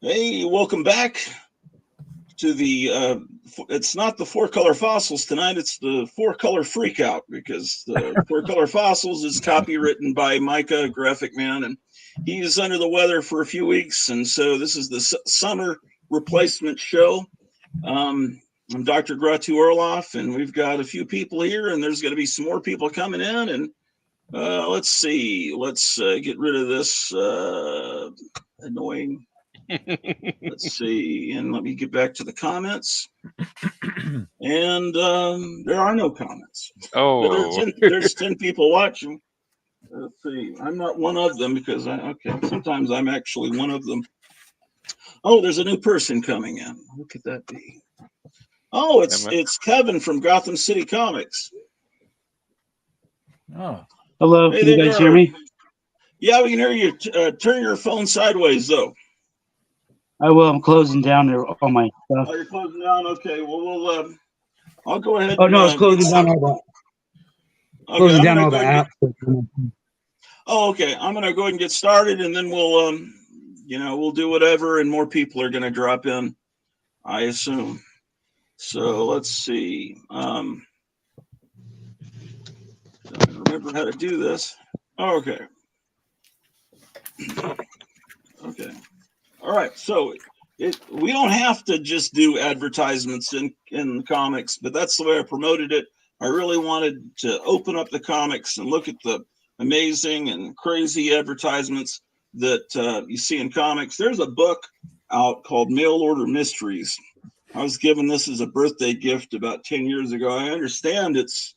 Hey, welcome back to the. It's not the Four Color Fossils tonight. It's the Four Color Freakout because the Four Color Fossils is copywritten by Micah, Graphic Man, and he's under the weather for a few weeks, and so this is the summer replacement show. I'm Dr. Gratu Orloff, and we've got a few people here, and there's going to be some more people coming in. And let's see, let's get rid of this annoying. Let's see, and let me get back to the comments. And there are no comments. Oh, there's 10 people watching. Let's see, I'm not one of them because sometimes I'm actually one of them. Oh, there's a new person coming in. What could that be? Oh, it's Kevin from Gotham City Comics. Oh, hello. Hey, can you guys hear me? Yeah, we can hear you. Turn your phone sideways, though. I will. I'm closing down all my stuff. Oh, you're closing down? Okay. Well, I'll go ahead. Oh, no, it's closing down all that. Closing down all the apps. Oh, okay. I'm going to go ahead and get started, and then we'll do whatever, and more people are going to drop in, I assume. So let's see. I remember how to do this. Oh, okay. Okay. All right. So we don't have to just do advertisements in comics, but that's the way I promoted it. I really wanted to open up the comics and look at the amazing and crazy advertisements that you see in comics. There's a book out called Mail Order Mysteries. I was given this as a birthday gift about 10 years ago. I understand it's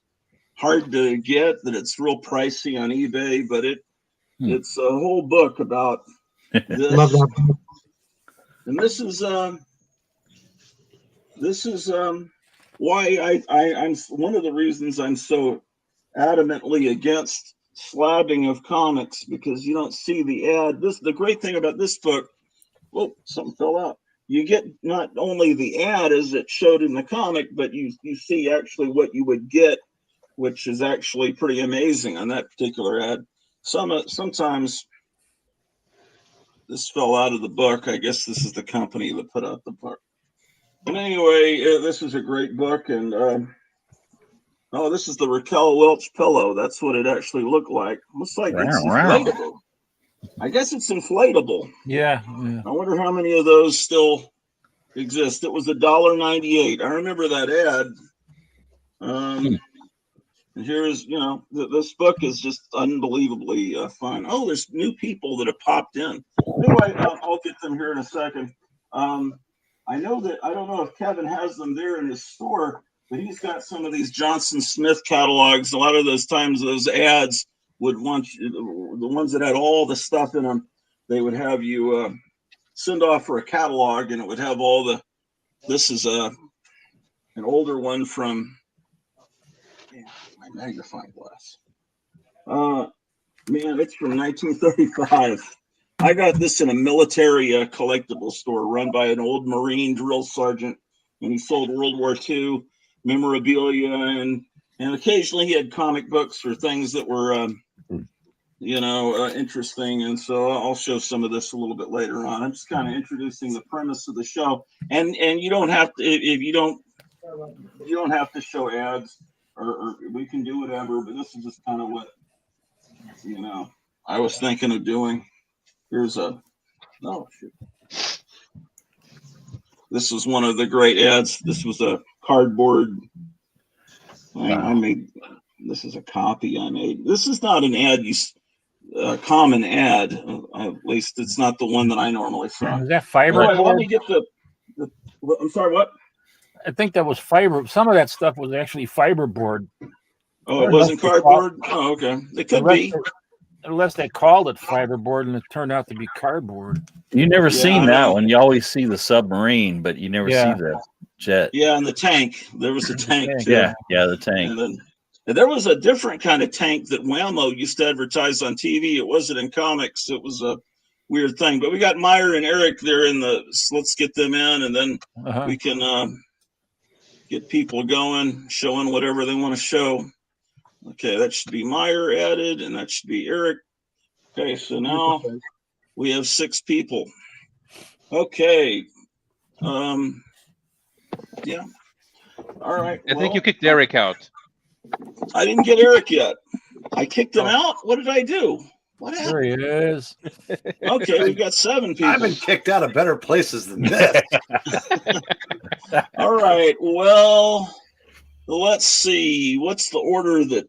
hard to get, that it's real pricey on eBay, but it's a whole book about this. Love that book. And this is why I'm one of the reasons I'm so adamantly against slabbing of comics, because you don't see the ad. The great thing about this book, oh, something fell out. You get not only the ad as it showed in the comic, but you see actually what you would get, which is actually pretty amazing on that particular ad. Sometimes this fell out of the book. I guess this is the company that put out the book. But anyway, this is a great book, and this is the Raquel Welch pillow. That's what it actually looked like. Looks like it's inflatable. I guess it's inflatable. Yeah. I wonder how many of those still exist. It was $1.98. I remember that ad. And here's, this book is just unbelievably fun. Oh, there's new people that have popped in. Anyway, I'll get them here in a second. I don't know if Kevin has them there in his store, but he's got some of these Johnson Smith catalogs. A lot of those times, those ads would want you, the ones that had all the stuff in them, they would have you send off for a catalog, and it would have all the. This is an older one from. My magnifying glass. Man, it's from 1935. I got this in a military collectible store run by an old Marine drill sergeant, and he sold World War II memorabilia, and occasionally he had comic books or things that were, interesting. And so I'll show some of this a little bit later on. I'm just kind of introducing the premise of the show, and you don't have to if you don't have to show ads, or we can do whatever. But this is just kind of what I was thinking of doing. Here's this was one of the great ads. This was a cardboard. I made. This is a copy I made. This is not an ad. Common ad. At least it's not the one that I normally saw. Is that fiber? Anyway, let me get the. I'm sorry. What? I think that was fiber. Some of that stuff was actually fiberboard. Oh, it wasn't cardboard. Oh, okay. It could be. Unless they called it fiberboard and it turned out to be cardboard. You never seen that one. You always see the submarine, but you never see the jet. Yeah, and the tank. There was a tank too. Yeah, the tank. And then there was a different kind of tank that Whammo used to advertise on TV. It wasn't in comics. It was a weird thing. But we got Meyer and Eric there let's get them in, and then we can get people going, showing whatever they want to show. Okay, that should be Meyer added, and that should be Eric. Okay, so now we have 6 people. Okay. Yeah. All right. I think you kicked Eric out. I didn't get Eric yet. I kicked him out. What did I do? What There happened? he is. Okay, we've got 7 people. I've been kicked out of better places than this. All right. Well, let's see. What's the order that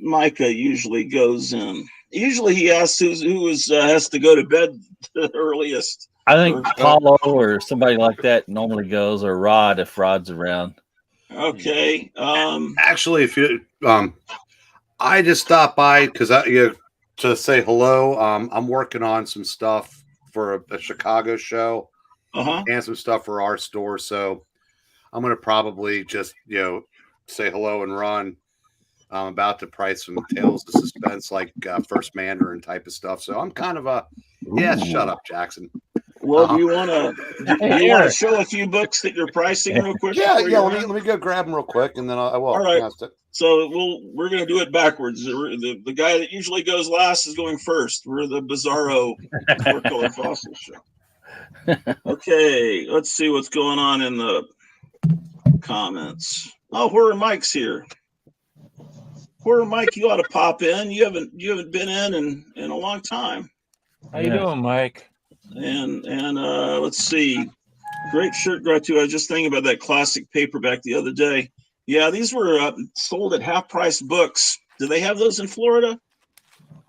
Micah usually goes in? Usually he asks who has to go to bed the earliest. I think Paulo or somebody like that normally goes, or Rod if Rod's around. Okay. Actually, if you I just stopped by because to say hello. I'm working on some stuff for a Chicago show and some stuff for our store. So I'm going to probably just, say hello and run. I'm about to price some Tales of Suspense, like First Mandarin type of stuff. So I'm kind of shut up, Jackson. Well, do you want to show a few books that you're pricing real quick? Yeah. Let me go grab them real quick, and then I will. All right. So we're going to do it backwards. The guy that usually goes last is going first. We're the Bizarro 4-color fossil show. Okay, let's see what's going on in the comments. Oh, Horror Mike's here. Horror Mike, you ought to pop in. You haven't been in a long time. How you doing, Mike? And let's see. Great shirt gratitude. I was just thinking about that classic paperback the other day. Yeah, these were sold at half-price books. Do they have those in Florida?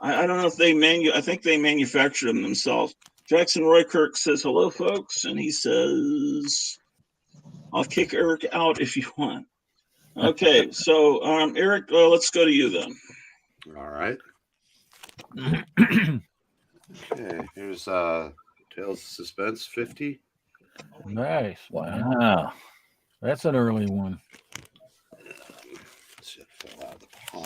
I don't know if they I think they manufacture them themselves. Jackson Roykirk says, hello, folks. And he says, I'll kick Eric out if you want. Okay, so Eric, let's go to you then. All right. Okay, here's Tales of Suspense 50. Nice. Wow. That's an early one.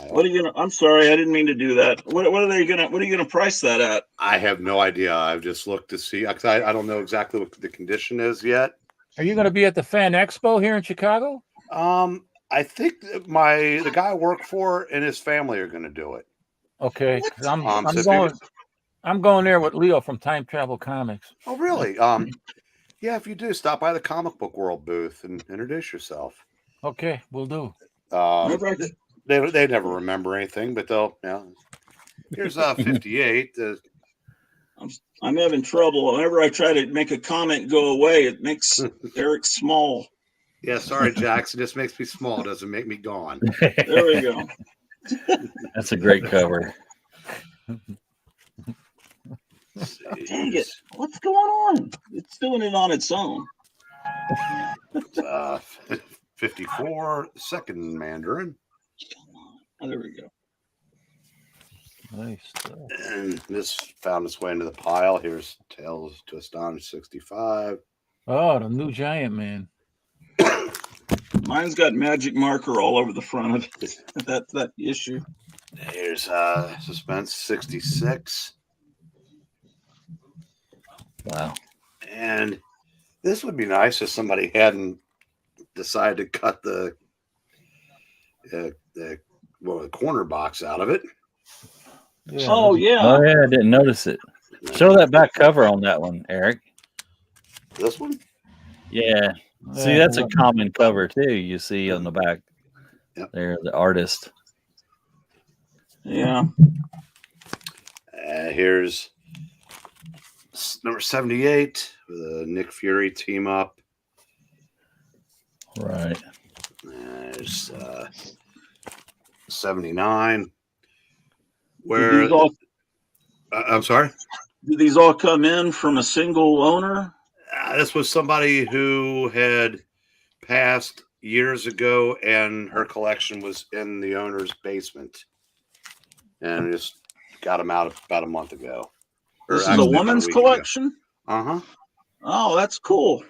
What are you gonna? I'm sorry, I didn't mean to do that. What are you gonna price that at? I have no idea. I've just looked to see. I don't know exactly what the condition is yet. Are you going to be at the Fan Expo here in Chicago? I think the guy I work for and his family are going to do it. Okay, I'm going there with Leo from Time Travel Comics. Oh, really? Yeah. If you do, stop by the Comic Book World booth and introduce yourself. Okay, we'll do. They never remember anything, but they'll. Yeah. Here's 58. I'm having trouble. Whenever I try to make a comment go away, it makes Eric small. Yeah, sorry, Jackson. It just makes me small. It doesn't make me gone. There we go. That's a great cover. Dang it. What's going on? It's doing it on its own. 54, second Mandarin. Oh, there we go. Nice stuff. And this found its way into the pile. Here's Tales to Astonish 65. Oh, the new Giant Man. Mine's got magic marker all over the front of it. that issue. Here's Suspense 66. Wow. And this would be nice if somebody hadn't decided to cut the corner box out of it. Yeah. Oh yeah. Oh yeah, I didn't notice it. Show that back cover on that one, Eric. This one? Yeah. See, that's a common cover too. You see on the back. Yep. There, the artist. Yeah. Here's number 78 with a Nick Fury team up. Right. There's 79. Where I'm sorry? Did these all come in from a single owner? This was somebody who had passed years ago, and her collection was in the owner's basement. And I just got them out about a month ago. This is a woman's collection? Uh-huh. Oh, that's cool.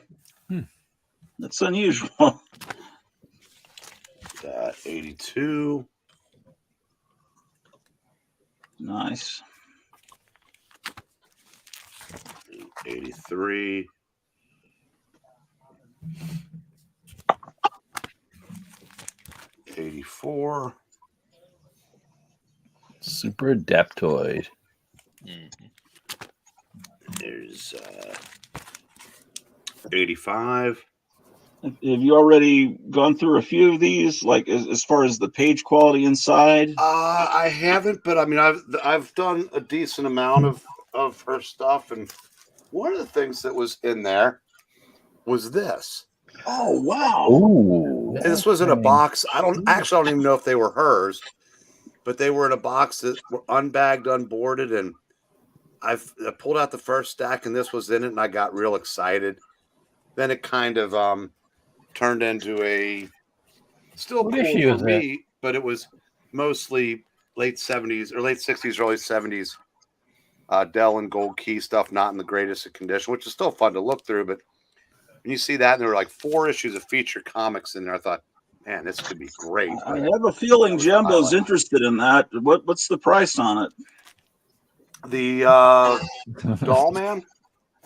That's unusual. 82. Nice. 83. 84. Super Adeptoid. There's 85. Have you already gone through a few of these, like as far as the page quality inside? I haven't, but I mean, I've done a decent amount of her stuff, and one of the things that was in there was this. Oh wow! Ooh, This was in a box. I don't even know if they were hers, but they were in a box that were unbagged, unboarded, and I pulled out the first stack, and this was in it, and I got real excited. Then it kind of turned into a still What cool issue for is me, but it was mostly late 70s or late 60s, early 70s Dell and Gold Key stuff, not in the greatest of condition, which is still fun to look through. But when you see that, and there were like 4 issues of feature comics in there, I thought, man, this could be great. I have a feeling Jumbo's interested in that. What's the price on it? The Doll Man,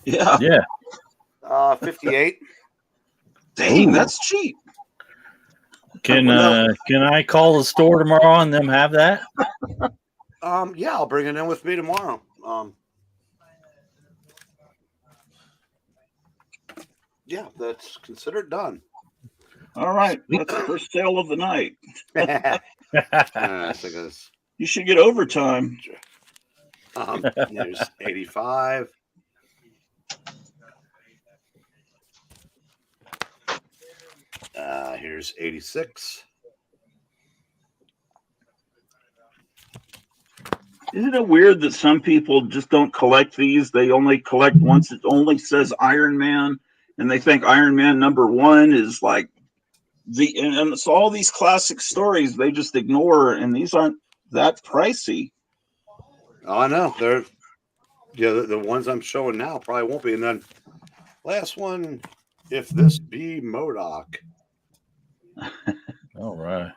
Yeah, yeah. 58. dang, Ooh. that's cheap. Can I call the store tomorrow and them have that? Yeah, I'll bring it in with me tomorrow. Yeah, that's considered done. All right, that's the first sale of the night. I think it's, You should get overtime. there's 85. Here's 86. Isn't it weird that some people just don't collect these? They only collect once it only says Iron Man, and they think Iron Man #1 is like and so all these classic stories they just ignore, and these aren't that pricey. Oh, I know. They're the ones I'm showing now probably won't be. And then last one, If This Be MODOK. All right.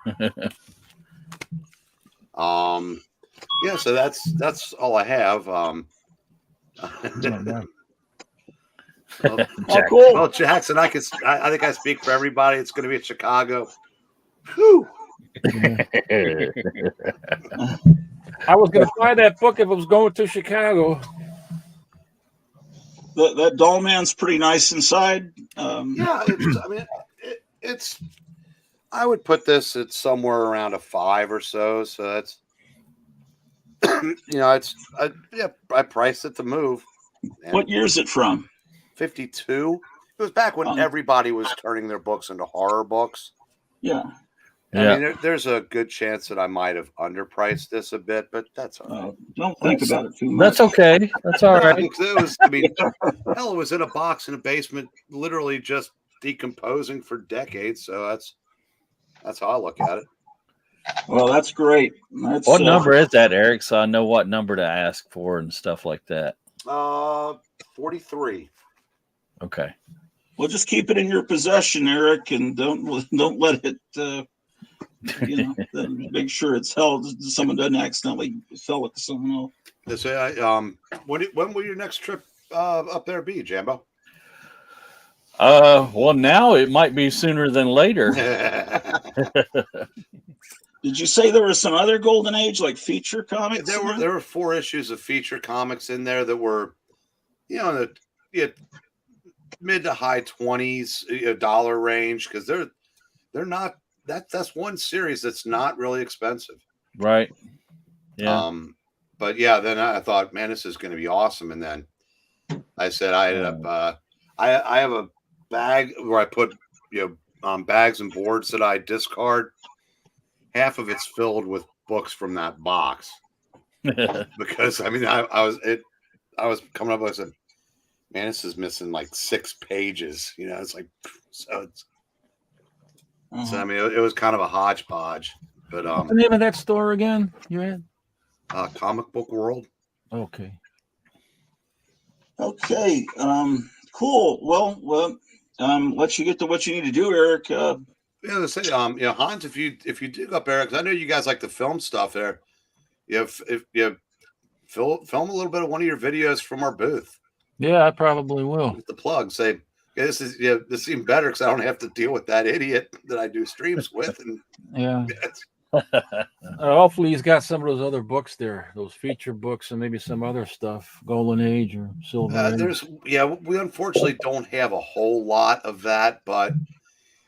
Yeah, so that's all I have. Oh, Jack. cool. Well, Jackson, I think I speak for everybody. It's going to be in Chicago. Whew. I was going to buy that book if it was going to Chicago. That Doll Man's pretty nice inside. Yeah, it's. I would put this at somewhere around a 5 or so. So that's, I priced it to move. And What year is it from? 52. It was back when everybody was turning their books into horror books. Yeah. I mean, there's a good chance that I might have underpriced this a bit, but that's all right. Don't think about it too much. That's okay. That's all right. It was, I mean, hell, it was in a box in a basement, literally just decomposing for decades. So that's how I look at it. Well, that's great. What number is that, Eric? So I know what number to ask for and stuff like that. 43. Okay. Well, just keep it in your possession, Eric, and don't let it. Make sure it's held. Someone doesn't accidentally sell it to someone else. When will your next trip up there be, Jambo? Well, now it might be sooner than later. Did you say there was some other golden age, like feature comics? There were 4 issues of feature comics in there that were, in the mid to high 20s dollar range, because they're not that's one series that's not really expensive, right? Yeah. But yeah, then I thought, man, this is going to be awesome, and then I said I ended up I have a bag where I put bags and boards that I discard. Half of it's filled with books from that box because I mean I was coming up with, I said, man, this is missing like 6 pages. It's like so it's. So I mean, it was kind of a hodgepodge, but What's the name of that store again? You had Comic Book World. Okay. Okay. Cool. Well, let you get to what you need to do, Eric. Yeah, to say, Hans, if you dig up Eric, 'cause I know you guys like the film stuff there. If you film a little bit of one of your videos from our booth. Yeah, I probably will. With the plug, say, this seems better because I don't have to deal with that idiot that I do streams with. And yeah. Hopefully, he's got some of those other books there, those feature books, and maybe some other stuff, Golden Age or Silver Age. We unfortunately don't have a whole lot of that, but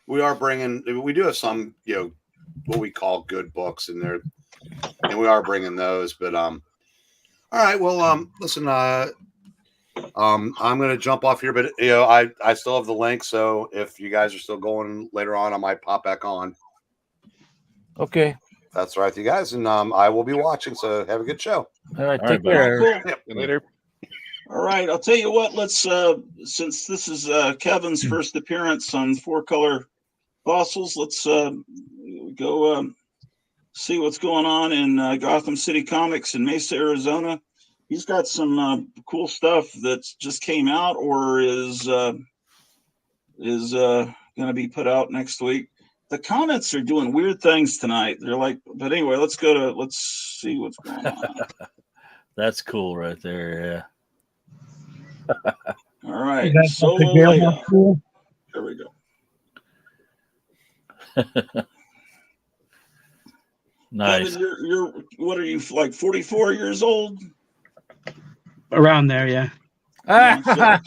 we do have some, what we call good books in there, and we are bringing those. But all right, well, listen, I'm going to jump off here, but I still have the link, so if you guys are still going later on, I might pop back on. Okay. That's right, you guys, and I will be watching. So have a good show. All right, take care. Cool. Yep. Later. All right, I'll tell you what. Let's since this is Kevin's first appearance on 4-Color Fossils, let's go see what's going on in Gotham City Comics in Mesa, Arizona. He's got some cool stuff that's just came out or is going to be put out next week. The comments are doing weird things tonight. They're like, but anyway, let's see what's going on. That's cool right there. Yeah. All right. Solo layout. There we go. Nice. Kevin, you're what are you, like 44 years old? Around there, yeah. Yeah, so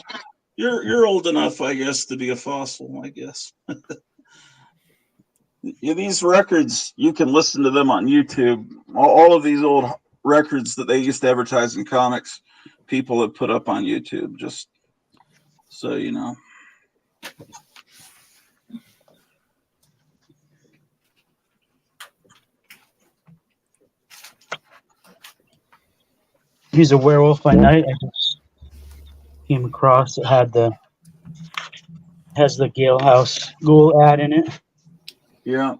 you're old enough, I guess, to be a fossil, I guess. Yeah, these records, you can listen to them on YouTube. All of these old records that they used to advertise in comics, people have put up on YouTube, just so you know. He's a Werewolf by Night. I just came across it has the Gale House Ghoul ad in it. Yeah.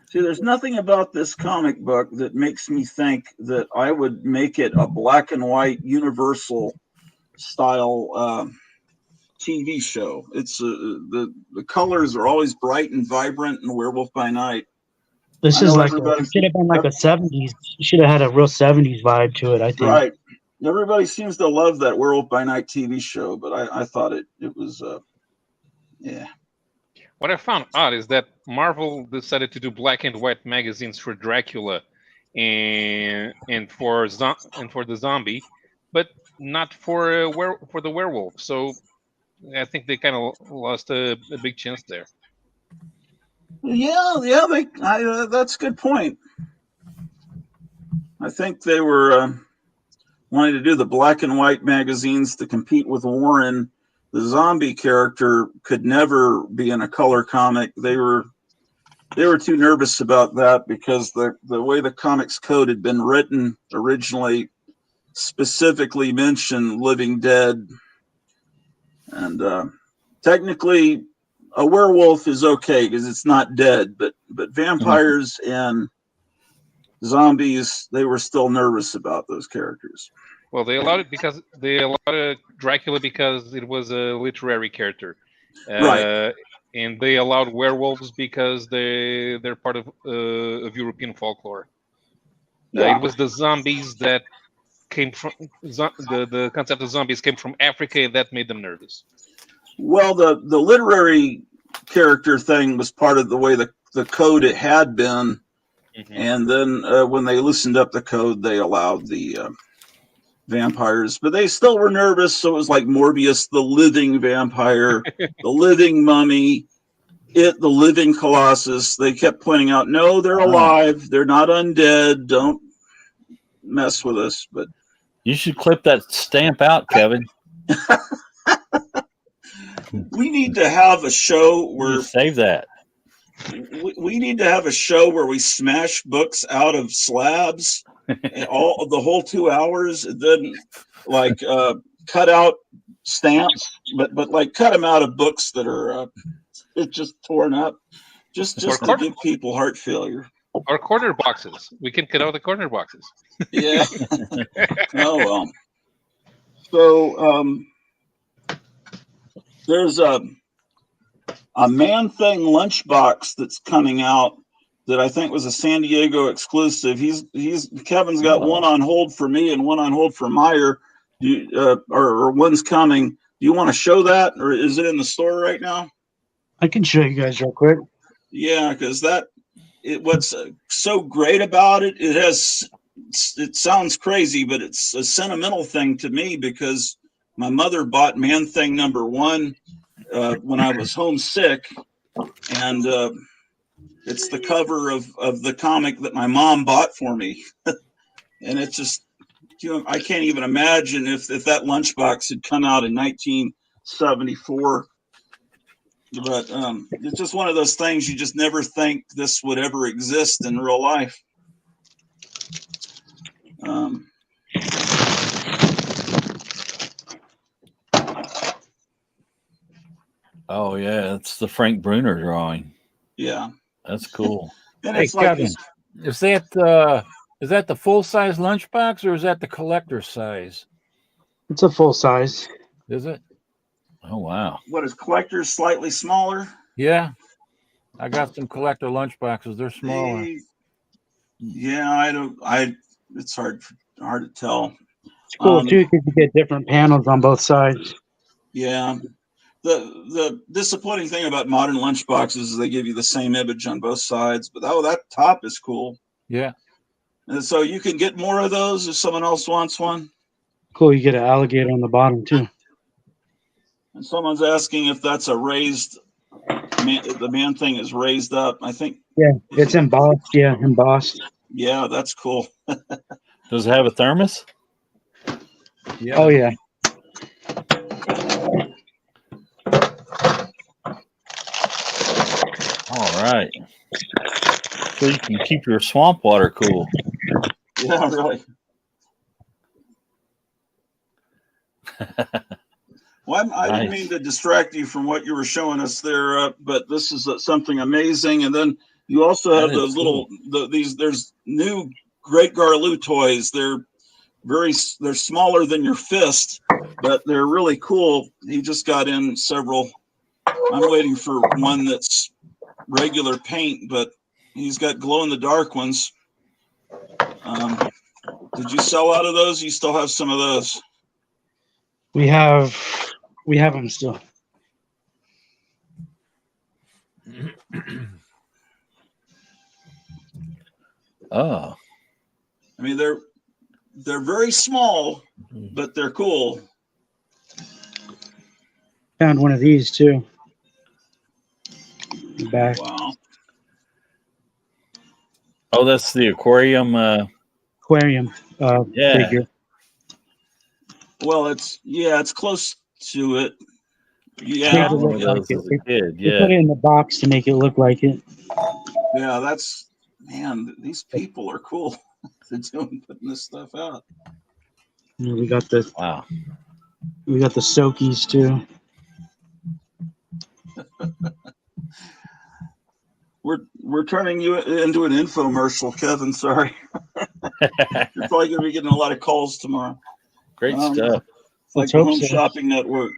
See, there's nothing about this comic book that makes me think that I would make it a black and white Universal style TV show. It's the colors are always bright and vibrant in Werewolf by Night. This is like it should have been like a 70s. It should have had a real 70s vibe to it, I think. Right. Everybody seems to love that Werewolf by Night TV show, but I thought it was yeah. What I found odd is that Marvel decided to do black and white magazines for Dracula and for the zombie, but not for the werewolf. So I think they kind of lost a big chance there. Yeah, that's a good point. I think they were wanting to do the black and white magazines to compete with Warren. The zombie character could never be in a color comic. They were too nervous about that because the way the comics code had been written originally specifically mentioned living dead. And technically a werewolf is okay because it's not dead, but vampires and zombies, they were still nervous about those characters. Well, they allowed Dracula because it was a literary character, right? And they allowed werewolves because they're part of European folklore. Yeah. It was the zombies that came from the concept of zombies came from Africa, and that made them nervous. Well, the literary character thing was part of the way the code it had been, and then when they loosened up the code, they allowed the vampires, but they still were nervous. So it was like Morbius, the living vampire, the living mummy, the living Colossus. They kept pointing out, no, they're alive. They're not undead. Don't mess with us. But you should clip that stamp out, Kevin. We need to have a show where save that. We need to have a show where we smash books out of slabs and the whole 2 hours, and then like cut out stamps, but like cut them out of books that are just torn up, just to give people heart failure. Or corner boxes. We can cut out the corner boxes. Yeah. Oh well. So there's a Man-Thing lunchbox that's coming out that I think was a San Diego exclusive. Kevin's got one on hold for me and one on hold for Meyer. Or one's coming. Do you want to show that, or is it in the store right now? I can show you guys real quick. Yeah, because what's so great about it, it sounds crazy, but it's a sentimental thing to me because my mother bought Man-Thing #1 when I was homesick, and it's the cover of the comic that my mom bought for me. And it's just, I can't even imagine if that lunchbox had come out in 1974. But it's just one of those things you just never think this would ever exist in real life. Oh yeah, it's the Frank Bruner drawing. Yeah, that's cool. And hey, it's like Kevin, is that the full size lunchbox or is that the collector size? It's a full size. Is it? Oh wow. What is collector's slightly smaller? Yeah, I got some collector lunchboxes. They're smaller. Yeah, it's hard to tell. It's cool too because you get different panels on both sides. Yeah. The disappointing thing about modern lunchboxes is they give you the same image on both sides, but that top is cool. Yeah. And so you can get more of those if someone else wants one. Cool, you get an alligator on the bottom too. And someone's asking if that's a raised the Man-Thing is raised up. I think. Yeah, it's embossed. Yeah, embossed. Yeah, that's cool. Does it have a thermos? Yeah. Oh yeah. All right. So you can keep your swamp water cool. Yeah, really. Well, I didn't mean to distract you from what you were showing us there, but this is something amazing. And then you also have those little there's new Great Garloo toys. They're smaller than your fist, but they're really cool. He just got in several. I'm waiting for one that's regular paint, but he's got glow in the dark ones. Did you sell out of those? You still have some of those? We have them still. Oh. I mean, they're very small, but they're cool. Found one of these too. Back. Wow. Oh, that's the aquarium. Aquarium figure. Well, it's close to it. Yeah. I had one of those as a kid. They put it in the box to make it look like it. Yeah, these people are cool. They're putting this stuff out. Yeah, we got the Sokies too. We're turning you into an infomercial, Kevin. Sorry. You're probably going to be getting a lot of calls tomorrow. Great stuff. It's like the Home Shopping Network.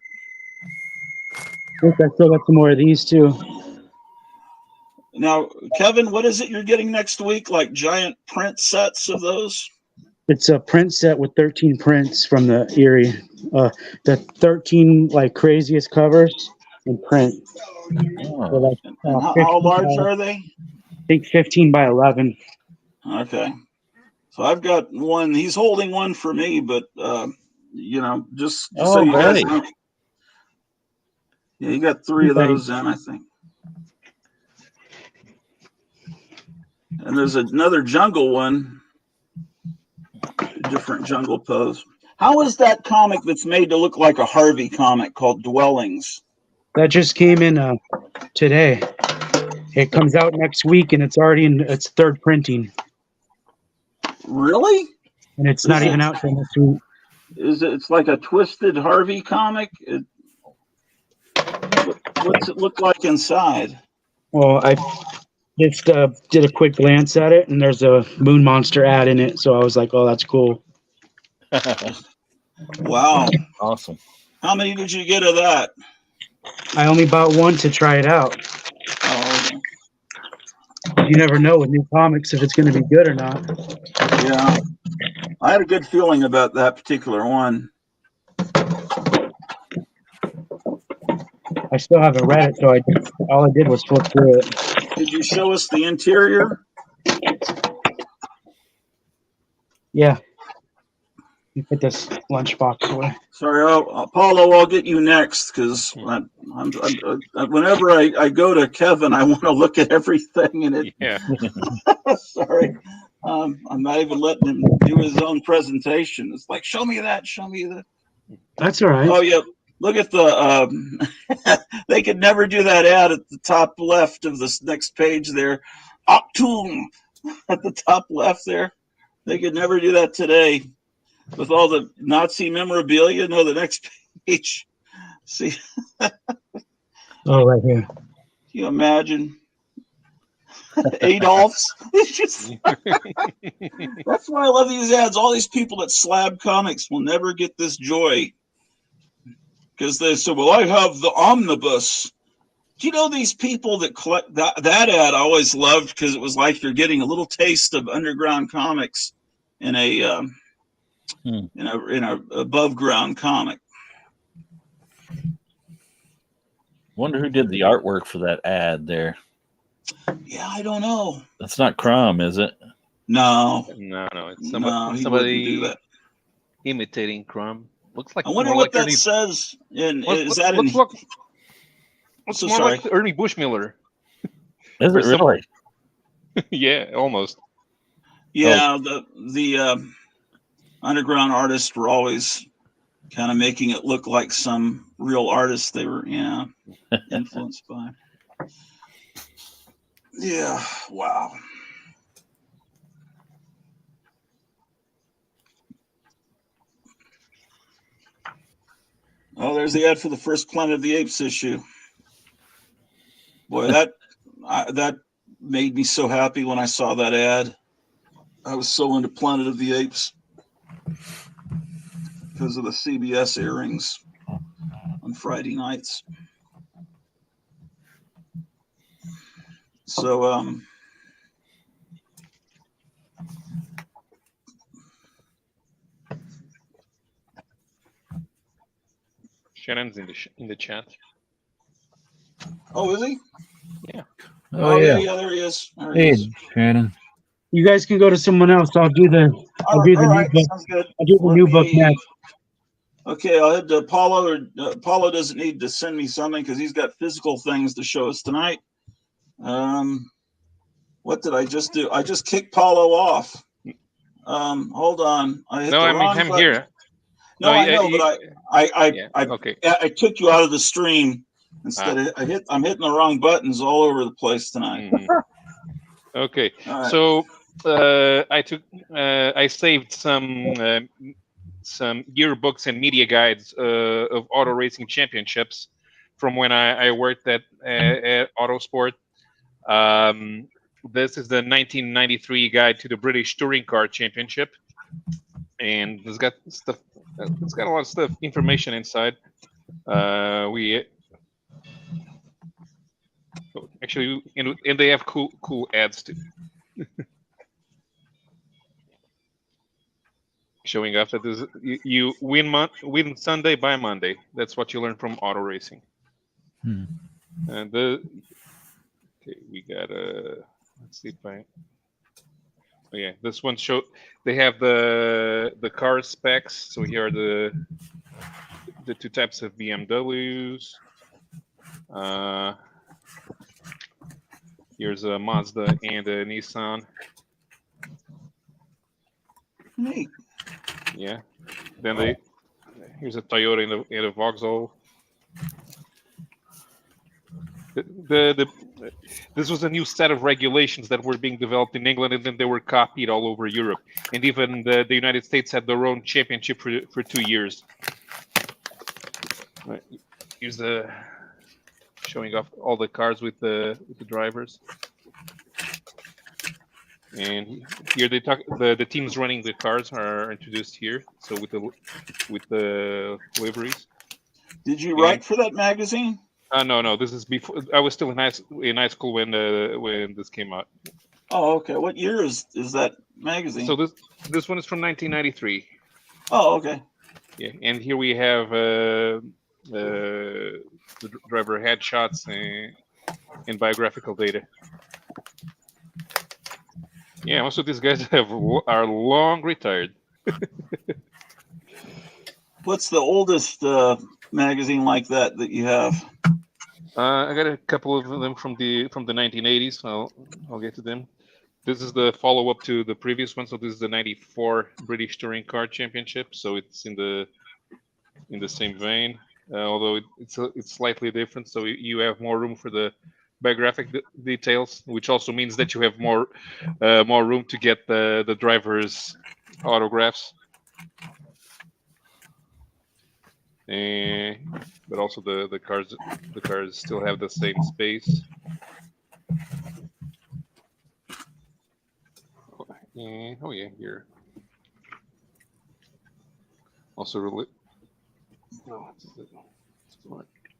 I think I still got some more of these too. Now, Kevin, what is it you're getting next week? Like giant print sets of those? It's a print set with 13 prints from the Erie. The 13 craziest covers in print. Oh. So how large are they? I think 15 by 11. Okay. So I've got one. He's holding one for me, but just so you guys know. Yeah, you got 3 of those in, I think. And there's another jungle one, a different jungle pose. How is that comic that's made to look like a Harvey comic called Dwellings? That just came in today. It comes out next week, and it's already in its 3rd printing. Really? And it's not even out for next week. It's like a twisted Harvey comic? What's it look like inside? Well, I just did a quick glance at it, and there's a Moon Monster ad in it, so I was like, oh, that's cool. Wow. Awesome. How many did you get of that? I only bought one to try it out. Oh, okay. You never know with new comics if it's going to be good or not. Yeah, I had a good feeling about that particular one. I still haven't read it, so all I did was flip through it. Did you show us the interior? Yeah. You put this lunchbox away. Sorry, Paulo, I'll get you next because whenever I go to Kevin, I want to look at everything. And Yeah. Sorry, I'm not even letting him do his own presentation. It's like, show me that, show me that. That's all right. Oh yeah, look at the. They could never do that ad at the top left of this next page there. Octoon at the top left there. They could never do that today. With all the Nazi memorabilia, no, the next page. See? Oh, right here. Can you imagine? Adolf's. That's why I love these ads. All these people at Slab Comics will never get this joy. Because they say, well, I have the omnibus. Do you know these people that collect that ad I always loved because it was like you're getting a little taste of underground comics in a in a above ground comic. Wonder who did the artwork for that ad there. Yeah, I don't know. That's not Crumb, is it? No. It's No, he somebody wouldn't do that. imitating Crumb. Looks like I wonder more what like that says. looks So more sorry. like Ernie Bushmiller. Is it really? Yeah, almost. Yeah, the underground artists were always kind of making it look like some real artist they were, influenced by. Yeah, wow. Oh, there's the ad for the first Planet of the Apes issue. Boy, that made me so happy when I saw that ad. I was so into Planet of the Apes because of the CBS airings on Friday nights. So, Shannon's in the chat. oh, is he? Yeah. Oh, yeah. Yeah, there he is. There he Hey, is. Shannon. You guys can go to someone else. I'll do the All new right, book. sounds good. I'll do the new book next. Okay, I'll head to Paulo. Paulo doesn't need to send me something because he's got physical things to show us tonight. What did I just do? I just kicked Paulo off. Hold on. I hit the wrong I'm button. here. No, I know, but okay. I took you out of the stream instead. I'm hitting the wrong buttons all over the place tonight. Okay, right. So I saved some yearbooks and media guides of auto racing championships from when I worked at Autosport. This is the 1993 guide to the British Touring Car Championship, and it's got stuff. It's got a lot of stuff, information inside. Actually, and they have cool ads too. Showing off that you win Sunday by Monday. That's what you learn from auto racing. And we got let's see if I. Oh yeah, this one they have the car specs. So here are the two types of BMWs. Here's a Mazda and a Nissan. Neat. Yeah. Then here's a Toyota and a Vauxhall. This was a new set of regulations that were being developed in England, and then they were copied all over Europe. And even the United States had their own championship for 2 years. Here's showing off all the cars with the drivers. And here they talk. The teams running the cars are introduced here. So with the liveries. Did you write for that magazine? No. This is before. I was still in high school when this came out. Oh, okay. What year is that magazine? So this one is from 1993. Oh, okay. Yeah, and here we have the driver headshots and biographical data. Yeah, most of these guys are long retired. What's the oldest magazine like that you have? I got a couple of them from the 1980s. I'll get to them. This is the follow-up to the previous one. So this is the '94 British Touring Car Championship. So it's in the same vein, although it's slightly different. So you have more room for the biographic details, which also means that you have more room to get the drivers' autographs. But also the cars still have the same space. Oh yeah, here. Also really. No,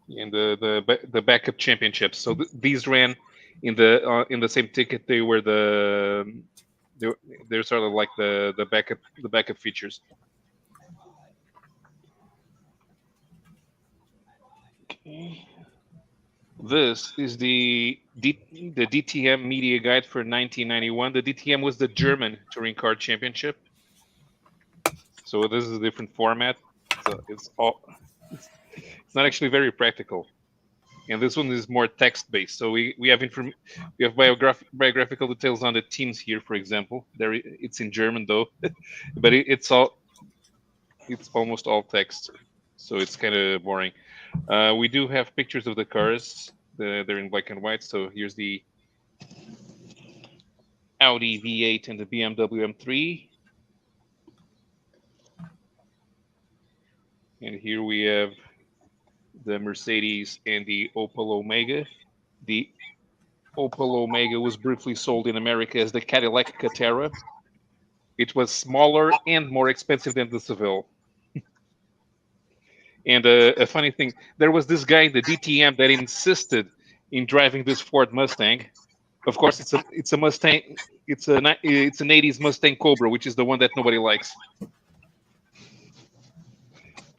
and the backup championships. So these ran in the same ticket. They were they're sort of like the backup features. Okay. This is the DTM Media Guide for 1991. The DTM was the German Touring Car Championship. So this is a different format. So it's not actually very practical. And this one is more text-based. So we have biographical details on the teams here, for example. It's in German though, but it's almost all text. So it's kind of boring. We do have pictures of the cars. They're in black and white. So here's the Audi V8 and the BMW M3. And here we have the Mercedes and the Opel Omega. The Opel Omega was briefly sold in America as the Cadillac Catera. It was smaller and more expensive than the Seville. And a funny thing, there was this guy in the DTM that insisted in driving this Ford Mustang. Of course, it's a Mustang. It's an 80s Mustang Cobra, which is the one that nobody likes.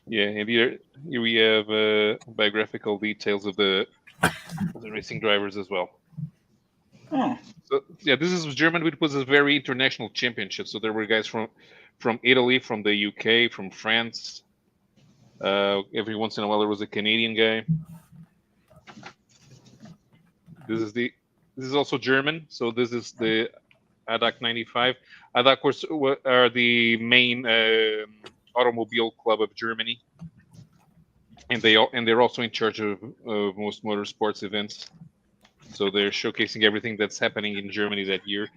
Yeah, and here we have biographical details of the racing drivers as well. Oh. So, yeah, this is German. It was a very international championship. So there were guys from Italy, from the UK, from France. Every once in a while there was a Canadian guy. This is also German. So this is the ADAC 95. ADAC, of course, are the main automobile club of Germany, and they're also in charge of most motorsports events. So they're showcasing everything that's happening in Germany that year,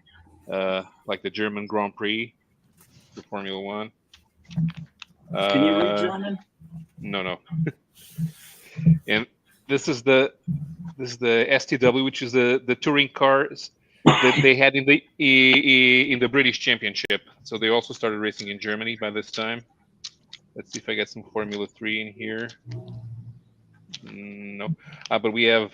like the German Grand Prix, the Formula One. Can you read German? No. And this is the STW, which is the touring cars that they had in the British Championship. So they also started racing in Germany by this time. Let's see if I get some Formula 3 in here. No, but we have.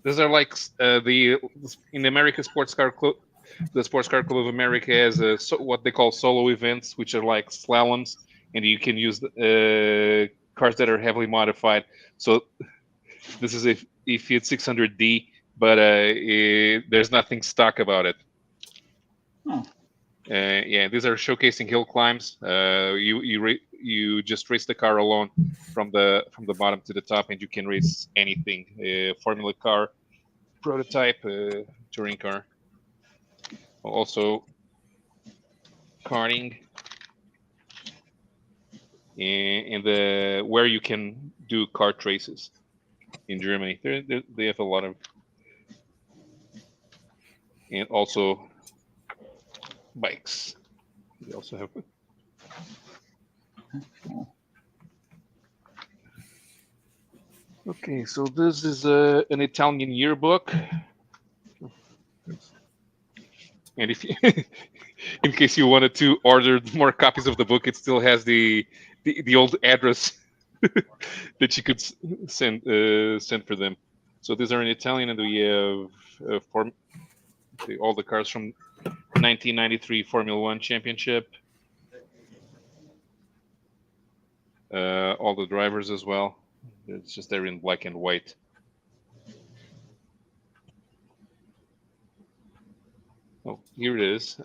These are like in the American Sports Car Club. The Sports Car Club of America has what they call solo events, which are like slaloms, and you can use cars that are heavily modified. So this is a Fiat 600D, but there's nothing stock about it. Oh. Yeah, these are showcasing hill climbs. You just race the car alone from the bottom to the top, and you can race anything: Formula car, prototype, touring car, also karting, and where you can do kart races in Germany. They have a lot of, and also bikes. They also have. Okay, so this is an Italian yearbook, and if you, in case you wanted to order more copies of the book, it still has the old address that you could send for them. So these are in Italian, and we have all the cars from 1993 Formula One Championship. All the drivers as well. It's just they're in black and white. Oh, here it is.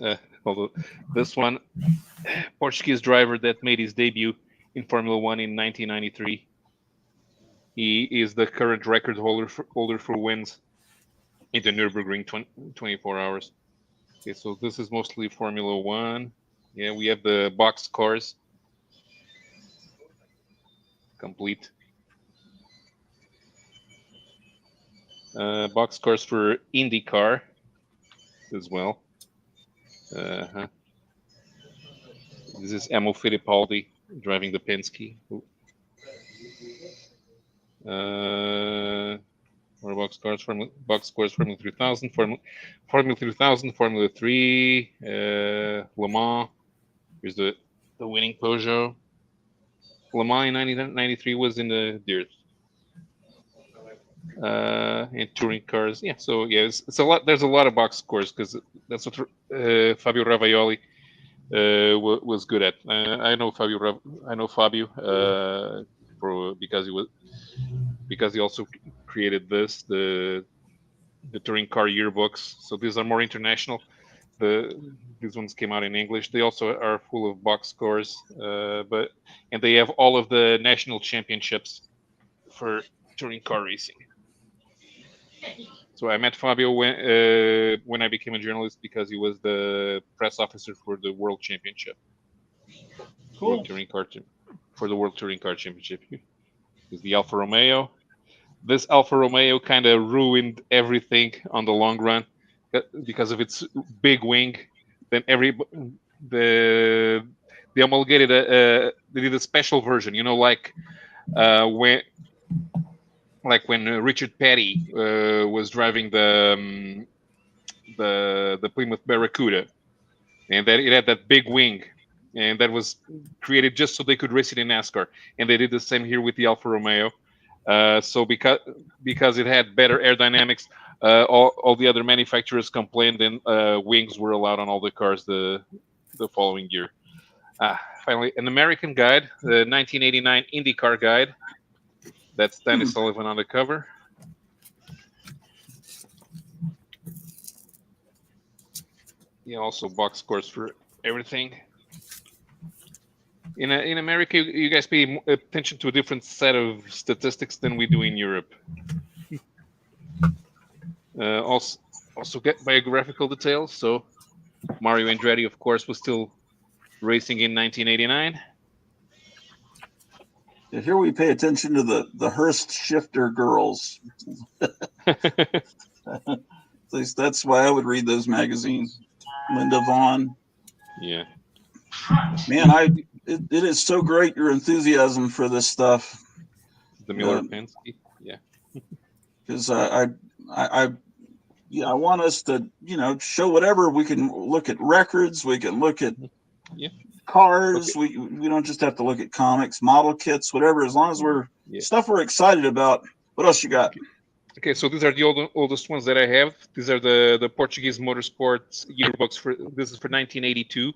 Although this one, Portuguese driver that made his debut in Formula One in 1993. He is the current record holder for wins in the Nürburgring 24 hours. Okay, so this is mostly Formula One. Yeah, we have the box cars complete. Box cars for IndyCar as well. This is Emo Fittipaldi driving the Penske. Or box cars, Formula 3000, Formula 3000, Formula 3, Le Mans. Here's the winning Peugeot. Le Mans in 1993 was in the dirt. And touring cars, yeah. So yeah, it's a lot. There's a lot of box scores because that's what Fabio Ravaioli was good at. I know Fabio. Because he also created the touring car yearbooks. So these are more international. These ones came out in English. They also are full of box scores, and they have all of the national championships for touring car racing. So I met Fabio when I became a journalist because he was the press officer for the World Championship. Cool. For the World Touring Car Championship. Is the Alfa Romeo. This Alfa Romeo kind of ruined everything on the long run because of its big wing. Then they homologated they did a special version, like when Richard Petty was driving the Plymouth Barracuda, and that it had that big wing, and that was created just so they could race it in NASCAR. And they did the same here with the Alfa Romeo. So because it had better aerodynamics, all the other manufacturers complained, and wings were allowed on all the cars the following year. Finally, an American guide, the 1989 IndyCar guide. That's Danny Sullivan on the cover. Yeah, also box scores for everything. In America, you guys pay attention to a different set of statistics than we do in Europe. Also get biographical details. So Mario Andretti, of course, was still racing in 1989. Here we pay attention to the Hearst Shifter girls. At least that's why I would read those magazines. Linda Vaughn. Yeah. Man, it is so great, your enthusiasm for this stuff. The Miller Penske. Yeah. Because I want us to, show whatever. We can look at records. We can look at cars. Okay. We don't just have to look at comics, model kits, whatever. As long as we're stuff we're excited about. What else you got? Okay, so these are the oldest ones that I have. These are the Portuguese Motorsports yearbooks. This is for 1982.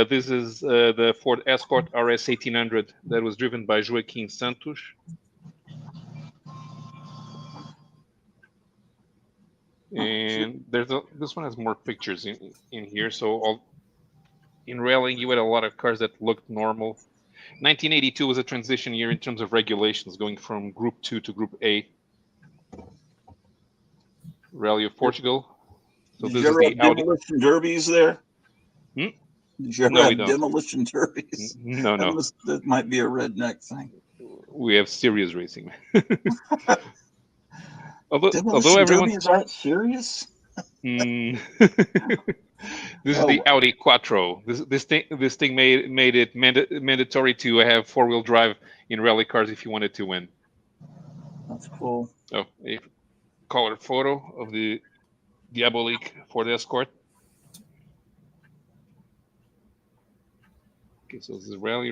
This is the Ford Escort RS 1800 that was driven by Joaquim Santos. And this one has more pictures in here. So in rallying, you had a lot of cars that looked normal. 1982 was a transition year in terms of regulations, going from Group 2 to Group A. Rally of Portugal. So Did you ever have demolition derbies there? Hmm? Did you ever have demolition derbies? No. That might be a redneck thing. We have serious racing. Although derbies aren't serious? This is the Audi Quattro. This thing made it mandatory to have four-wheel drive in rally cars if you wanted to win. That's cool. Oh, a color photo of the Diabolique Ford Escort. Okay, so this is rally.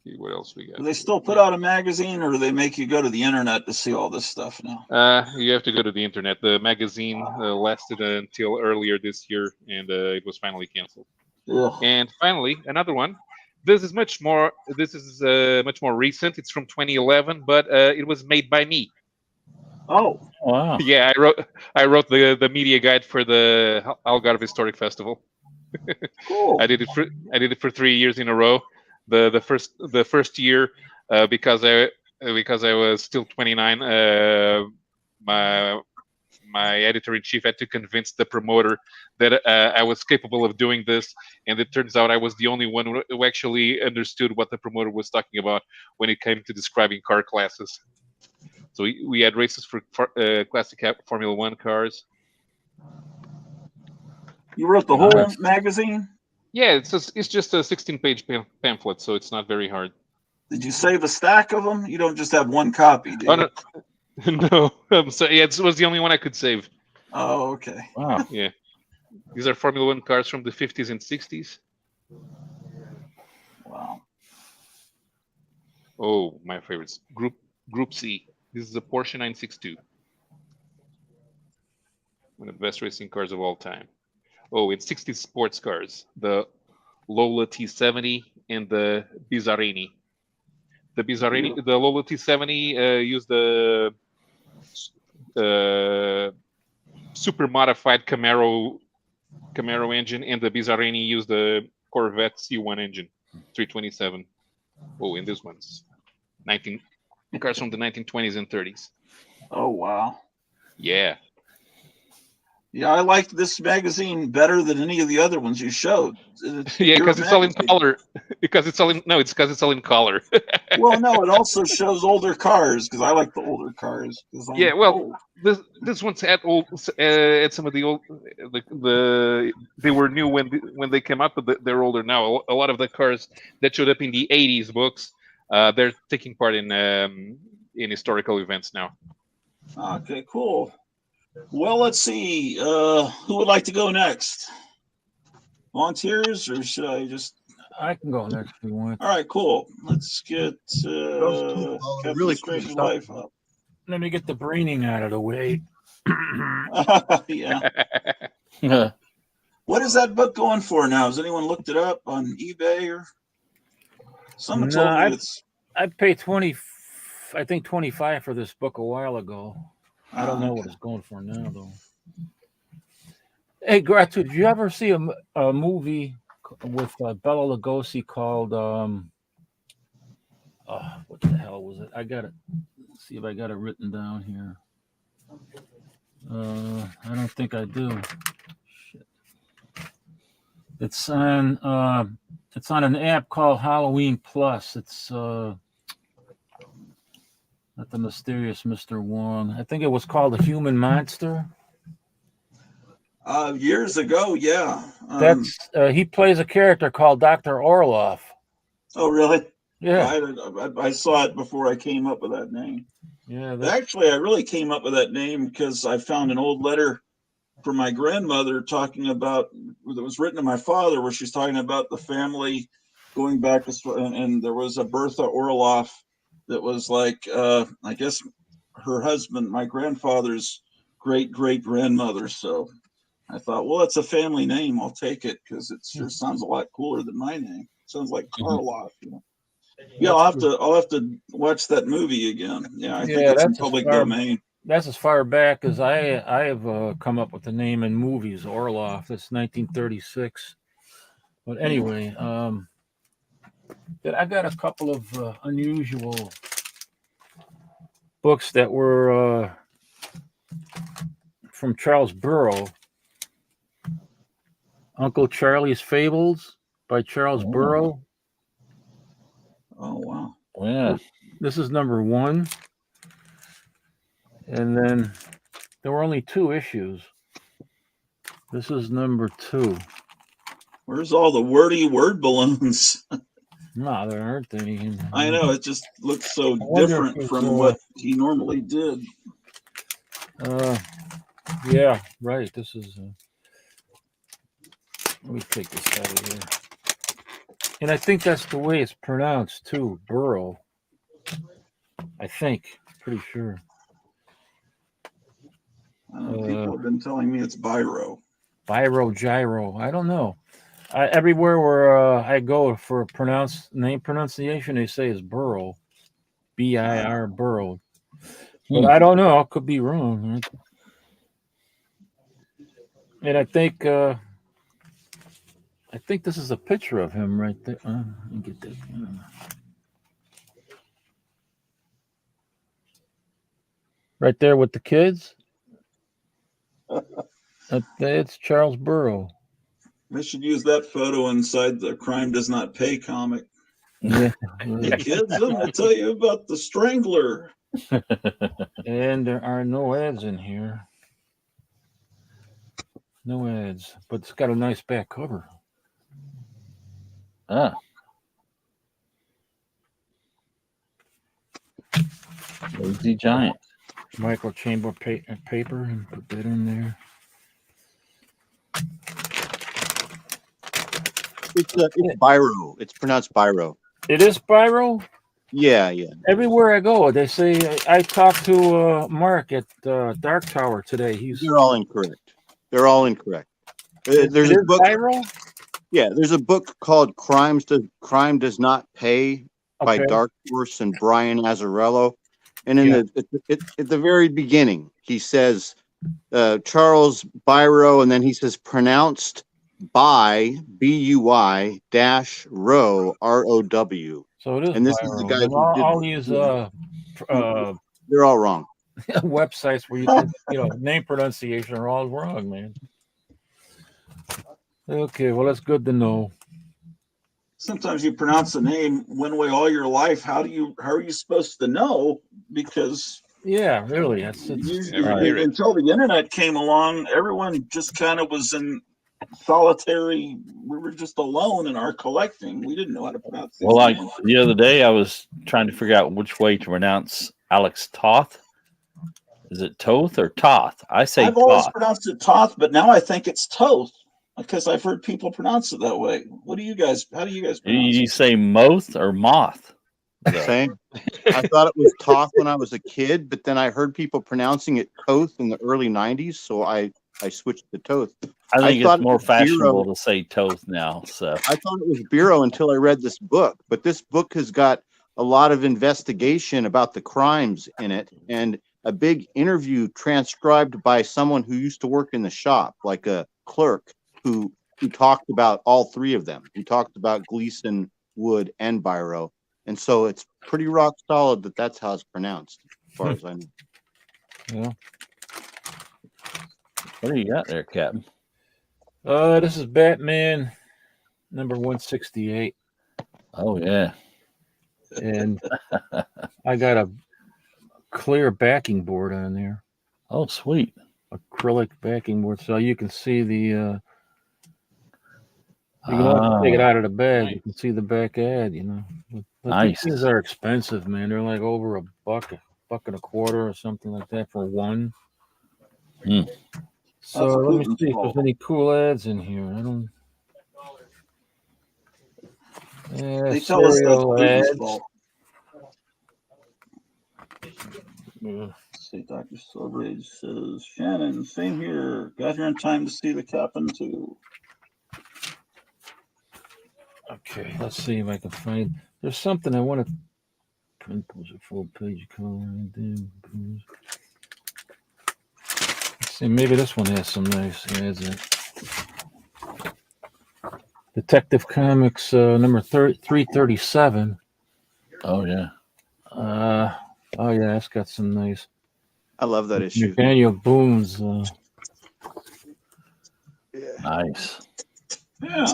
See what else we got. Do they still put out a magazine, or do they make you go to the internet to see all this stuff now? You have to go to the internet. The magazine lasted until earlier this year, and it was finally canceled. Ugh. And finally, another one. This is much more. This is much more recent. It's from 2011, but it was made by me. Oh, Wow. Yeah, I wrote the media guide for the Algarve Historic Festival. cool. I did it for 3 years in a row. The first year because I was still 29. My editor-in-chief had to convince the promoter that I was capable of doing this, and it turns out I was the only one who actually understood what the promoter was talking about when it came to describing car classes. So we had races for classic Formula One cars. You wrote the whole magazine? Yeah, it's just a 16-page pamphlet, so it's not very hard. Did you save a stack of them? You don't just have one copy, do you? Oh, no. No, I'm sorry. Yeah, it was the only one I could save. Oh, okay. Wow. Yeah, these are Formula One cars from the 50s and 60s. Wow. Oh, my favorites. Group C. This is a Porsche 962. One of the best racing cars of all time. Oh, it's 60s sports cars. The Lola T70 and the Bizzarini. The Lola T70 used the super modified Camaro engine, and the Bizzarini used the Corvette C1 engine, 327. Oh, and this one's cars from the 1920s and 30s. Oh, wow. Yeah. Yeah, I liked this magazine better than any of the other ones you showed. Yeah, because it's all in color. It's because it's all in color. Well, no, it also shows older cars, because I like the older cars. Yeah, well, this one's at some of the old they were new when they came up, but they're older now. A lot of the cars that showed up in the 80s books, they're taking part in historical events now. Okay, cool. Well, let's see. Who would like to go next? Volunteers, or should I just? I can go next if you want. All right, cool. Let's get really crazy life up. Let me get the braining out of the way. Yeah. What is that book going for now? Has anyone looked it up on eBay or? Someone told me it's. I paid 25 for this book a while ago. I don't know what it's going for now, though. Hey, Gratu, did you ever see a movie with Bela Lugosi called what the hell was it? I got it. Let's see if I got it written down here. I don't think I do. Shit. It's on an app called Halloween Plus. It's not the mysterious Mr. Wong. I think it was called The Human Monster. Years ago, yeah. That's he plays a character called Dr. Orloff. Oh, really? Yeah. I saw it before I came up with that name. Yeah. Actually, I really came up with that name because I found an old letter from my grandmother talking about that was written to my father, where she's talking about the family going back, and there was a Bertha Orloff that was like, I guess her husband, my grandfather's great grandmother. So I thought, well, it's a family name. I'll take it because it sure sounds a lot cooler than my name. Sounds like Karloff. You know? Yeah, I'll have to watch that movie again. Yeah, I think it's in public domain. That's as far back as I have come up with the name in movies. Orloff. That's 1936. But anyway, I got a couple of unusual books that were from Charles Burrow. Uncle Charlie's Fables by Charles Burrow. Oh, wow. Yeah. This is number 1. And then there were only 2 issues. This is number 2. Where's all the wordy word balloons? No, there aren't any. I know, it just looks so different from what he normally did. Yeah, right. This is. Let me take this out of here. And I think that's the way it's pronounced too, Burrow. I think, pretty sure. People have been telling me it's Biro. Biro, Gyro. I don't know. Everywhere where I go for name pronunciation, they say it's Burrow, B-I-R, Burrow. But I don't know. I could be wrong. Right? And I think this is a picture of him right there. Let me get that. Right there with the kids. It's Charles Burrow. They should use that photo inside the Crime Does Not Pay comic. Yeah. Hey kids, I'm going to tell you about the Strangler. And there are no ads in here. No ads, but it's got a nice back cover. Ah. Lazy Giant. Micro chamber paper and put that in there. It's Biro. It's pronounced Biro. It is Biro? Yeah. Everywhere I go, they say. I talked to Mark at Dark Tower today. They're all incorrect. They're all incorrect. There's a book. Biro? Yeah, there's a book called Crime Does Not Pay by Dark Horse and Brian Azzarello. And in at the very beginning, he says Charles Biro, and then he says pronounced by B-U-I dash row R-O-W. So it is. And this Biro. is the guy who did all these they're all wrong. websites where you can, name pronunciation are all wrong, man. Okay, well, that's good to know. Sometimes you pronounce a name one way all your life. How are you supposed to know? Because really, until the internet came along, everyone just kind of was in solitary. We were just alone in our collecting. We didn't know how to pronounce. Well, like the other day, I was trying to figure out which way to pronounce Alex Toth. Is it Toth or Toth? I've always pronounced it Toth, but now I think it's Toth because I've heard people pronounce it that way. How do you guys pronounce you say Moth or Moth? Same. I thought it was Toth when I was a kid, but then I heard people pronouncing it Toth in the early 90s, so I switched to Toth. I think it's more fashionable to say Toth now. So I thought it was Biro until I read this book, but this book has got a lot of investigation about the crimes in it and a big interview transcribed by someone who used to work in the shop, like a clerk who talked about all three of them. He talked about Gleason, Wood, and Biro. And so it's pretty rock solid that that's how it's pronounced, as far as I know. Yeah. What do you got there, Captain? This is Batman number 168. Oh, yeah. And I got a clear backing board on there. Oh, sweet. Acrylic backing board. So you can see the you can take it out of the bag. Nice. You can see the back ad, But nice. These are expensive, man. They're like over $1.25 or something like that for one. So let me see if there's any cool ads in here. I don't. Yeah, they tell us that's fault. Yeah. See, Dr. Silveridge says, Shannon, same here. Got here in time to see the captain too. Okay, let's see if I can find. There's something I want to print. Was a full page color? Let's see, maybe this one has some nice ads in it. Detective Comics number 337. Oh yeah. Oh yeah, it's got some nice. I love that issue. Daniel Boone's. Nice. Yeah.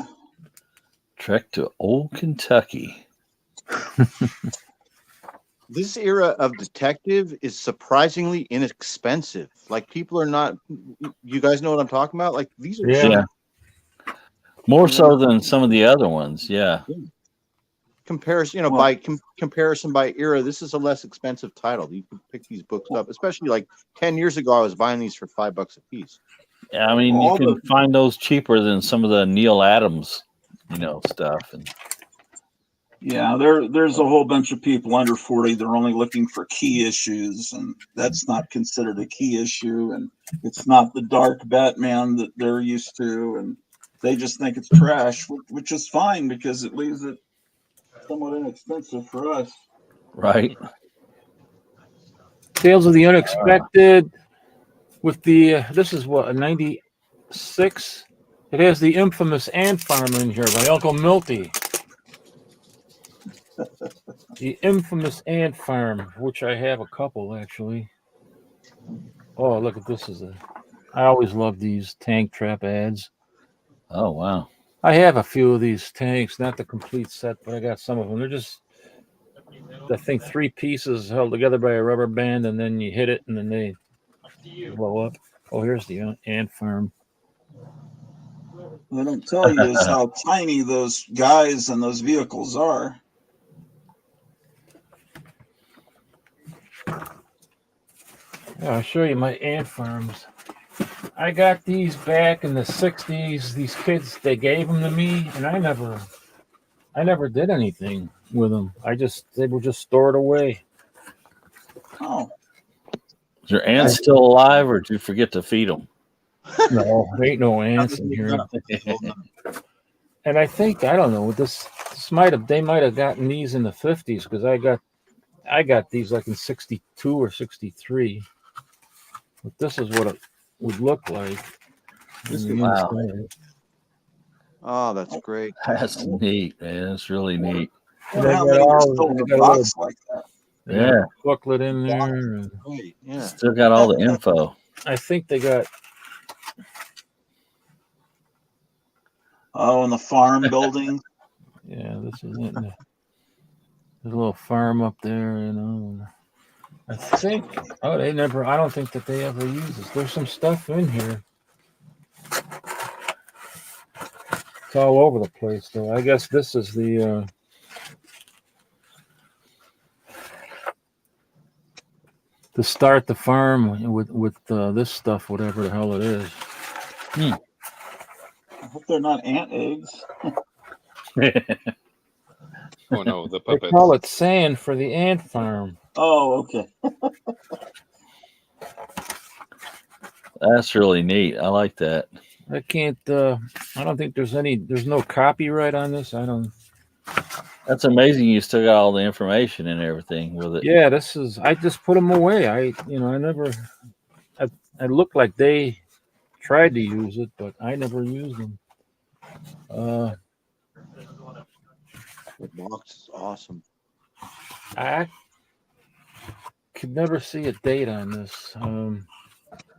Trek to old Kentucky. This era of detective is surprisingly inexpensive. Like people are not. You guys know what I'm talking about? Like these are. Yeah. More so than some of the other ones. Yeah. Comparison, by comparison by era, this is a less expensive title. You can pick these books up, especially like 10 years ago. I was buying these for $5 a piece. Yeah, I mean, you can find those cheaper than some of the Neil Adams, stuff. And Yeah, there's a whole bunch of people under 40. They're only looking for key issues, and that's not considered a key issue. And it's not the dark Batman that they're used to, and they just think it's trash, which is fine because it leaves it somewhat inexpensive for us. Right. Tales of the Unexpected with the this is what, a 96. It has the infamous Ant Farm in here by Uncle Milty. The infamous Ant Farm, which I have a couple actually. Oh, look at this! I always love these tank trap ads. Oh, wow. I have a few of these tanks, not the complete set, but I got some of them. They're just, I think, 3 pieces held together by a rubber band, and then you hit it, and then they blow up. Oh, here's the Ant Farm. What they don't tell you is how tiny those guys and those vehicles are. Yeah, I'll show you my ant farms. I got these back in the 60s. These kids, they gave them to me, and I never did anything with them. They were just stored away. Oh. Is your ants still alive, or did you forget to feed them? No, there ain't no ants in here. And I think, I don't know, they might have gotten these in the 50s, because I got these like in 62 or 63. But this is what it would look like. Wow. Oh, that's great. That's neat, man. That's really neat. I wonder how many are still in a box like that. Yeah. Booklet in there. Yeah. Still got all the info. I think they got. Oh, in the farm building. Yeah, this is it. There's a little farm up there, you know. I think. Oh, I don't think that they ever use this. There's some stuff in here. It's all over the place, though. I guess this is the. To start the farm with this stuff, whatever the hell it is. I hope they're not ant eggs. Oh no, the They puppets. call it sand for the ant farm. Oh, okay. That's really neat. I like that. I can't. I don't think there's no copyright on this. That's amazing. You still got all the information and everything with it. Yeah, I just put them away. I looked like they tried to use it, but I never used them. The box is awesome. I could never see a date on this.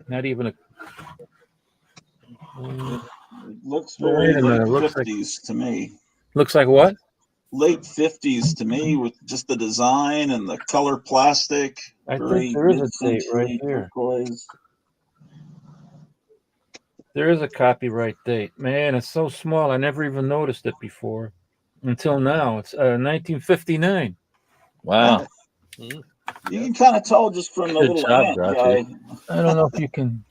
Not even a. It looks very late 50s to me. Looks like what? Late 50s to me, with just the design and the color plastic. I think there is a date right here. Turquoise. There is a copyright date. Man, it's so small. I never even noticed it before until now. It's 1959. Wow. You can kind of tell just from the Good little job, ant Grouchy. guy. I don't know if you can.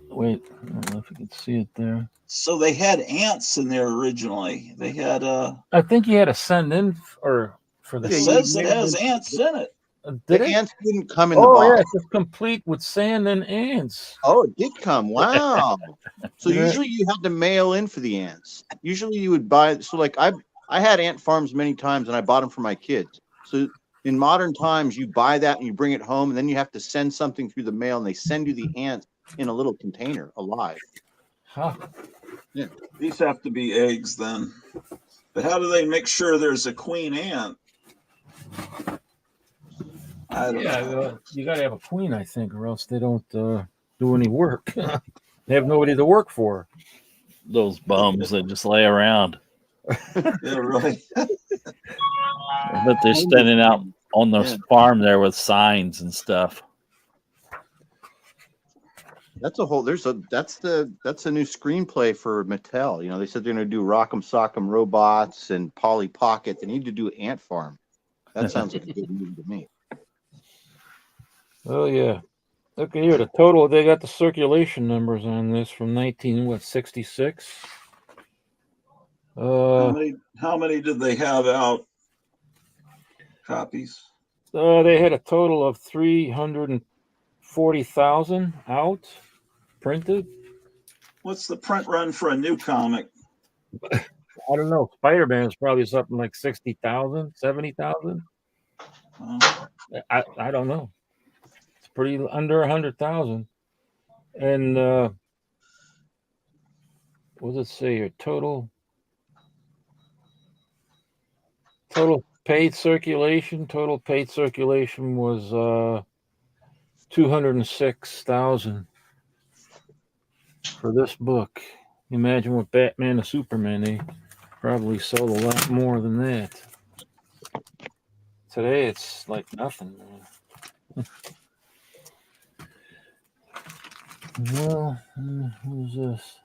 Wait, I don't know if you can see it there. So they had ants in there originally. They had I think you had to send in for the. it says it has ants in it. Did The it? ants didn't come in the Oh box. yeah, it's complete with sand and ants. Oh, it did come. Wow. So Yeah. usually you had to mail in for the ants. Usually you would buy. So like I had ant farms many times, and I bought them for my kids. So in modern times, you buy that and you bring it home, and then you have to send something through the mail, and they send you the ants in a little container alive. Huh. Yeah, these have to be eggs then. But how do they make sure there's a queen ant? I don't know. You got to have a queen, I think, or else they don't do any work. They have nobody to work for. Those bums that just lay around. Yeah, really. I bet they're standing out on the farm there with signs and stuff. That's a whole. That's a new screenplay for Mattel. You know, they said they're going to do Rock'em Sock'em Robots and Polly Pocket. They need to do Ant Farm. That sounds like a good movie to me. Oh yeah. Okay, here the total. They got the circulation numbers on this from 1966. How many did they have out? Copies. They had a total of 340,000 out printed. What's the print run for a new comic? I don't know. Spider-Man is probably something like 60,000, 70,000. I don't know. It's pretty under 100,000. And what does it say here? Total paid circulation. Total paid circulation was 206,000 for this book. Imagine with Batman and Superman, they probably sold a lot more than that. Today, it's like nothing, man. Well, who's this?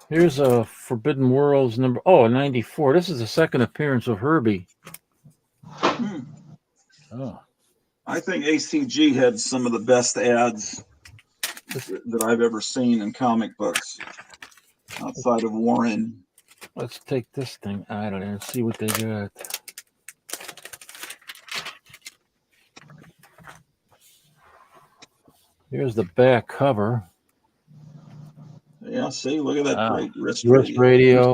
Here's a Forbidden Worlds number. 94. This is the second appearance of Herbie. Oh. I think ACG had some of the best ads that I've ever seen in comic books outside of Warren. Let's take this thing out of there and see what they got. Here's the back cover. Yeah, see, look at that great wrist radio.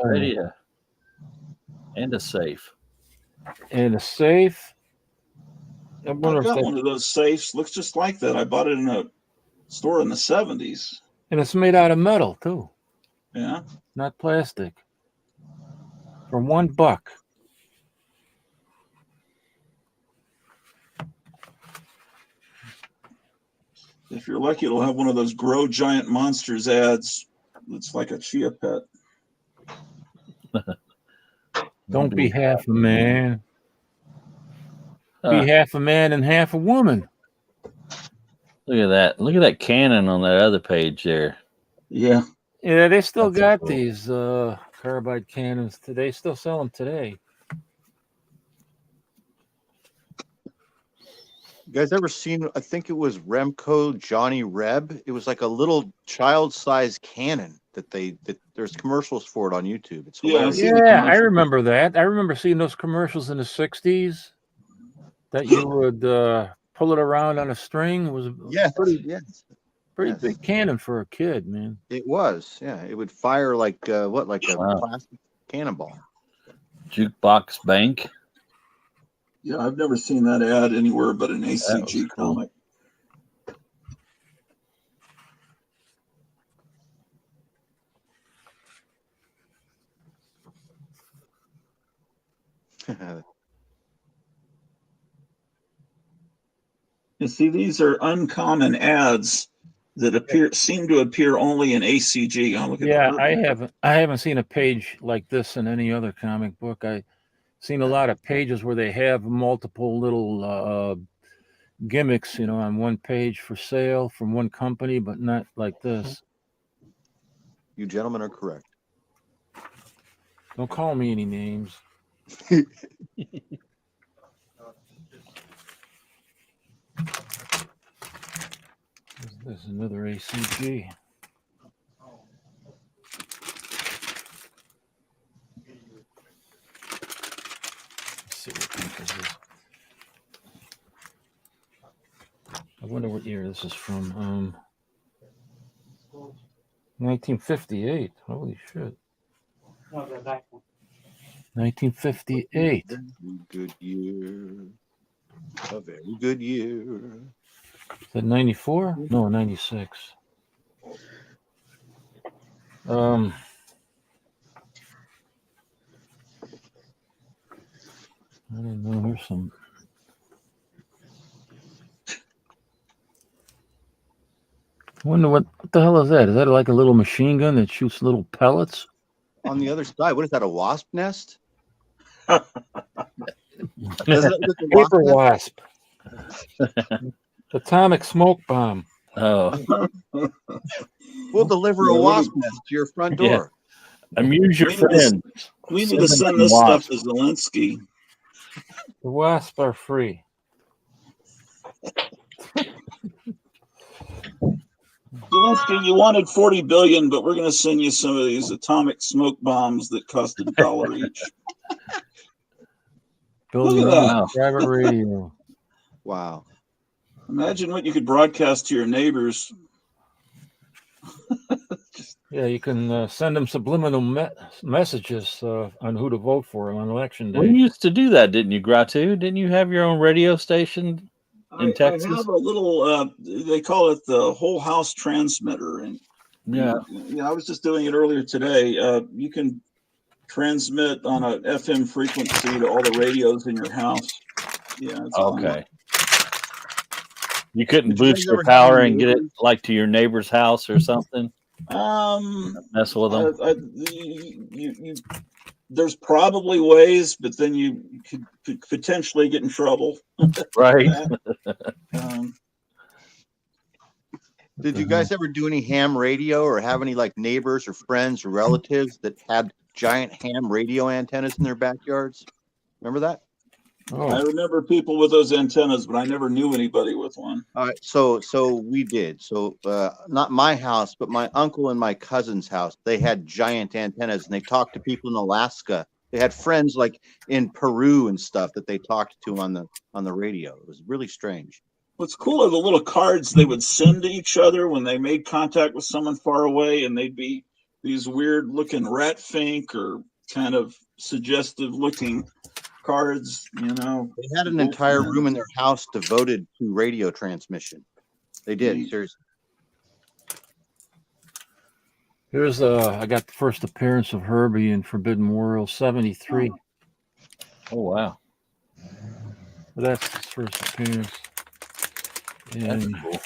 And a safe. And a safe. I got one of those safes. Looks just like that. I bought it in a store in the 70s. And it's made out of metal, too. Yeah. Not plastic. For $1. If you're lucky, it'll have one of those Grow Giant Monsters ads. It's like a chia pet. Don't be half a man. Be half a man and half a woman. Look at that. Look at that cannon on that other page there. Yeah. Yeah, they still got these carbide cannons today. They still sell them today. You guys ever seen, I think it was Remco Johnny Reb? It was like a little child-sized cannon that there's commercials for it on YouTube. It's hilarious. Yeah, I remember that. I remember seeing those commercials in the 60s that you would pull it around on a string. It was pretty big cannon for a kid, man. It was, yeah. It would fire like a plastic cannonball. Jukebox Bank. Yeah, I've never seen that ad anywhere but an ACG comic. You see, these are uncommon ads that seem to appear only in ACG. I haven't seen a page like this in any other comic book. I've seen a lot of pages where they have multiple little gimmicks, on one page for sale from one company, but not like this. You gentlemen are correct. Don't call me any names. There's another ACG. Let's see what pink this is. I wonder what year this is from. 1958. Holy shit. No, the back one. 1958. Good year. A very good year. Is that 94? No, 96. I don't know. Here's some. I wonder what the hell is that? Is that like a little machine gun that shoots little pellets? On the other side, what is that? A wasp nest? Paper wasp. Atomic smoke bomb. Oh. We'll deliver a wasp nest to your front door. Yeah. Amuse your friends. We need to send this stuff to Zelensky. The wasps are free. Zelensky, you wanted 40 billion, but we're going to send you some of these atomic smoke bombs that cost $1 each. Building Look at that. private radio. Wow. Imagine what you could broadcast to your neighbors. Yeah, you can send them subliminal messages on who to vote for on election day. We used to do that, didn't you, Gratu? Didn't you have your own radio station in Texas? I have a little, they call it the whole house transmitter. And yeah, I was just doing it earlier today. You can transmit on a FM frequency to all the radios in your house. Yeah. Okay. You couldn't boost your power and get it like to your neighbor's house or something? Mess with them. There's probably ways, but then you could potentially get in trouble. Right. Did you guys ever do any ham radio or have any like neighbors or friends or relatives that had giant ham radio antennas in their backyards? Remember that? Oh. I remember people with those antennas, but I never knew anybody with one. All right, so we did. So not my house, but my uncle and my cousin's house. They had giant antennas, and they talked to people in Alaska. They had friends like in Peru and stuff that they talked to on the radio. It was really strange. What's cool are the little cards they would send to each other when they made contact with someone far away, and they'd be these weird-looking rat fink or kind of suggestive-looking cards, you know. They had an entire room in their house devoted to radio transmission. They did, seriously. Here's I got the first appearance of Herbie in Forbidden World 73. Oh wow. That's his first appearance. That's And cool.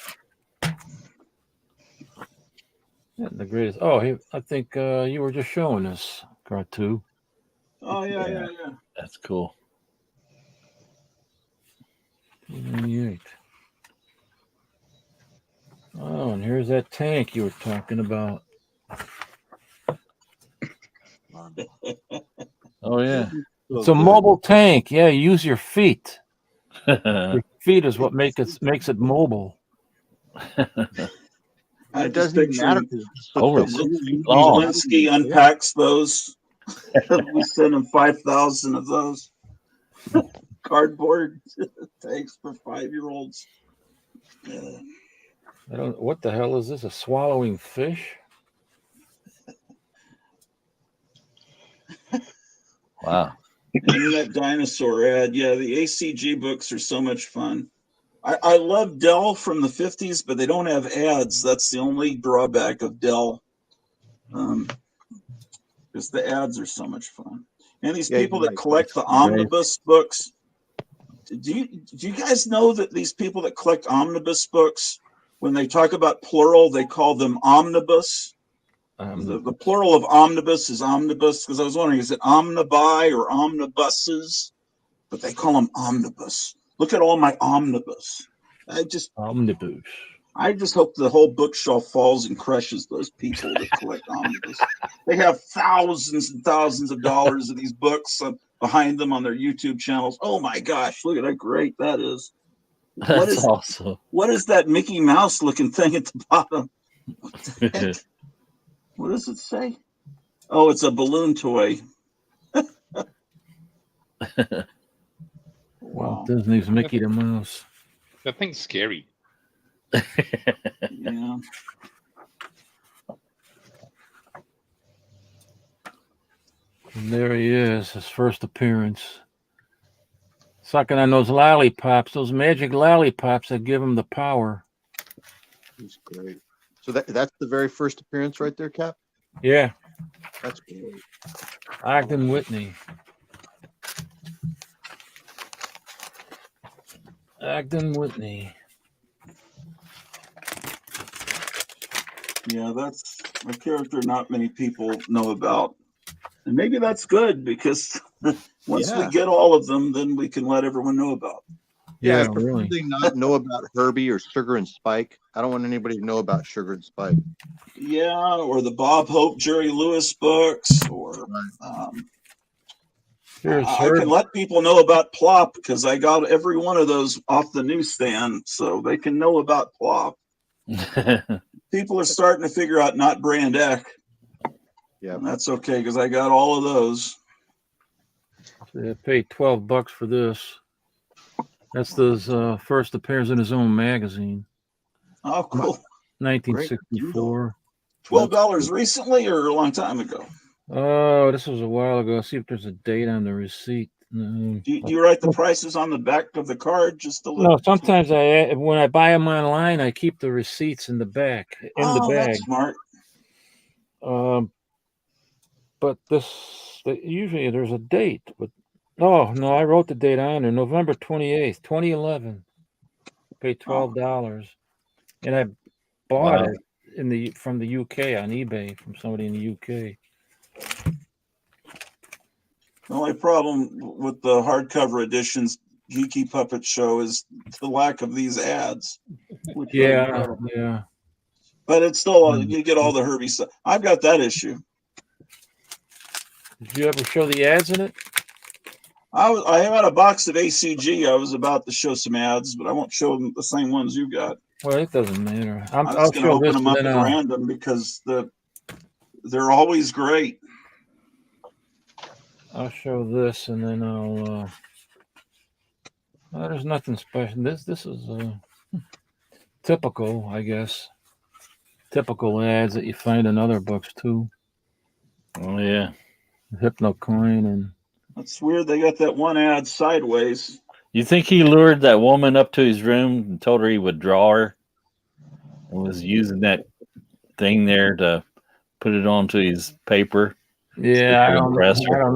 the greatest. Oh, I think you were just showing us, Gratu. Oh, yeah. That's cool. 98. Oh, and here's that tank you were talking about. Oh yeah. It's a mobile tank. Yeah, use your feet. Your feet is what makes it mobile. It doesn't even matter. Zelensky unpacks those. We send him 5,000 of those cardboard tanks for 5-year-olds. I don't. What the hell is this? A swallowing fish? Wow. And that dinosaur ad. Yeah, the ACG books are so much fun. I love Dell from the 50s, but they don't have ads. That's the only drawback of Dell. Because the ads are so much fun. And these people that collect the omnibus books, do you guys know that these people that collect omnibus books, when they talk about plural, they call them omnibus? The plural of omnibus is omnibus, because I was wondering, is it omnibi or omnibuses? But they call them omnibus. Look at all my omnibus. Omnibus. I just hope the whole bookshelf falls and crushes those people that collect omnibus. They have thousands and thousands of dollars of these books behind them on their YouTube channels. Oh my gosh, look at how great that is. That's awesome. What is that Mickey Mouse looking thing at the bottom? What does it say? Oh, it's a balloon toy. Wow, Disney's Mickey the Mouse. That thing's scary. Yeah. And there he is, his first appearance. Sucking on those lollipops, those magic lollipops that give him the power. He's great. So that's the very first appearance right there, Cap? Yeah. That's great. Ogden Whitney. Ogden Whitney. Yeah, that's a character not many people know about. And maybe that's good, because once we get all of them, then we can let everyone know about them. Yeah, really. They not know about Herbie or Sugar and Spike. I don't want anybody to know about Sugar and Spike. Yeah, or the Bob Hope, Jerry Lewis books, or I can let people know about Plop, because I got every one of those off the newsstand, so they can know about Plop. People are starting to figure out not brand X. Yeah, That's okay because I got all of those. I paid $12 for this. That's his first appearance in his own magazine. Oh, cool. 1964. $12 recently or a long time ago? Oh, this was a while ago. See if there's a date on the receipt. Do you write the prices on the back of the card just to look? No, sometimes when I buy them online, I keep the receipts in the back in the bag. That's smart. But usually there's a date. But no, I wrote the date on there, November 28th, 2011. Paid $12, and I bought it from the UK on eBay from somebody in the UK. The only problem with the hardcover editions, Geeky Puppet Show, is the lack of these ads. Yeah. But it's still you get all the Herbie stuff. I've got that issue. Did you ever show the ads in it? I had a box of ACG. I was about to show some ads, but I won't show them the same ones you got. Well, it doesn't matter. I'm just going to open them up at random because they're always great. I'll show this, and then I'll. There's nothing special. This is typical, I guess. Typical ads that you find in other books too. Oh yeah, Hypnocoin and. That's weird. They got that one ad sideways. You think he lured that woman up to his room and told her he would draw her, and was using that thing there to put it onto his paper? Yeah, I don't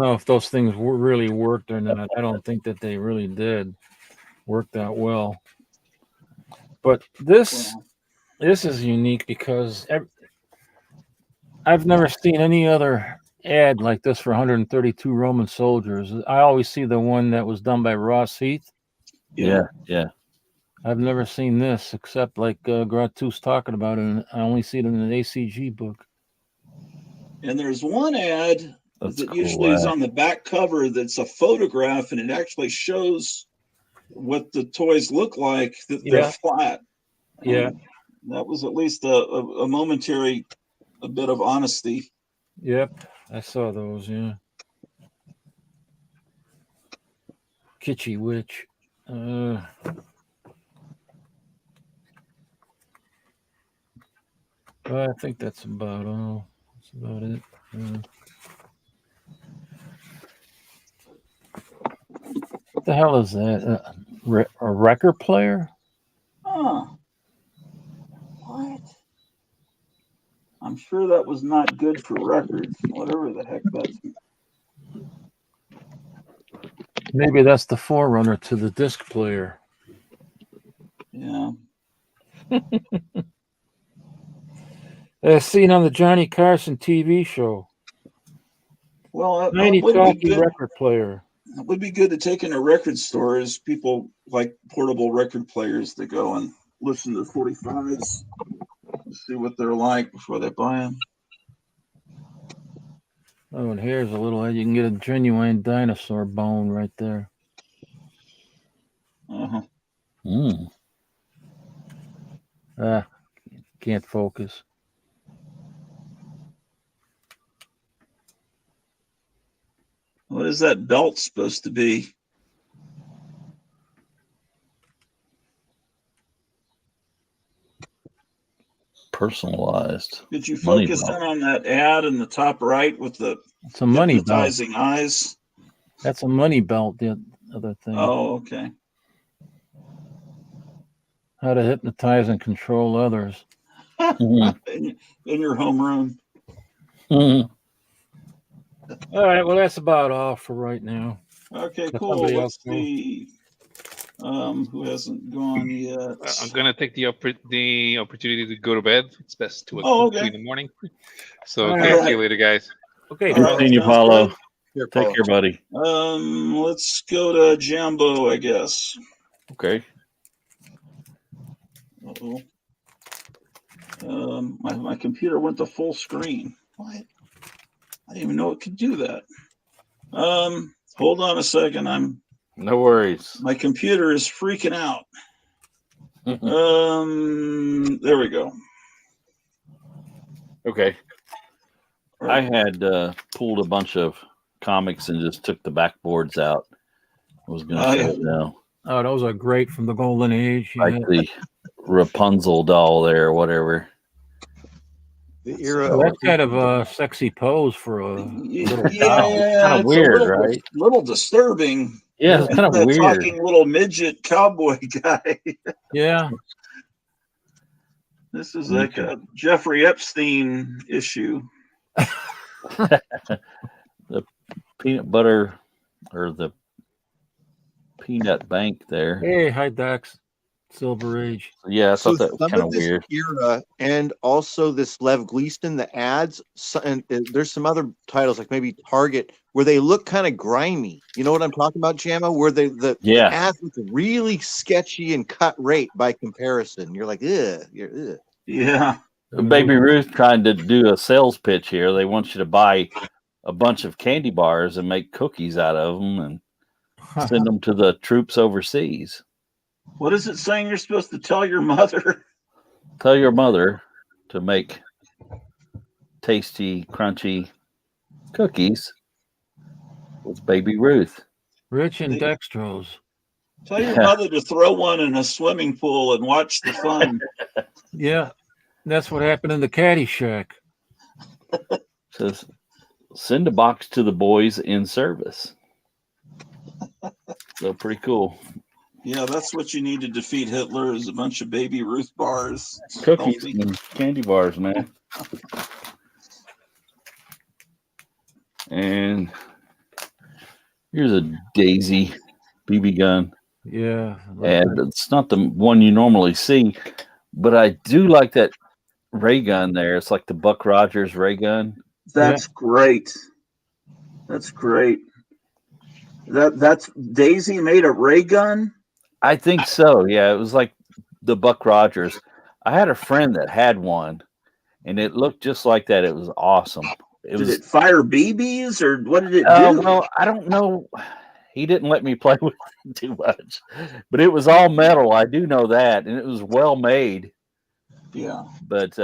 know if those things really worked or not. I don't think that they really did work that well. But this is unique because I've never seen any other ad like this for 132 Roman soldiers. I always see the one that was done by Ross Heath. Yeah. I've never seen this except like Gratu's talking about it, and I only see it in an ACG book. And there's one ad that usually is on the back cover that's a photograph, and it actually shows what the toys look like, that they're flat. Yeah. That was at least a momentary bit of honesty. Yep, I saw those, yeah. Kitschy Witch. I think that's about all. That's about it. What the hell is that? A record player? What? I'm sure that was not good for records. Whatever the heck that's. Maybe that's the forerunner to the disc player. Yeah. As seen on the Johnny Carson TV show. Well, tiny talkie record player. It would be good to take into record stores. People like portable record players to go and listen to 45s, see what they're like before they buy them. Oh, and here's a little. You can get a genuine dinosaur bone right there. Can't focus. What is that belt supposed to be? Personalized. Did you focus in on that ad in the top right with the it's a money hypnotizing belt. eyes? That's a money belt, the other thing. Oh, okay. How to hypnotize and control others. in your homeroom. All right, well, that's about all for right now. Okay, cool. Let's see who hasn't gone yet. I'm gonna take the opportunity to go to bed. It's best to in the morning. So see you later, guys. Okay, good seeing you, Paulo. Take care, buddy. Let's go to Jambo, I guess. Okay. My computer went to full screen. What? I didn't even know it could do that. Hold on a second. No worries. My computer is freaking out. There we go. Okay. I had pulled a bunch of comics and just took the backboards out. I was going to show it now. Oh, those are great from the Golden Age. Like the Rapunzel doll there or whatever. The era. Well, that's kind of a sexy pose for a little doll. Yeah, Kind of it's weird, a little, right? little disturbing. Yeah, it's kind of That weird. talking little midget cowboy guy. Yeah. This is like a Jeffrey Epstein issue. The peanut butter or the peanut bank there. Hey, hi, Dax. Silver Age. Yeah, I thought that was some kind of of this weird. era, and also this Lev Gleason, the ads, and there's some other titles like maybe Target where they look kind of grimy. You know what I'm talking about, Jamma? Where the ads look really sketchy and cut rate by comparison. You're like, ugh. Yeah. Baby Ruth trying to do a sales pitch here. They want you to buy a bunch of candy bars and make cookies out of them and send them to the troops overseas. What is it saying you're supposed to tell your mother? Tell your mother to make tasty, crunchy cookies with Baby Ruth. Rich and dextrose. Tell your mother to throw one in a swimming pool and watch the fun. Yeah, that's what happened in the Caddy Shack. Says, send a box to the boys in service. So pretty cool. Yeah, that's what you need to defeat Hitler is a bunch of Baby Ruth bars. Cookies and candy bars, man. And here's a Daisy BB gun. Yeah. And it's not the one you normally see, but I do like that ray gun there. It's like the Buck Rogers ray gun. That's great. That's great. That's Daisy made a ray gun? I think so. Yeah, it was like the Buck Rogers. I had a friend that had one, and it looked just like that. It was awesome. Did it fire BBs or what did it do? Well, I don't know. He didn't let me play with it too much, but it was all metal. I do know that, and it was well made. Yeah. But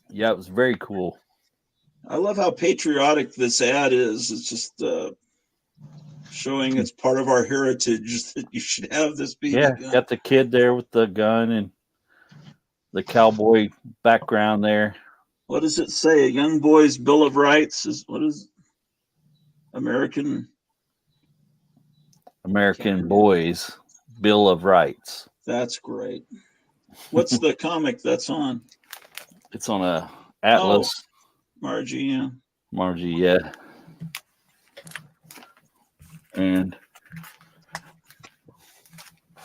yeah, it was very cool. I love how patriotic this ad is. It's just showing it's part of our heritage that you should have this BB gun. Got the kid there with the gun and the cowboy background there. What does it say? A young boy's Bill of Rights is what is American boys Bill of Rights. That's great. What's the comic that's on? It's on a Atlas. Oh, Margie, yeah. Margie, yeah. And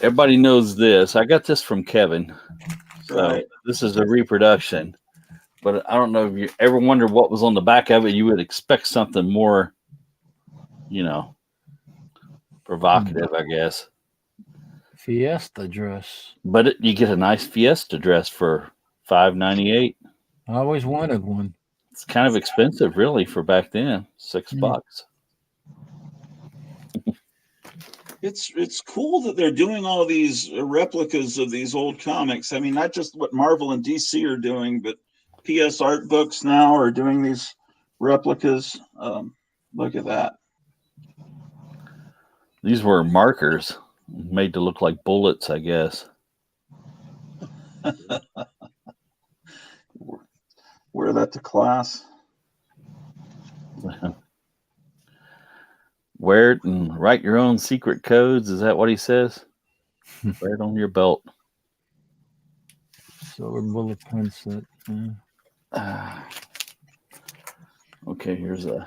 everybody knows this. I got this from Kevin. So this is a reproduction. But I don't know if you ever wondered what was on the back of it. You would expect something more, provocative, I guess. Fiesta dress. But you get a nice Fiesta dress for $5.98. I always wanted one. It's kind of expensive, really, for back then. $6. It's cool that they're doing all these replicas of these old comics. I mean, not just what Marvel and DC are doing, but PS Art Books now are doing these replicas. Look at that. These were markers made to look like bullets, I guess. Wear that to class. Wear it and write your own secret codes. Is that what he says? Wear it on your belt. Silver bullet pen set. Okay, here's a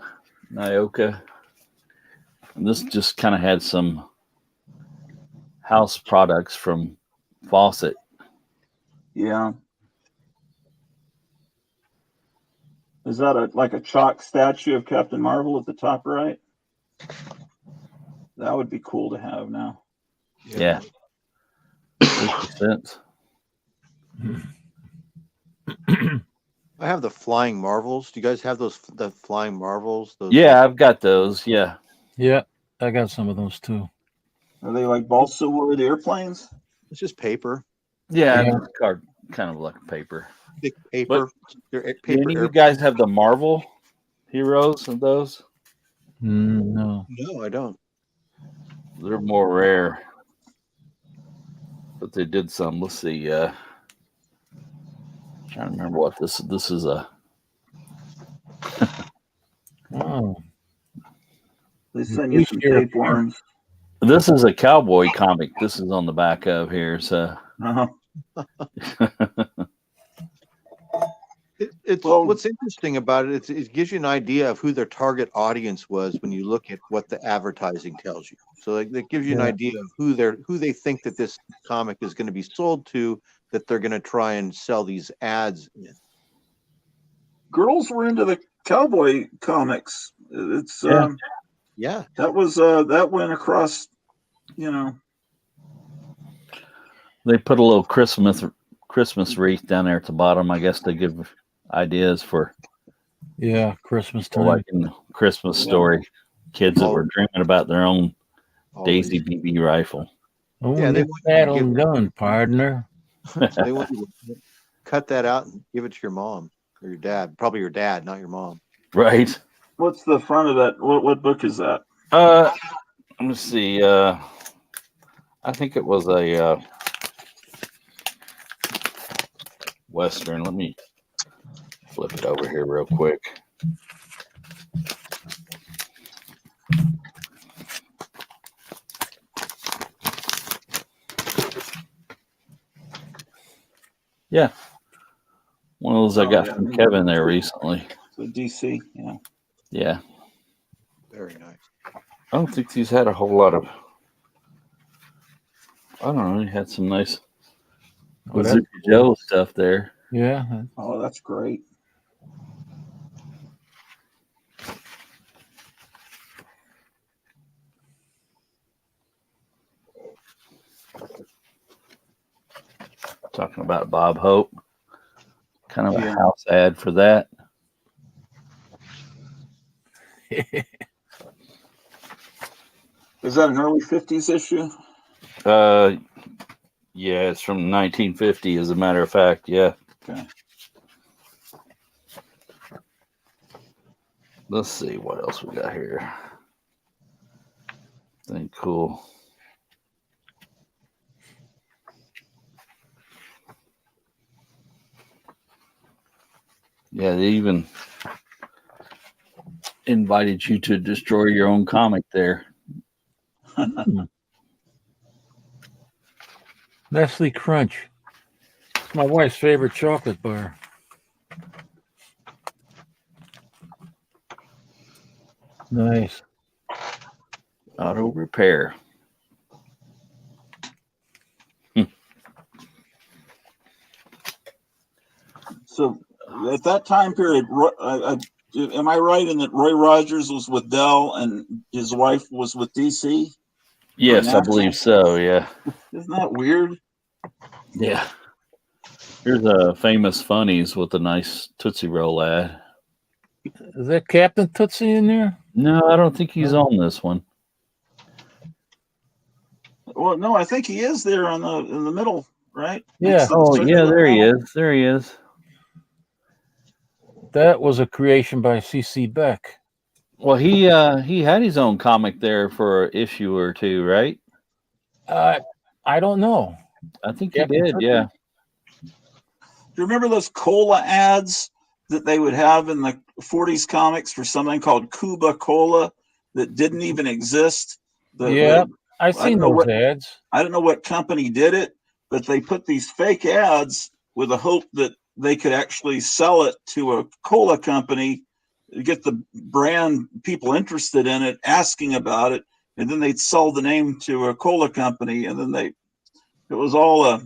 Nyoka. And this just kind of had some house products from Fawcett. Yeah. Is that like a chalk statue of Captain Marvel at the top right? That would be cool to have now. Yeah. Makes sense. I have the Flying Marvels. Do you guys have the Flying Marvels? Yeah, I've got those. Yeah. Yeah, I got some of those too. Are they like balsa wood airplanes? It's just paper. Yeah, kind of like paper. Thick paper. Do any of you guys have the Marvel heroes of those? No. No, I don't. They're more rare, but they did some. Let's see. Trying to remember what this is a. Oh. They send you some tapeworms. This is a cowboy comic. This is on the back of here. So. What's interesting about it, it gives you an idea of who their target audience was when you look at what the advertising tells you. So it gives you an idea of who they think that this comic is going to be sold to, that they're going to try and sell these ads in. Girls were into the cowboy comics. It's that was that went across, you know. They put a little Christmas wreath down there at the bottom, I guess, to give ideas for Christmas time. Like in the Christmas story, kids that were dreaming about their own Daisy BB rifle. Oh, yeah, they saddle and gun, partner. They want you to cut that out and give it to your mom or your dad. Probably your dad, not your mom. Right. What's the front of that? What book is that? Let me see. I think it was a Western. Let me flip it over here real quick. Yeah. One of those I got from Kevin there recently. So DC, yeah. Yeah. Very nice. I don't think he's had a whole lot of. I don't know. He had some nice Joe stuff there. Yeah. Oh, that's great. Talking about Bob Hope. Kind of a house ad for that. Is that an early 50s issue? Yeah, it's from 1950, as a matter of fact. Yeah. Okay. Let's see what else we got here. Think cool. Yeah, they even invited you to destroy your own comic there. Nestle Crunch. It's my wife's favorite chocolate bar. Nice. Auto repair. So at that time period, am I right in that Roy Rogers was with Dell and his wife was with DC? Yes, I believe so. Yeah. Isn't that weird? Yeah. Here's a famous Funnies with a nice Tootsie Roll ad. Is that Captain Tootsie in there? No, I don't think he's on this one. Well, no, I think he is there in the middle, right? Yeah. Oh, yeah, there he is. There he is. That was a creation by C.C. Beck. Well, he had his own comic there for an issue or two, right? I don't know. I think he did, yeah. Do you remember those cola ads that they would have in the 40s comics for something called Cuba Cola that didn't even exist? I've seen those ads. I don't know what company did it, but they put these fake ads with the hope that they could actually sell it to a cola company, get the brand people interested in it, asking about it, and then they'd sell the name to a cola company, and then it was all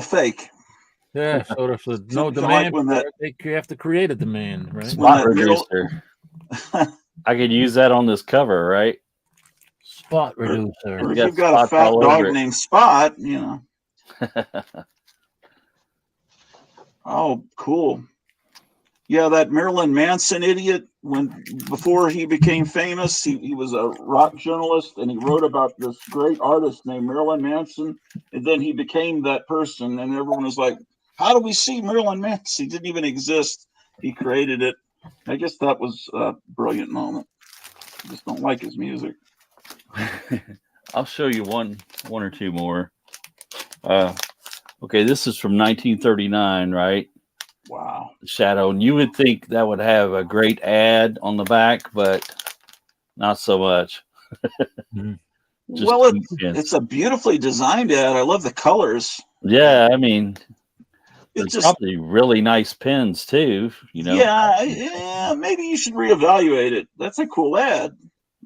fake. Yeah, so if there's no demand, you have to create a demand, right? Spot reducer. I could use that on this cover, right? Spot reducer. If you've got a fat dog named Spot, you know. Oh, cool. Yeah, that Marilyn Manson idiot, before he became famous, he was a rock journalist, and he wrote about this great artist named Marilyn Manson, and then he became that person, and everyone was like, how do we see Merlin Manson? He didn't even exist. He created it. I guess that was a brilliant moment. I just don't like his music. I'll show you one or two more. Okay, this is from 1939, right? Wow. Shadow, and you would think that would have a great ad on the back, but not so much. Well, it's a beautifully designed ad. I love the colors. Yeah, I mean, it's just probably really nice pens too. You know. Yeah. Maybe you should reevaluate it. That's a cool ad.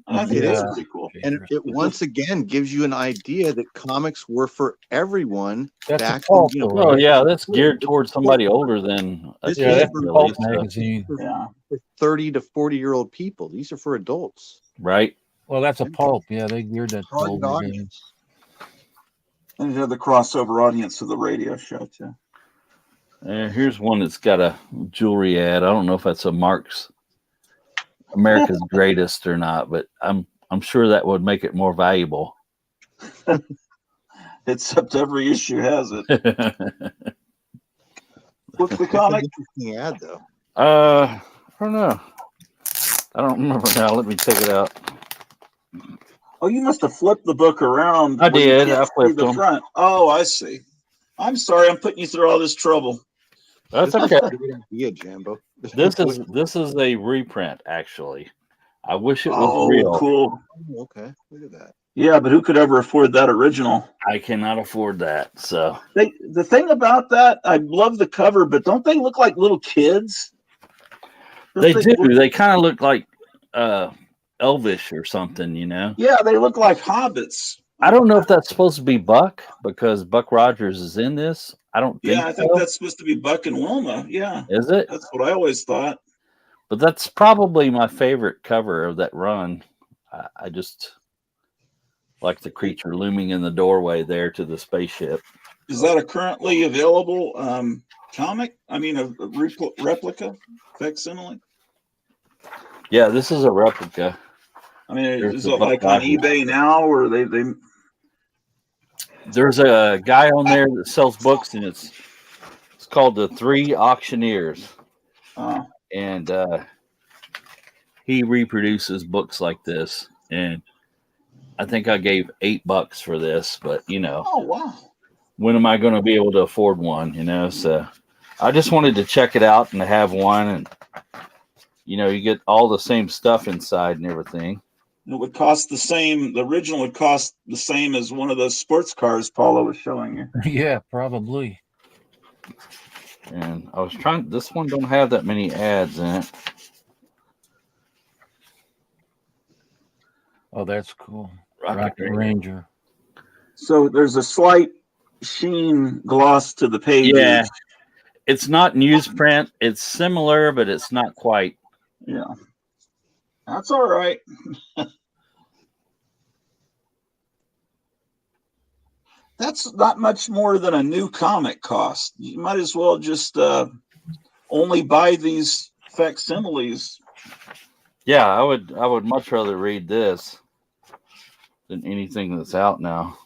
I think it's pretty cool. And it once again gives you an idea that comics were for everyone. That's back a pulp, when, though, right? Yeah, that's geared towards somebody older than This a is kid, for really. magazine. For 30 to 40-year-old people. These are for adults. Right. Well, that's a pulp. Yeah, they geared that to older audience. And you have the crossover audience of the radio show too. Here's one that's got a jewelry ad. I don't know if that's a Mark's America's Greatest or not, but I'm sure that would make it more valuable. Except every issue has it. What's the comic? Interesting ad, though. I don't know. I don't remember now. Let me check it out. Oh, you must have flipped the book around. I did. I flipped the them. front. Oh, I see. I'm sorry. I'm putting you through all this trouble. That's okay. Great idea, Jambo. This is a reprint, actually. I wish it was real. Cool. Oh, okay, look at that. Yeah, but who could ever afford that original? I cannot afford that. So the thing about that, I love the cover, but don't they look like little kids? They do. They kind of look like elvish or something, you know? Yeah, they look like hobbits. I don't know if that's supposed to be Buck because Buck Rogers is in this. I don't think I think that's supposed to be Buck and Wilma. Yeah. Is it? That's what I always thought. But that's probably my favorite cover of that run. I just like the creature looming in the doorway there to the spaceship. Is that a currently available comic? I mean, a replica facsimile? Yeah, this is a replica. I mean, is it like on eBay now, or they? There's a guy on there that sells books, and it's called the Three Auctioneers, and he reproduces books like this. And I think I gave $8 for this, but you know, oh wow, when am I going to be able to afford one? You know, so I just wanted to check it out and to have one, and you know, you get all the same stuff inside and everything. It would cost the same. The original would cost the same as one of those sports cars Paula was showing you. Yeah, probably. And I was trying. This one don't have that many ads in it. Oh, that's cool. Rocket Ranger. So there's a slight sheen gloss to the page. Yeah, it's not newsprint. It's similar, but it's not quite. Yeah, that's all right. That's not much more than a new comic cost. You might as well just only buy these facsimiles. Yeah, I would much rather read this than anything that's out now.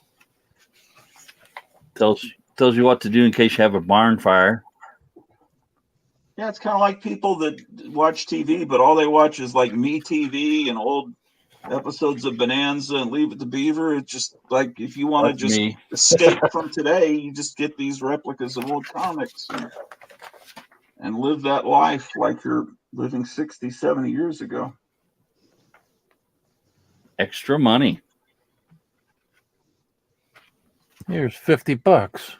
Tells you what to do in case you have a barn fire. Yeah, it's kind of like people that watch TV, but all they watch is like Me TV and old episodes of Bonanza and Leave It to Beaver. It's just like if you want to just escape from today, you just get these replicas of old comics and live that life like you're living 60, 70 years ago. Extra money. Here's $50.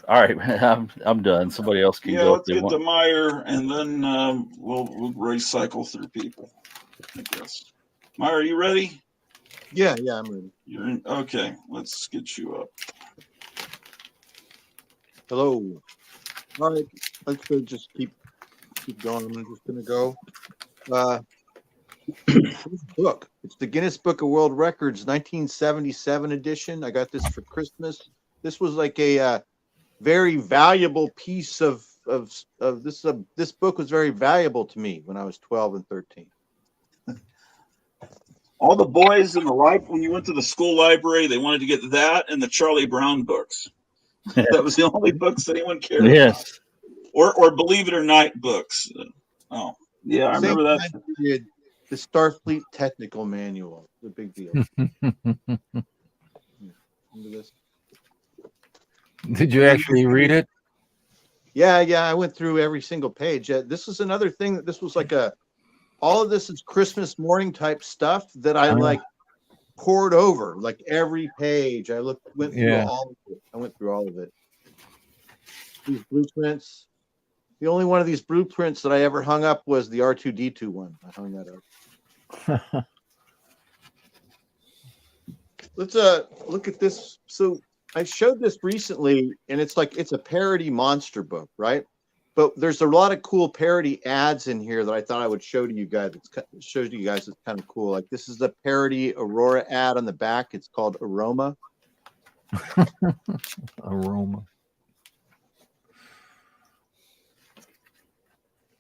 All right, I'm done. Somebody else can go. Let's get to Meyer, and then we'll recycle through people, I guess. Meyer, are you ready? Yeah, I'm ready. You're in. Okay, let's get you up. Hello. All right, let's go. Just keep going. I'm just gonna go. This book. It's the Guinness Book of World Records, 1977 edition. I got this for Christmas. This was like a very valuable piece of this. This book was very valuable to me when I was 12 and 13. All the boys in the when you went to the school library, they wanted to get that and the Charlie Brown books. That was the only books anyone cared Yes. about. Or Believe It or Not books. Oh, yeah, I remember that. Same time period, the Starfleet Technical Manual. The big deal. Remember this? Did you actually read it? Yeah, I went through every single page. This is another thing that this was like all of this is Christmas morning type stuff that I like poured over, like every page. Went through all of it. I went through all of it. These blueprints. The only one of these blueprints that I ever hung up was the R2D2 one. I hung that up. Let's look at this. So I showed this recently, and it's a parody monster book, right? But there's a lot of cool parody ads in here that I thought I would show to you guys. It's kind of cool. Like this is the parody Aurora ad on the back. It's called Aroma. Aroma.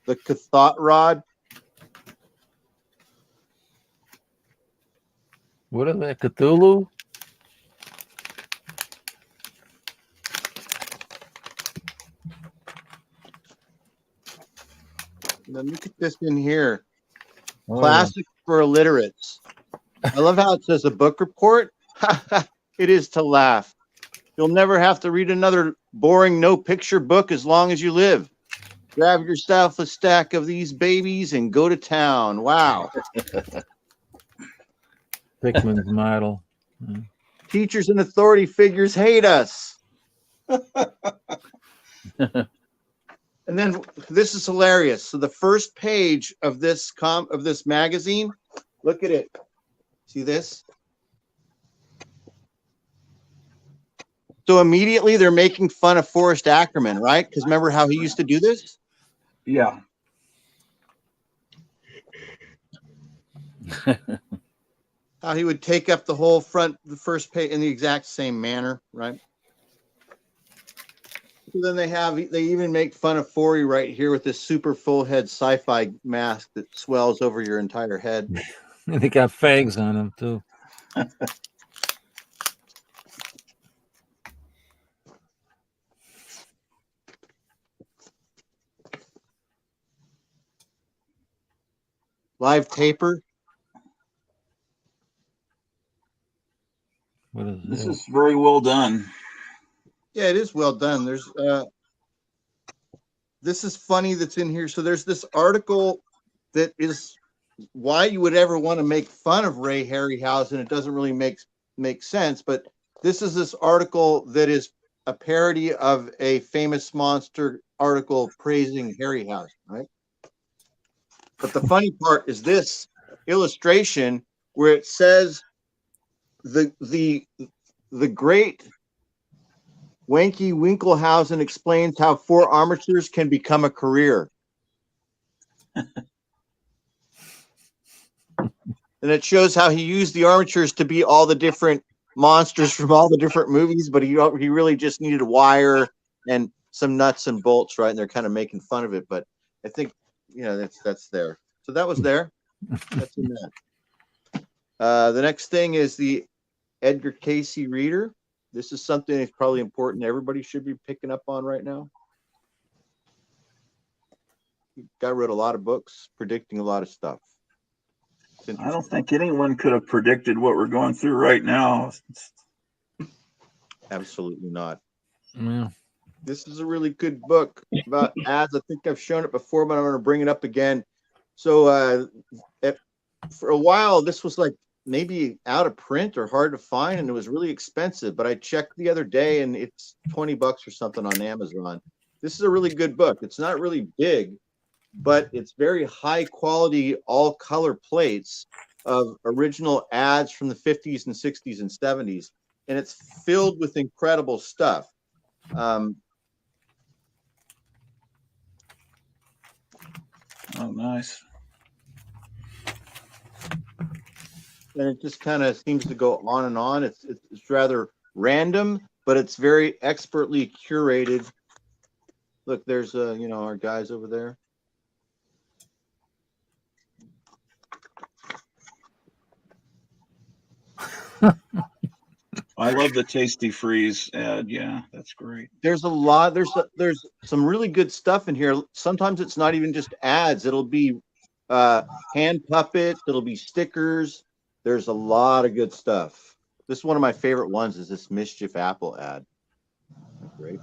The Cathot Rod. What is that? Cthulhu? And then look at this in here. Classic for illiterates. I love how it says a book report. It is to laugh. You'll never have to read another boring no picture book as long as you live. Grab yourself a stack of these babies and go to town. Wow. Hickman's model. Teachers and authority figures hate us. And then this is hilarious. So the first page of this magazine, look at it. See this? So immediately they're making fun of Forrest Ackerman, right? Because remember how he used to do this? Yeah. How he would take up the whole front, the first page in the exact same manner, right? So then they even make fun of Forey right here with this super full head sci-fi mask that swells over your entire head. And they got fags on them too. Live taper. What is This this? is very well done. Yeah, it is well done. There's this is funny that's in here. So there's this article that is why you would ever want to make fun of Ray Harryhausen. It doesn't really make sense, but this article that is a parody of a famous monster article praising Harryhausen, right? But the funny part is this illustration where it says the great Wanky Winklehausen explains how 4 armatures can become a career. And it shows how he used the armatures to be all the different monsters from all the different movies, but he really just needed a wire and some nuts and bolts, right? And they're kind of making fun of it, but I think that's there. So that was there. That's in that. The next thing is the Edgar Casey reader. This is something that's probably important. Everybody should be picking up on right now. Guy wrote a lot of books, predicting a lot of stuff. I don't think anyone could have predicted what we're going through right now. Absolutely not. Yeah. This is a really good book about ads. I think I've shown it before, but I'm going to bring it up again. So for a while, this was like maybe out of print or hard to find, and it was really expensive. But I checked the other day, and it's $20 or something on Amazon. This is a really good book. It's not really big, but it's very high quality, all color plates of original ads from the 50s and 60s and 70s. And it's filled with incredible stuff. Oh, nice. And it just kind of seems to go on and on. It's rather random, but it's very expertly curated. Look, there's our guys over there. I love the Tasty Freeze ad. Yeah, that's great. There's a lot. There's some really good stuff in here. Sometimes it's not even just ads. It'll be hand puppets. It'll be stickers. There's a lot of good stuff. This is one of my favorite ones. Is this Mischief Apple ad? Great.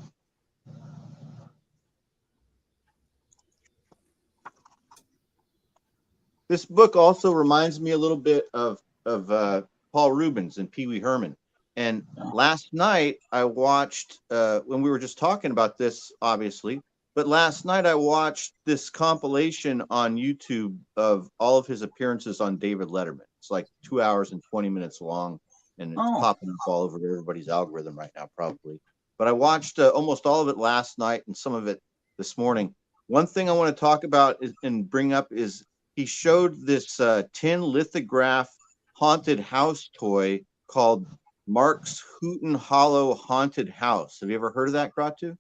This book also reminds me a little bit of Paul Rubens and Pee Wee Herman. And last night I watched, when we were just talking about this, obviously, but last night I watched this compilation on YouTube of all of his appearances on David Letterman. It's like 2 hours and 20 minutes long, and it's popping up all over everybody's algorithm right now, probably. But I watched almost all of it last night and some of it this morning. One thing I want to talk about and bring up is he showed this tin lithograph haunted house toy called Mark's Hooten Hollow Haunted House. Have you ever heard of that, Gratu?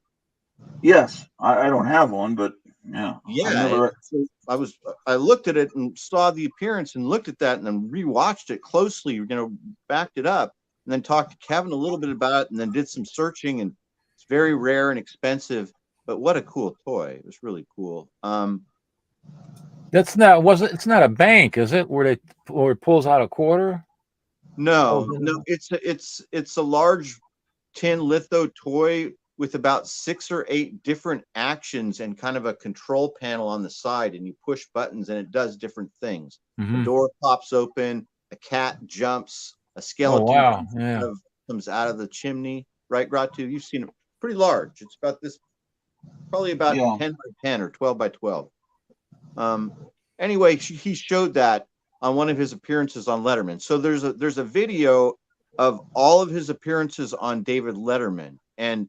Yes, I don't have one, but yeah. Yeah, I looked at it and saw the appearance and looked at that and then rewatched it closely, backed it up, and then talked to Kevin a little bit about it and then did some searching, and it's very rare and expensive, but what a cool toy. It was really cool. It's not a bank, is it? Where it pulls out a quarter? No, it's a large tin litho toy with about 6 or 8 different actions and kind of a control panel on the side, and you push buttons and it does different things. The door pops open, a cat jumps, a skeleton comes out of the chimney, right, Gratu? You've seen it, pretty large. It's about this, probably about 10 by 10 or 12 by 12. Anyway, he showed that on one of his appearances on Letterman. So there's a video of all of his appearances on David Letterman, and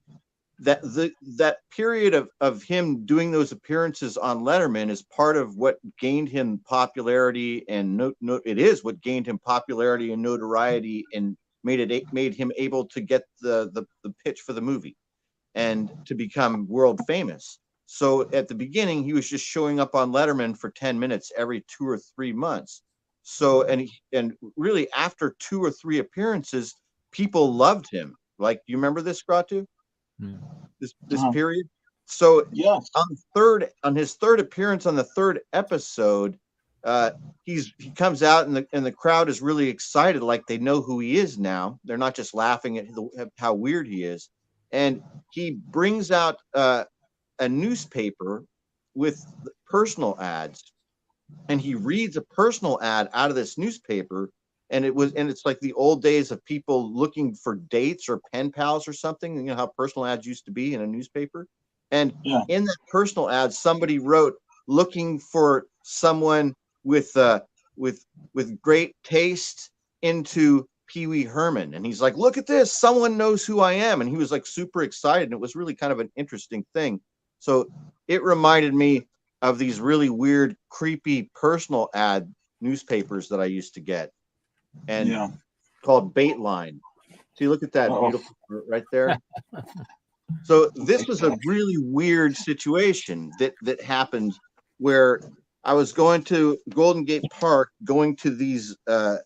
that period of him doing those appearances on Letterman is part of what gained him popularity, and it is what gained him popularity and notoriety, and made him able to get the pitch for the movie and to become world famous. So at the beginning, he was just showing up on Letterman for 10 minutes every 2 or 3 months. So, and really after 2 or 3 appearances, people loved him. Like, you remember this, Gratu? This period. So on his third appearance on the 3rd episode, he comes out and the crowd is really excited, like they know who he is now. They're not just laughing at how weird he is. And he brings out a newspaper with personal ads, and he reads a personal ad out of this newspaper, and it's like the old days of people looking for dates or pen pals or something. You know how personal ads used to be in a newspaper. And in that personal ad, somebody wrote, looking for someone with great taste into Pee Wee Herman. And he's like, look at this, someone knows who I am. And he was like super excited, and it was really kind of an interesting thing. So it reminded me of these really weird, creepy personal ad newspapers that I used to get, and called Baitline. See, look at that beautiful right there. So this was a really weird situation that happened, where I was going to Golden Gate Park, going to these to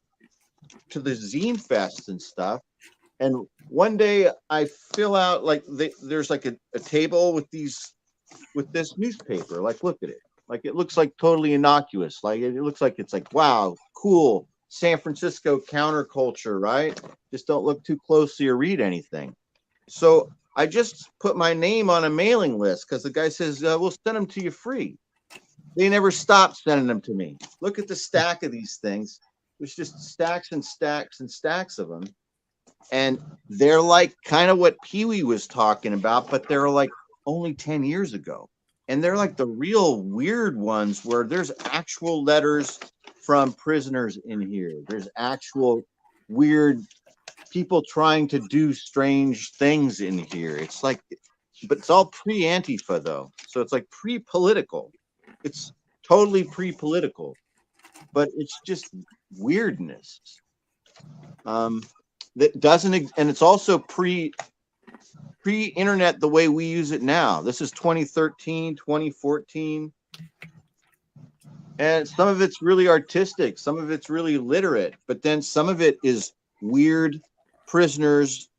the zine fests and stuff. And one day I fill out, like, there's like a table with this newspaper. Like, look at it. Like, it looks like totally innocuous. Like, it looks like it's like, wow, cool, San Francisco counterculture, right? Just don't look too closely or read anything. So I just put my name on a mailing list, because the guy says, we'll send them to you free. They never stopped sending them to me. Look at the stack of these things. There's just stacks and stacks and stacks of them. And they're like kind of what Pee Wee was talking about, but they're like only 10 years ago. And they're like the real weird ones, where there's actual letters from prisoners in here. There's actual weird people trying to do strange things in here. It's like, but it's all pre-Antifa though. So it's like pre-political. It's totally pre-political, but it's just weirdness. That doesn't, and it's also pre-internet the way we use it now. This is 2013, 2014. And some of it's really artistic, some of it's really literate, but then some of it is weird prisoners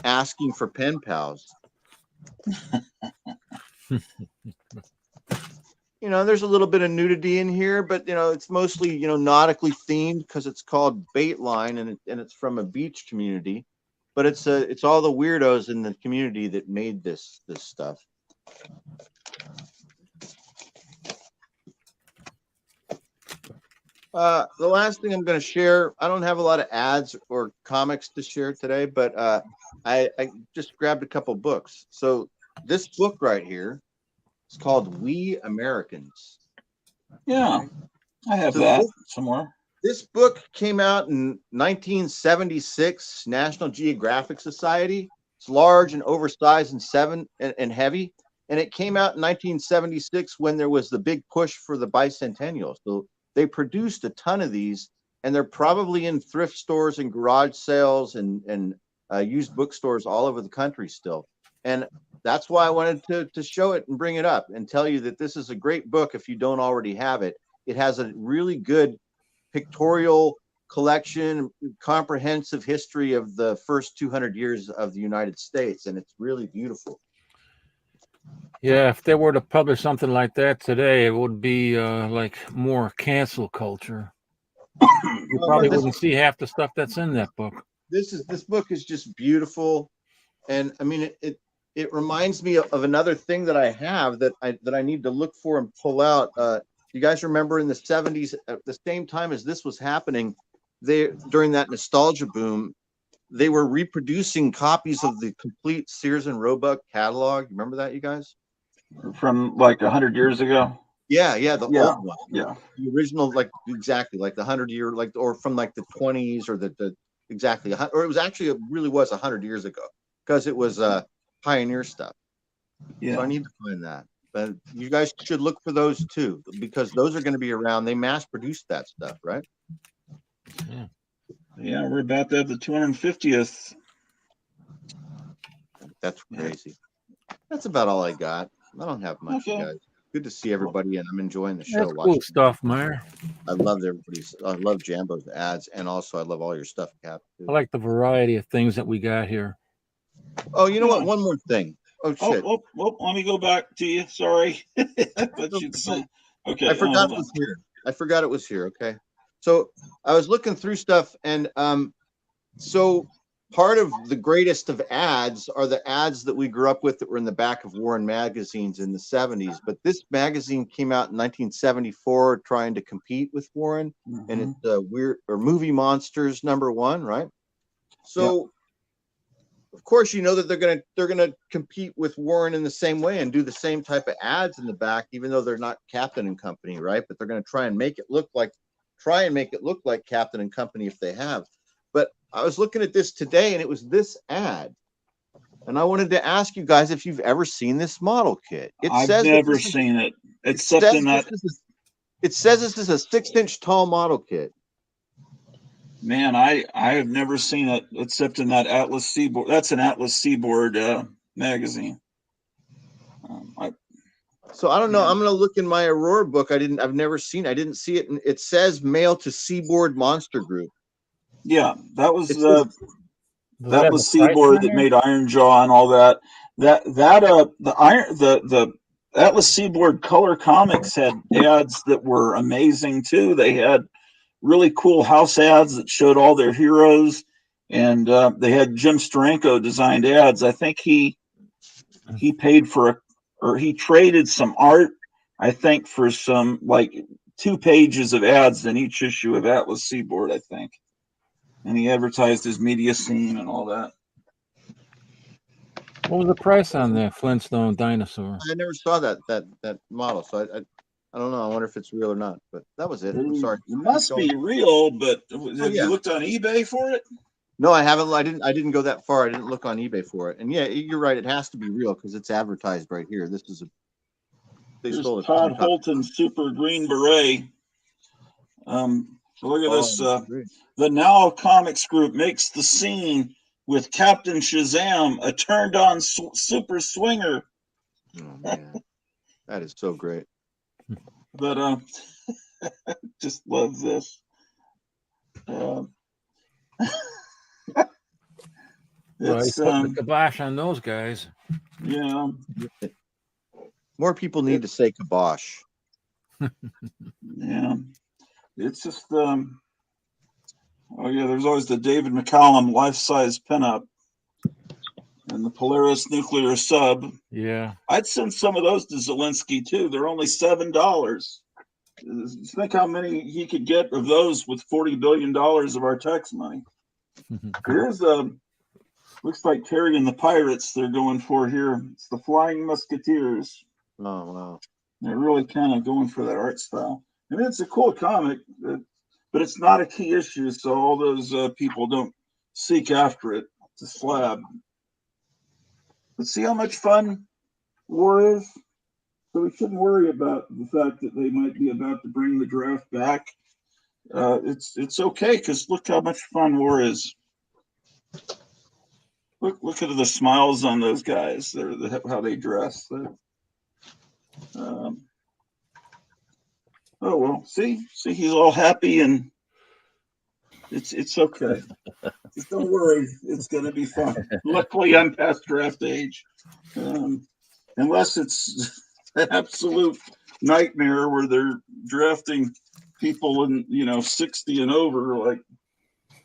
asking for pen pals. You know, there's a little bit of nudity in here, but you know, it's mostly, you know, nautically themed because it's called Bait Line and it's from a beach community. But it's all the weirdos in the community that made this stuff. The last thing I'm going to share, I don't have a lot of ads or comics to share today, but I just grabbed a couple books. So this book right here, it's called We Americans. Yeah, I have that somewhere. This book came out in 1976, National Geographic Society. It's large and oversized and heavy. And it came out in 1976 when there was the big push for the bicentennial. So they produced a ton of these, and they're probably in thrift stores and garage sales and used bookstores all over the country still. And that's why I wanted to show it and bring it up and tell you that this is a great book if you don't already have it. It has a really good pictorial collection, comprehensive history of the first 200 years of the United States, and it's really beautiful. Yeah, if they were to publish something like that today, it would be like more cancel culture. You probably wouldn't see half the stuff that's in that book. This book is just beautiful, and I mean it reminds me of another thing that I have that I need to look for and pull out. You guys remember in the 70s, at the same time as this was happening, during that nostalgia boom, they were reproducing copies of the complete Sears and Roebuck catalog. Remember that, you guys? From like 100 years ago. Yeah, the old one. Yeah, the original, like exactly like the 100-year, like, or from like the 20s, or the exactly, or it was actually, it really was 100 years ago because it was pioneer stuff. Yeah. So I need to find that. But you guys should look for those too, because those are going to be around. They mass produced that stuff, right? Yeah, we're about to have the 250th. That's crazy. That's about all I got. I don't have much, guys. Good to see everybody, and I'm enjoying the show. That's cool stuff, Meyer. I love I love Jambo's ads, and also I love all your stuff, Cap. I like the variety of things that we got here. Oh, you know what? One more thing. Oh shit! Oh, let me go back to you. Sorry. Okay. I forgot it was here. I forgot it was here. Okay. So I was looking through stuff, and so part of the greatest of ads are the ads that we grew up with that were in the back of Warren magazines in the 70s. But this magazine came out in 1974 trying to compete with Warren, and it's Movie Monsters #1, right? So of course, you know that they're gonna compete with Warren in the same way and do the same type of ads in the back, even though they're not Captain and Company, right? But they're gonna try and make it look like Captain and Company if they have. But I was looking at this today, and it was this ad, and I wanted to ask you guys if you've ever seen this model kit. I've never seen it, except in that. It says this is a 6-inch tall model kit. Man, I have never seen it except in that Atlas Seaboard. That's an Atlas Seaboard magazine. So I don't know. I'm gonna look in my Aurora book. I've never seen. I didn't see it. And it says mail to Seaboard Monster Group. Yeah, that was Seaboard that made Iron Jaw and all that. The Atlas Seaboard Color Comics had ads that were amazing too. They had really cool house ads that showed all their heroes, and they had Jim Steranko designed ads. I think he paid for he traded some art, I think, for some like 2 pages of ads in each issue of Atlas Seaboard, I think. And he advertised his media scene and all that. What was the price on that Flintstone dinosaur? I never saw that model, so I don't know. I wonder if it's real or not. But that was it. I'm sorry. It must be real, but have you looked on eBay for it? No, I haven't. I didn't go that far. I didn't look on eBay for it. And yeah, you're right. It has to be real because it's advertised right here. This is they stole it. Todd Holton Super Green Beret. Look at this. The Now Comics Group makes the scene with Captain Shazam, a turned-on super swinger. Oh man, that is so great. But just love this. Well, he's It's putting the kibosh on those guys. yeah. More people need to say kibosh. Yeah. It's just oh yeah, there's always the David McCallum life-size pinup and the Polaris nuclear sub. Yeah. I'd send some of those to Zelensky too. They're only $7. Think how many he could get of those with $40 billion of our tax money. Here's looks like Terry and the Pirates they're going for here. It's the Flying Musketeers. Oh wow. They're really kind of going for that art style. I mean, it's a cool comic, but it's not a key issue, so all those people don't seek after it. It's a slab. But see how much fun war is? So we shouldn't worry about the fact that they might be about to bring the draft back. It's okay because look how much fun war is. Look at the smiles on those guys. How they dress. Oh well, see, he's all happy and it's okay. Just don't worry, it's gonna be fun. Luckily, I'm past draft age, unless it's an absolute nightmare where they're drafting people in 60 and over, like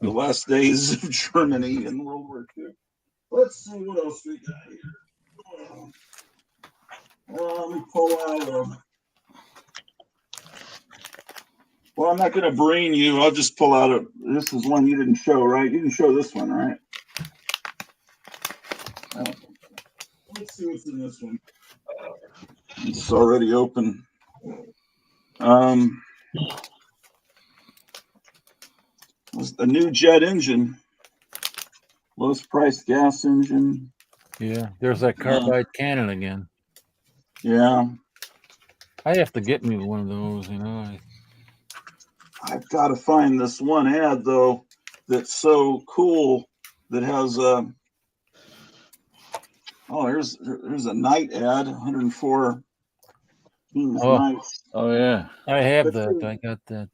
the last days of Germany in World War II. Let's see what else we got here. Let me pull out. Well, I'm not going to brain you. I'll just pull out this is one you didn't show, right? You didn't show this one, right? Let's see what's in this one. It's already open. A new jet engine. Lowest price gas engine. Yeah, there's that carbide cannon again. Yeah. I have to get me one of those, I've got to find this one ad though that's so cool that has here's a night ad, 104 nights. Oh yeah, I have that. I got that.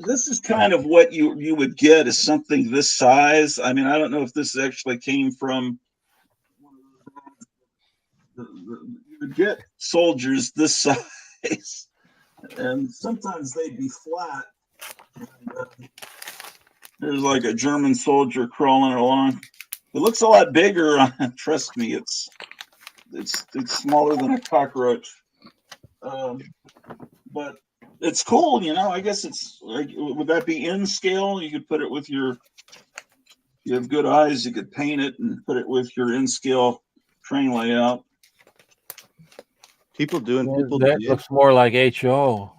This is kind of what you would get is something this size. I mean, I don't know if this actually came from. You would get soldiers this size, and sometimes they'd be flat. And, there's like a German soldier crawling along. It looks a lot bigger. Trust me, it's smaller than a cockroach. But it's cool, I guess it's like, would that be in scale? You could put it with you have good eyes, you could paint it and put it with your in scale train layout. That looks more like HO.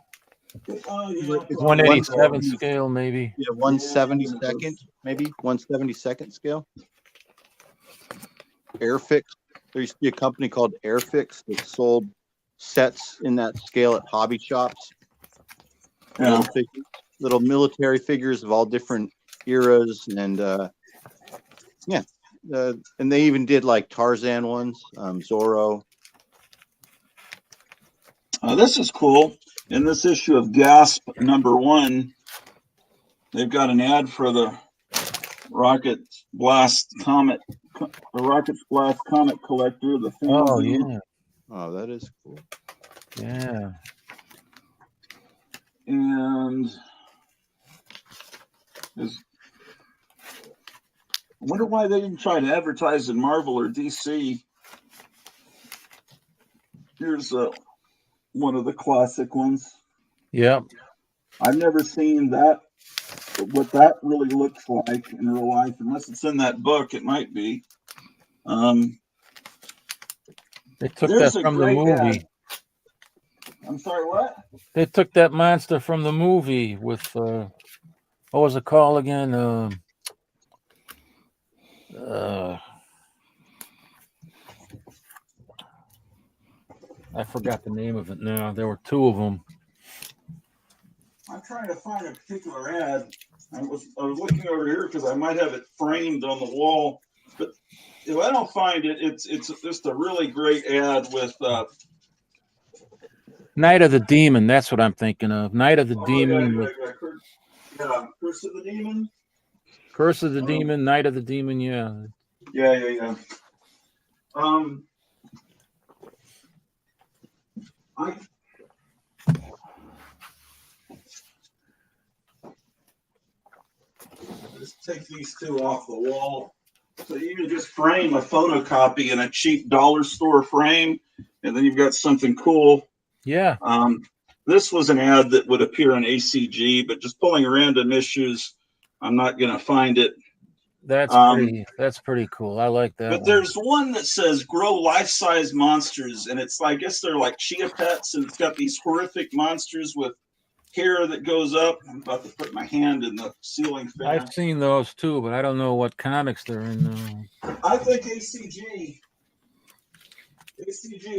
Yeah, 187 scale, maybe. Yeah, 1/72nd, maybe 1/72nd scale. Airfix. There used to be a company called Airfix that sold sets in that scale at hobby shops. Yeah. Little military figures of all different eras, and and they even did like Tarzan ones, Zorro. This is cool. In this issue of Gasp #1, they've got an ad for the Rocket Blast Comet Collector. The Oh yeah. Oh, that is cool. Yeah. And I wonder why they didn't try to advertise in Marvel or DC. Here's one of the classic ones. Yep. I've never seen that, what that really looks like in real life, unless it's in that book. It might be. They took that from the movie. Ad. I'm sorry, what? They took that monster from the movie with what was it called again? I forgot the name of it now. There were two of them. I'm trying to find a particular ad. I was looking over here because I might have it framed on the wall, but if I don't find it, it's just a really great ad with Night of the Demon. That's what I'm thinking of. Night of the Demon. Yeah, Curse of the Demon. Curse of the Demon. Night of the Demon. Yeah. Yeah. I just take these two off the wall. So you can just frame a photocopy in a cheap dollar store frame, and then you've got something cool. Yeah. This was an ad that would appear on ACG, but just pulling random issues, I'm not going to find it. That's pretty cool. I like that. But there's one that says grow life-size monsters, and it's, I guess they're like chia pets, and it's got these horrific monsters with hair that goes up. I'm about to put my hand in the ceiling fan. I've seen those too, but I don't know what comics they're in. I think ACG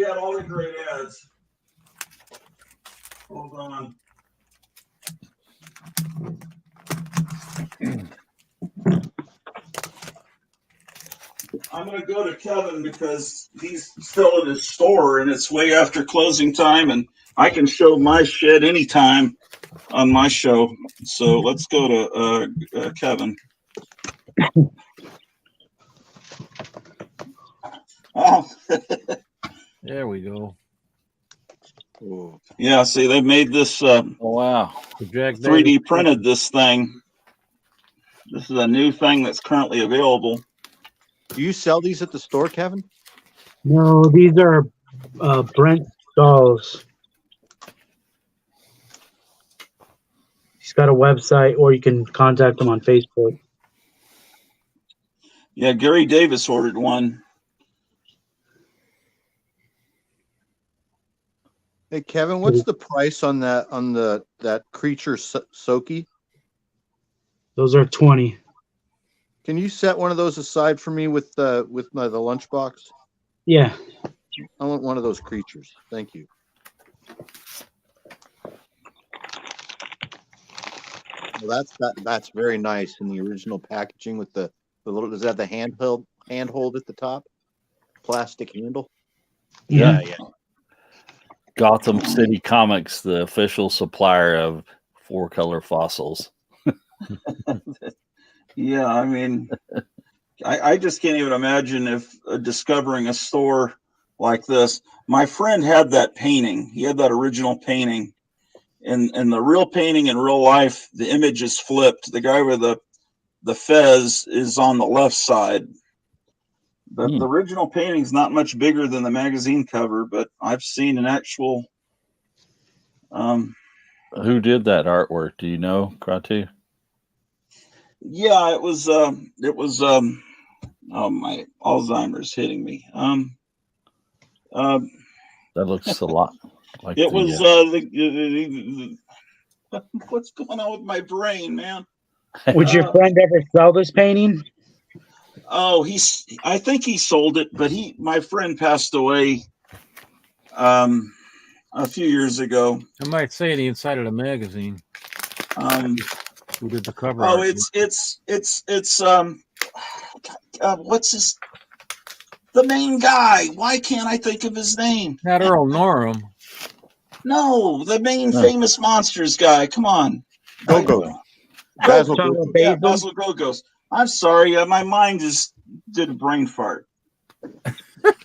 had all the great ads. Hold on. I'm going to go to Kevin because he's still at his store and it's way after closing time, and I can show my shed anytime on my show. So let's go to Kevin. Oh, There we go. yeah. See, they made this. Wow. 3D printed this thing. This is a new thing that's currently available. Do you sell these at the store, Kevin? No, these are Brent dolls. He's got a website, or you can contact him on Facebook. Yeah, Gary Davis ordered one. Hey, Kevin, what's the price on that creature Soki? Those are 20. Can you set one of those aside for me with the lunchbox? Yeah. I want one of those creatures. Thank you. Well, that's very nice in the original packaging with the little. Does that have the handhold at the top? Plastic handle. Yeah. Gotham City Comics, the official supplier of 4-color fossils. Yeah, I mean, I just can't even imagine if discovering a store like this. My friend had that painting. He had that original painting. And the real painting in real life, the image is flipped. The guy with the fez is on the left side. The original painting is not much bigger than the magazine cover, but I've seen an actual. Who did that artwork? Do you know, Kratu? Yeah, it was. Oh, my Alzheimer's hitting me. That looks a lot like it was what's going on with my brain, man? Would your friend ever sell this painting? Oh, I think he sold it, but my friend passed away a few years ago. I might say the inside of the magazine. Who did the cover? Oh, what's the main guy? Why can't I think of his name? Not Earl Norham. No, the main famous monsters guy. Come on. Basil Gogos. I'm sorry, my mind just did a brain fart.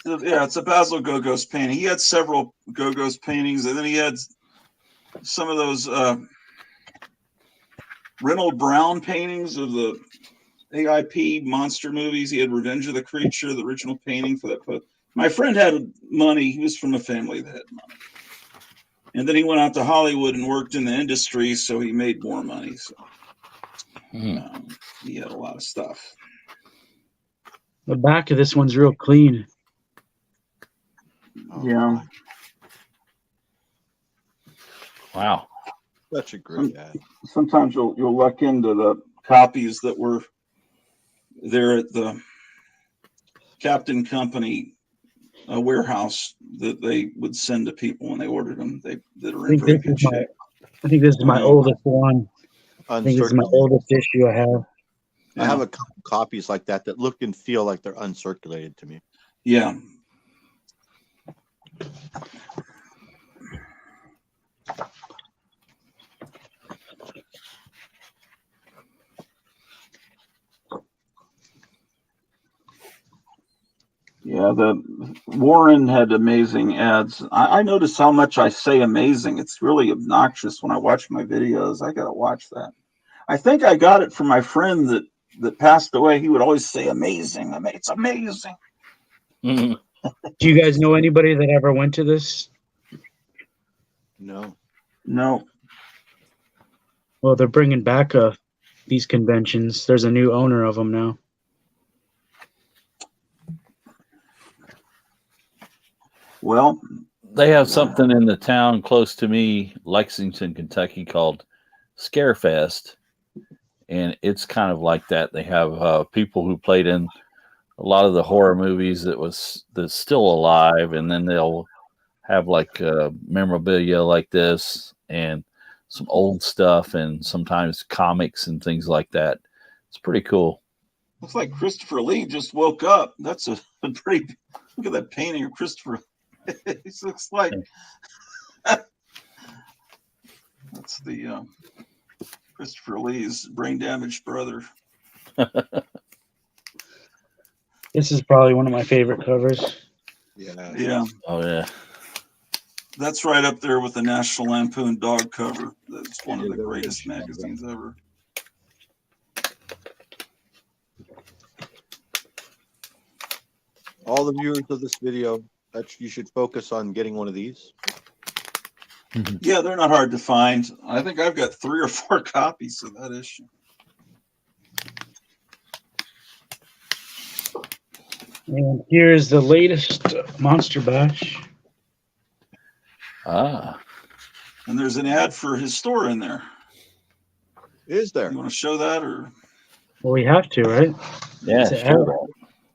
Yeah, it's a Basil Gogos painting. He had several Gogos paintings, and then he had some of those Reynold Brown paintings of the AIP monster movies. He had Revenge of the Creature, the original painting for that. My friend had money. He was from a family that had money. And then he went out to Hollywood and worked in the industry, so he made more money. So he had a lot of stuff. The back of this one's real clean. Yeah. Wow. Such a great ad. Sometimes you'll look into the copies that were there at the Captain Company warehouse that they would send to people when they ordered them. That are in very good shape. I think this is my oldest one. I think this is my oldest issue I have. I have a couple copies like that look and feel like they're uncirculated to me. Yeah. Yeah, the Warren had amazing ads. I notice how much I say amazing. It's really obnoxious when I watch my videos. I gotta watch that. I think I got it from my friend that passed away. He would always say amazing. It's amazing. Do you guys know anybody that ever went to this? No. No. Well, they're bringing back these conventions. There's a new owner of them now. Well, they have something in the town close to me, Lexington, Kentucky, called Scarefest, and it's kind of like that. They have people who played in a lot of the horror movies that's still alive, and then they'll have like memorabilia like this and some old stuff, and sometimes comics and things like that. It's pretty cool. Looks like Christopher Lee just woke up. That's a pretty. Look at that painting of Christopher. He looks like that's the Christopher Lee's brain damaged brother. This is probably one of my favorite covers. Yeah. Oh yeah. That's right up there with the National Lampoon dog cover. That's one of the greatest magazines ever. All the viewers of this video, you should focus on getting one of these. Yeah, they're not hard to find. I think I've got 3 or 4 copies of that issue. And here's the latest Monster Bash. Ah. And there's an ad for his store in there. Is there? You want to show that, or? Well, we have to, right? Yeah, sure.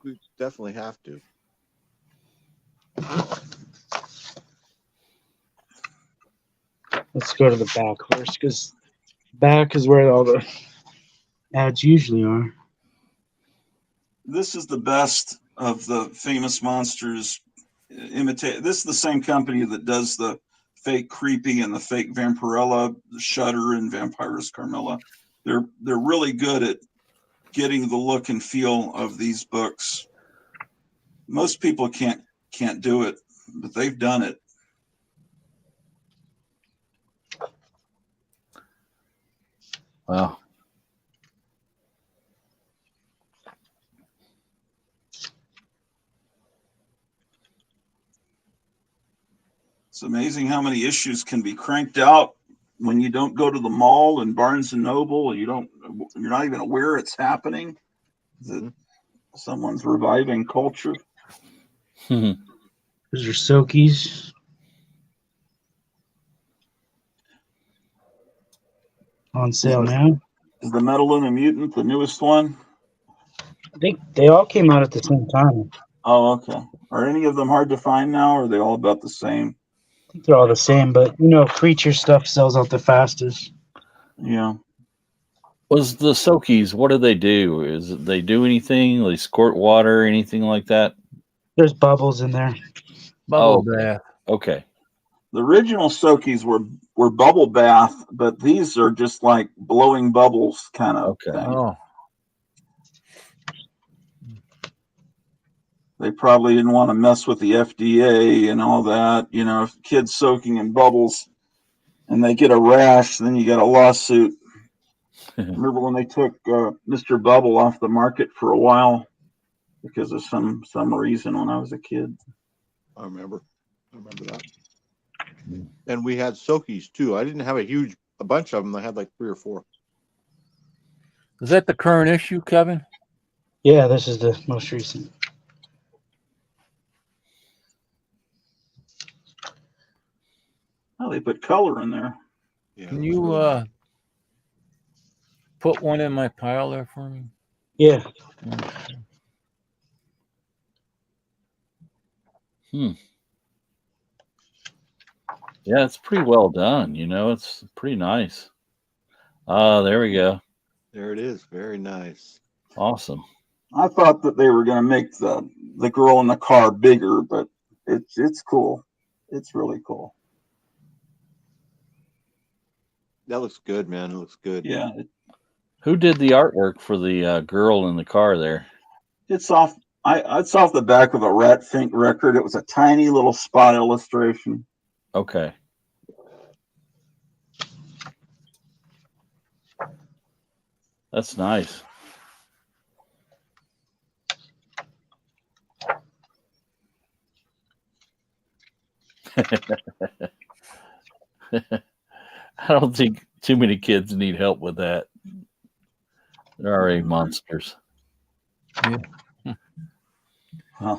We definitely have to. Let's go to the back first, because back is where all the ads usually are. This is the best of the famous monsters. Imitate. This is the same company that does the fake Creepy and the fake Vampirella, the Shudder and Vampirus Carmilla. They're really good at getting the look and feel of these books. Most people can't do it, but they've done it. Wow. It's amazing how many issues can be cranked out when you don't go to the mall and Barnes and Noble, and you're not even aware it's happening. That someone's reviving culture. Those are Silkies. On sale now. Is the Metal and the Mutant the newest one? I think they all came out at the same time. Oh, okay. Are any of them hard to find now, or are they all about the same? I think they're all the same, but creature stuff sells out the fastest. Yeah. Was the Silkies, what do? They do anything? They squirt water, anything like that? There's bubbles in there. Bubble bath. Okay. The original Silkies were bubble bath, but these are just like blowing bubbles kind of thing. Oh. They probably didn't want to mess with the FDA and all that. If kids soaking in bubbles and they get a rash, then you got a lawsuit. Remember when they took Mr. Bubble off the market for a while because of some reason when I was a kid. I remember that. And we had Silkies too. I didn't have a bunch of them. I had like 3 or 4. Is that the current issue, Kevin? Yeah, this is the most recent. Oh, they put color in there. Yeah, Can you put one in my pile there for me? Yeah. Yeah, it's pretty well done. It's pretty nice. There we go. There it is. Very nice. Awesome. I thought that they were going to make the girl in the car bigger, but it's cool. It's really cool. That looks good, man. It looks good. Yeah. Who did the artwork for the girl in the car there? It's off It's off the back of a Rat Fink record. It was a tiny little spot illustration. Okay. That's nice. I don't think too many kids need help with that. They're already monsters. Yeah. Huh.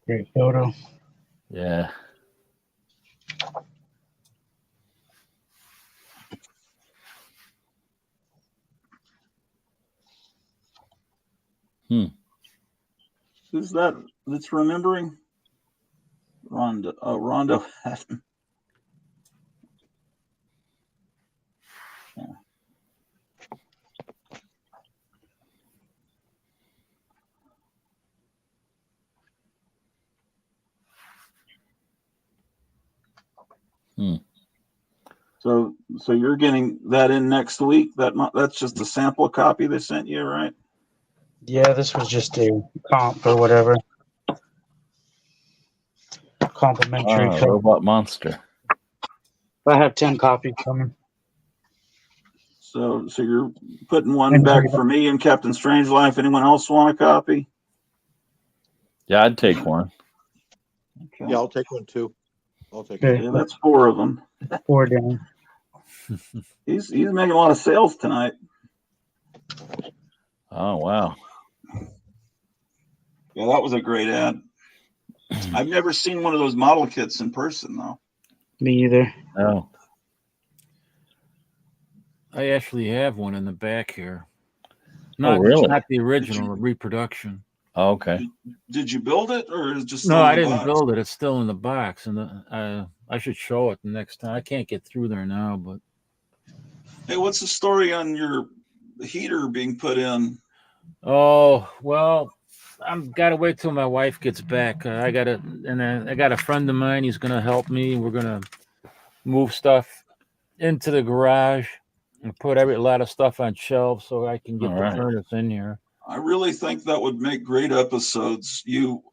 Great photo. Yeah. Who's that that's remembering? Rondo. Oh, Rondo Hatton. Yeah. So you're getting that in next week. That's just a sample copy they sent you, right? Yeah, this was just a comp or whatever. Complimentary. Robot Monster. I have 10 copies coming. So you're putting one back for me and Captain Strangelove. Anyone else want a copy? Yeah, I'd take one. Okay. Yeah, I'll take one too. I'll take Okay. Yeah, that's 4 of them. 4 down. He's making a lot of sales tonight. Oh, wow. Yeah, that was a great ad. I've never seen one of those model kits in person, though. Me either. Oh. I actually have one in the back here. Not, really? Not the original, the reproduction. Oh, okay. Did you build it, or is it just No, in the I didn't box? build it. It's still in the box, and I should show it the next time. I can't get through there now, but Hey, what's the story on your heater being put in? oh well, I'm gotta wait till my wife gets back. I got a friend of mine. He's gonna help me. We're gonna move stuff into the garage and put a lot of stuff on shelves so I can get All the right. furnace in here. I really think that would make great episodes. You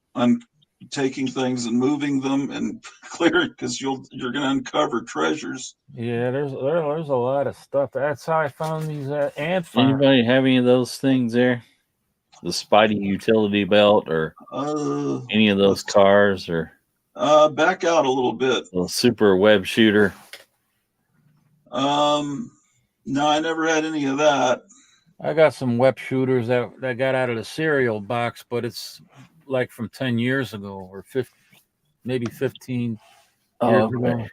taking things and moving them and clearing, because you're going to uncover treasures. Yeah, there's a lot of stuff. That's how I found these ant farms. Anybody have any of those things there? The Spidey utility belt or any of those cars or back out a little bit. the super web shooter? No, I never had any of that. I got some web shooters that got out of the cereal box, but it's like from 10 years ago or 15, maybe 15 years ago.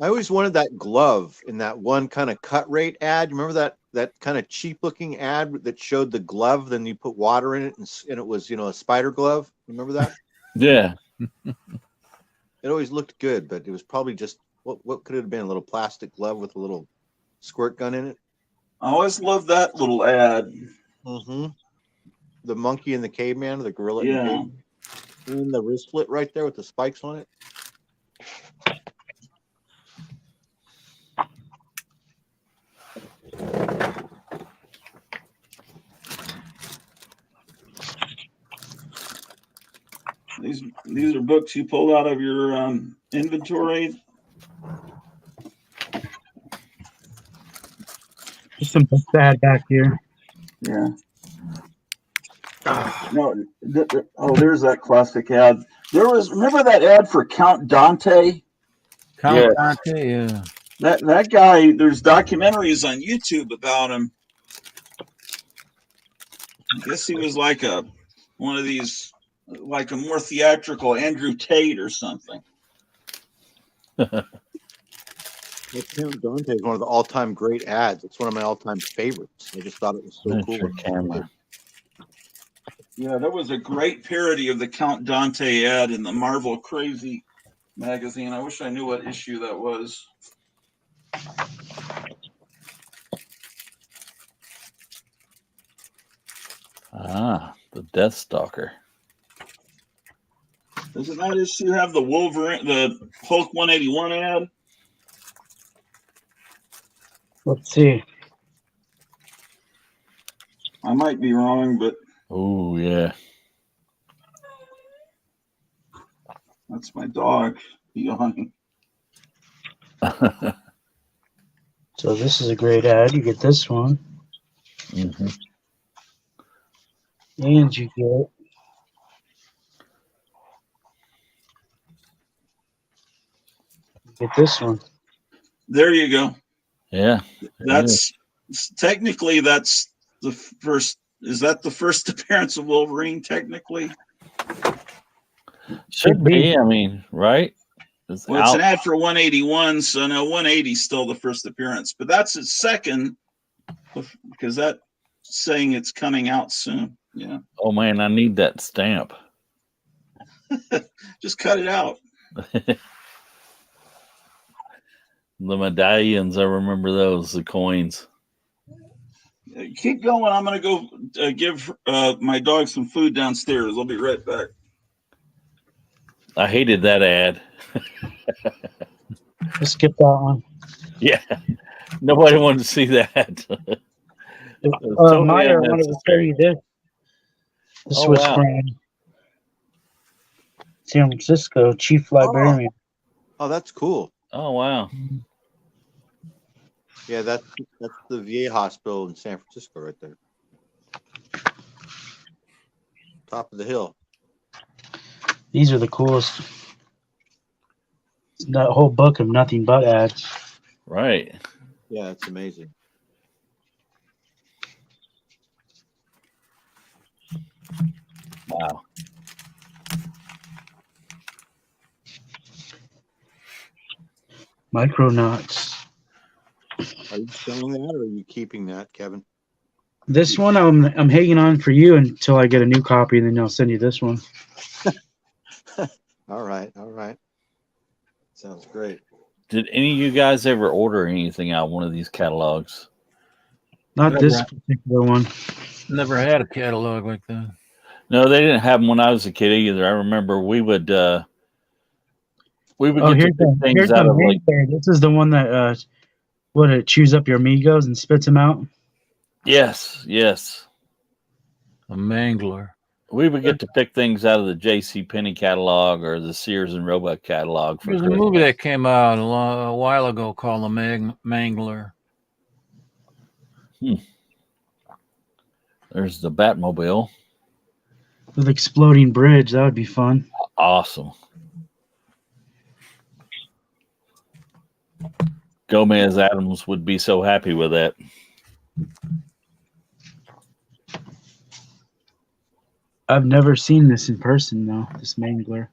I always wanted that glove in that one kind of cut rate ad. You remember that kind of cheap looking ad that showed the glove, then you put water in it and it was, a spider glove. Remember that? Yeah. It always looked good, but it was probably just what could it have been? A little plastic glove with a little squirt gun in it. I always loved that little ad. Mm-hmm. The monkey and the caveman, or the gorilla. Yeah. And the wristlet right there with the spikes on it. These are books you pulled out of your inventory. Just some books I had back here. Yeah. No. There's that classic ad. Remember that ad for Count Dante? Count Dante, yeah. That guy. There's documentaries on YouTube about him. I guess he was like one of these, like a more theatrical Andrew Tate or something. Count Dante is one of the all-time great ads. It's one of my all-time favorites. I just thought it was so cool. Camera. Yeah, there was a great parody of the Count Dante ad in the Marvel Crazy magazine. I wish I knew what issue that was. The Death Stalker. Doesn't that issue have the Wolverine, the Hulk 181 ad? Let's see. I might be wrong, but Oh yeah. that's my dog yawning. So this is a great ad. You get this one, Mm-hmm. and you get this one. There you go. Yeah. That's technically that's the first. Is that the first appearance of Wolverine? Technically, Should be. I mean, right? It's an ad for 181, so no, 180 is still the first appearance, but that's its second because that's saying it's coming out soon. Yeah. Oh man, I need that stamp. Just cut it out. The medallions, I remember those, the coins. Keep going. I'm going to go give my dog some food downstairs. I'll be right back. I hated that ad. Let's skip that one. Yeah. Nobody wanted to see that. Totally Meyer wanted to show you this. This was from San Francisco, Chief Librarian. Oh, that's cool. Oh, wow. Yeah, that's the VA hospital in San Francisco right there. Top of the hill. These are the coolest. That whole book of nothing but ads. Right. Yeah, it's amazing. Wow. Micronauts. Are you selling that or are you keeping that, Kevin? This one I'm hanging on for you until I get a new copy, and then I'll send you this one. All right. Sounds great. Did any of you guys ever order anything out of one of these catalogs? Not this particular one. Never had a catalog like that. No, they didn't have them when I was a kid either. I remember we would get things out of like. This is the one that it chews up your amigos and spits them out. Yes. A mangler. We would get to pick things out of the J.C. Penney catalog or the Sears and Roebuck catalog. There's a movie that came out a while ago called The Mangler. There's the Batmobile. With exploding bridge, that would be fun. Awesome. Gomez Adams would be so happy with that. I've never seen this in person, though, this mangler.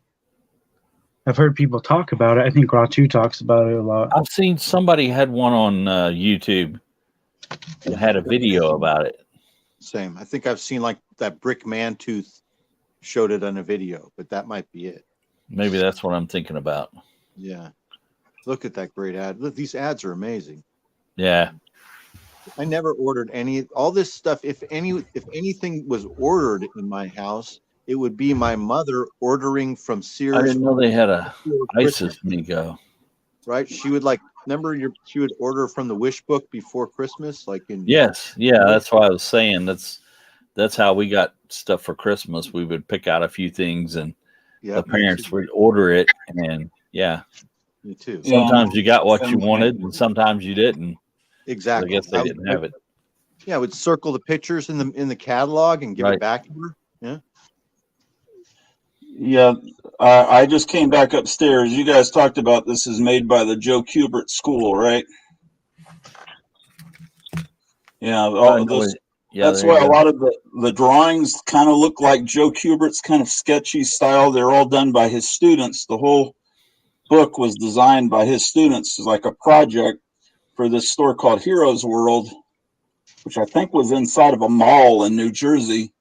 I've heard people talk about it. I think Ratu talks about it a lot. I've seen somebody had one on YouTube and had a video about it. Same. I think I've seen like that Brick Mantooth showed it on a video, but that might be it. Maybe that's what I'm thinking about. Yeah. Look at that great ad. Look, these ads are amazing. Yeah. I never ordered all this stuff. If anything was ordered in my house, it would be my mother ordering from Sears. I didn't know they had a ISIS Mego. Right? She would she would order from the Wish book before Christmas, like in. Yes. Yeah. That's what I was saying. That's how we got stuff for Christmas. We would pick out a few things and the parents would order it. And yeah. Me too. Sometimes you got what you wanted and sometimes you didn't. Exactly. I guess they didn't have it. Yeah, I would circle the pictures in the catalog and give it back to her. Yeah. Yeah, I just came back upstairs. You guys talked about this is made by the Joe Kubert School, right? Yeah, that's why a lot of the drawings kind of look like Joe Kubert's kind of sketchy style. They're all done by his students. The whole book was designed by his students as like a project for this store called Heroes World, which I think was inside of a mall in New Jersey.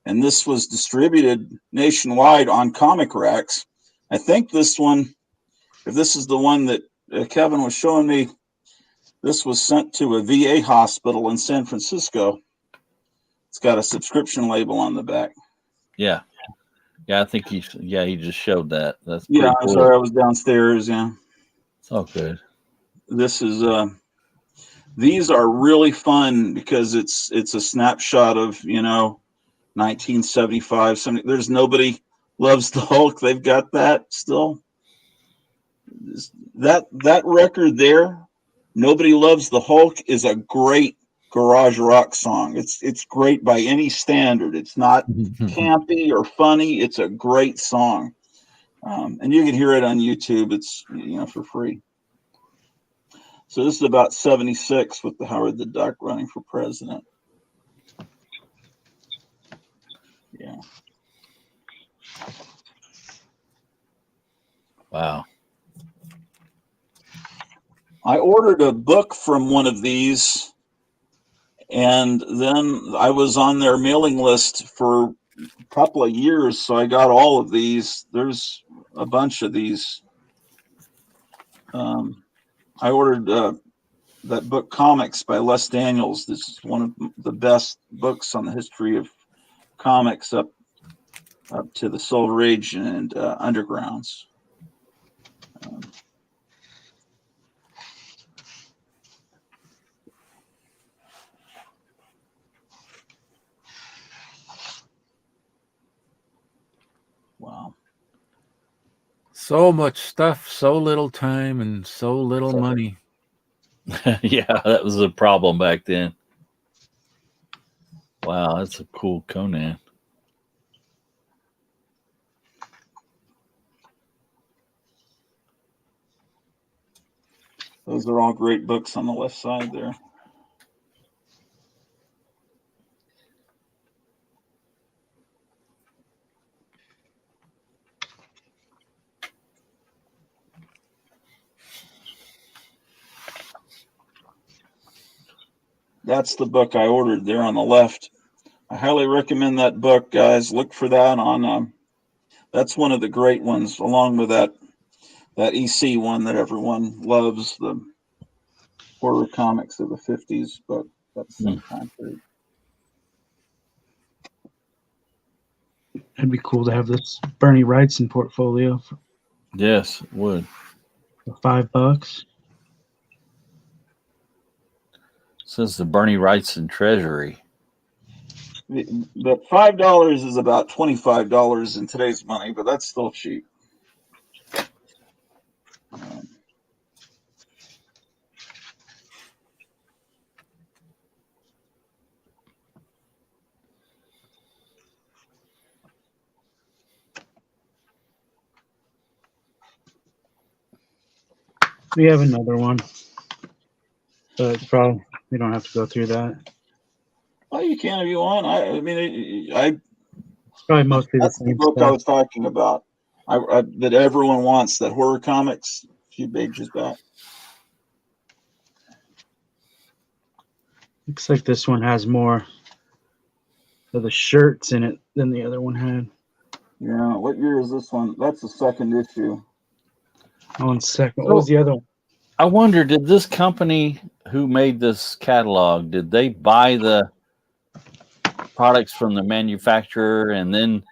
And this was distributed nationwide on comic racks. I think this one, if this is the one that Kevin was showing me, this was sent to a VA hospital in San Francisco. It's got a subscription label on the back. Yeah. Yeah, I think he just showed that. That's I'm cool. sorry, I was downstairs. Yeah. It's all good. This is These are really fun because it's a snapshot of 1975. There's Nobody Loves the Hulk. They've got that still. That record there, Nobody Loves the Hulk, is a great garage rock song. It's great by any standard. It's not campy or funny. It's a great song, and you can hear it on YouTube. It's for free. So this is about 76 with the Howard the Duck running for president. Yeah. Wow. I ordered a book from one of these, and then I was on their mailing list for a couple of years, so I got all of these. There's a bunch of these. I ordered that book, Comics, by Les Daniels. This is one of the best books on the history of comics up to the Silver Age and Undergrounds. Wow. So much stuff, so little time, and so little money. Yeah, that was a problem back then. Wow, that's a cool Conan. Those are all great books on the left side there. That's the book I ordered there on the left. I highly recommend that book, guys. Look for that on. That's one of the great ones, along with that EC one that everyone loves, the horror comics of the 50s book. That's the same time period. It'd be cool to have this Bernie Wrightson portfolio. Yes, it would. For $5. Says the Bernie Wrightson Treasury. But $5 is about $25 in today's money, but that's still cheap. We have another one, but probably we don't have to go through that. Well, you can if you want. I mean, It's probably mostly the that's the same book I stuff. was talking about. That everyone wants, that horror comics, a few pages back. Looks like this one has more of the shirts in it than the other one had. Yeah, what year is this one? That's the second issue. 1 second. What was the other one? I wonder, did this company who made this catalog, did they buy the products from the manufacturer and then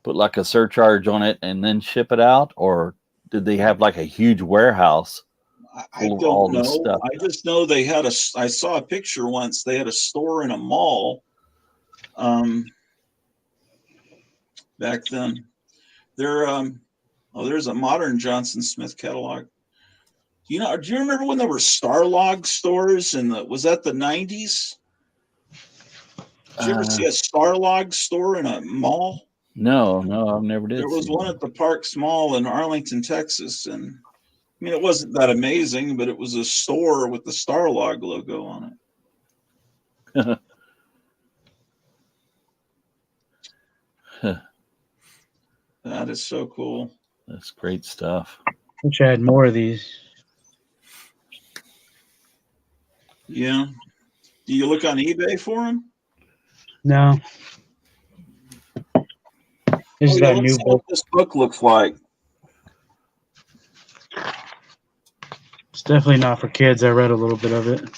put like a surcharge on it and then ship it out? Or did they have like a huge warehouse I full of all don't this know. stuff? I just know they had I saw a picture once. They had a store in a mall back then. There's a modern Johnson Smith catalog. Do you remember when there were Starlog stores was that the 90s? Did you ever see a Starlog store in a mall? No, I've never did. There was one at the Parks Mall in Arlington, Texas, and I mean, it wasn't that amazing, but it was a store with the Starlog logo on it. That is so cool. That's great stuff. Wish I had more of these. Yeah. Do you look on eBay for them? No. This is that Let's new see what book. this book looks like. It's definitely not for kids. I read a little bit of it.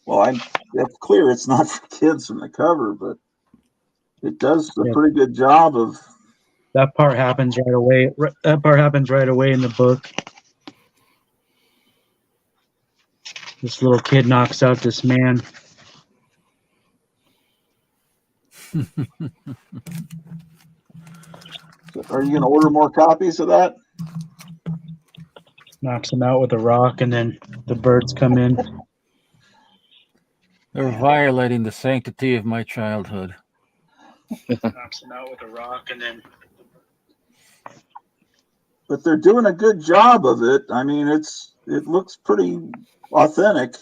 Well, it's clear it's not for kids from the cover, but it does a pretty good job of. That part happens right away. That part happens right away in the book. This little kid knocks out this man. Are you going to order more copies of that? Knocks him out with a rock, and then the birds come in. They're violating the sanctity of my childhood. Knocks him out with a rock, and then. But they're doing a good job of it. I mean, it looks pretty authentic.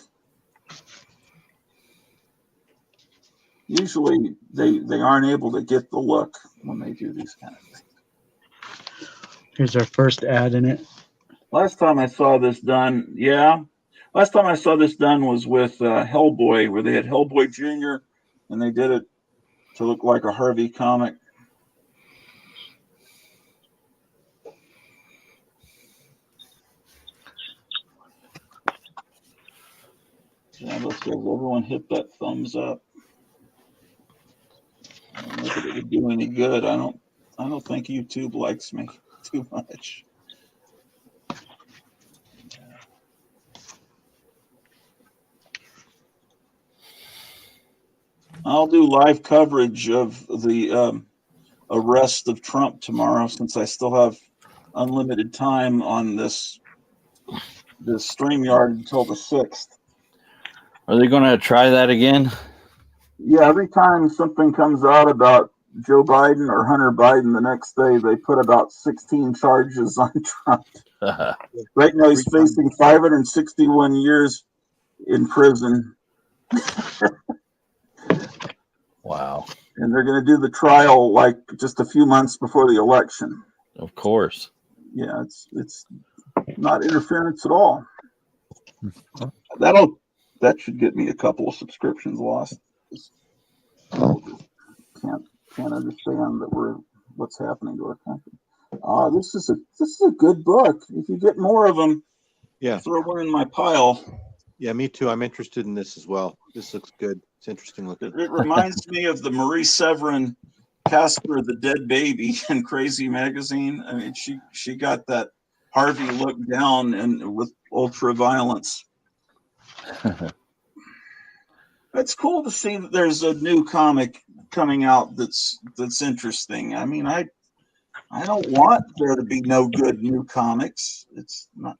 Usually, they aren't able to get the look when they do these kind of things. Here's our first ad in it. Last time I saw this done was with Hellboy, where they had Hellboy Jr. and they did it to look like a Harvey comic. Yeah, let's go. Everyone hit that thumbs up. I don't know if it would do any good. I don't think YouTube likes me too much. I'll do live coverage of the arrest of Trump tomorrow, since I still have unlimited time on this StreamYard until the 6th. Are they going to try that again? Yeah, every time something comes out about Joe Biden or Hunter Biden, the next day they put about 16 charges on Trump. Right now he's facing 561 years in prison. Wow. And they're going to do the trial like just a few months before the election. Of course. Yeah, it's not interference at all. That should get me a couple of subscriptions lost. Can't understand what's happening to our country. This is a good book. If you get more of them, Yeah, throw one in my pile. yeah, me too. I'm interested in this as well. This looks good. It's interesting looking. It reminds me of the Marie Severin Casper the Dead Baby in Crazy Magazine. I mean, she got that Harvey look down and with ultra violence. It's cool to see that there's a new comic coming out that's interesting. I mean, I don't want there to be no good new comics. It's not.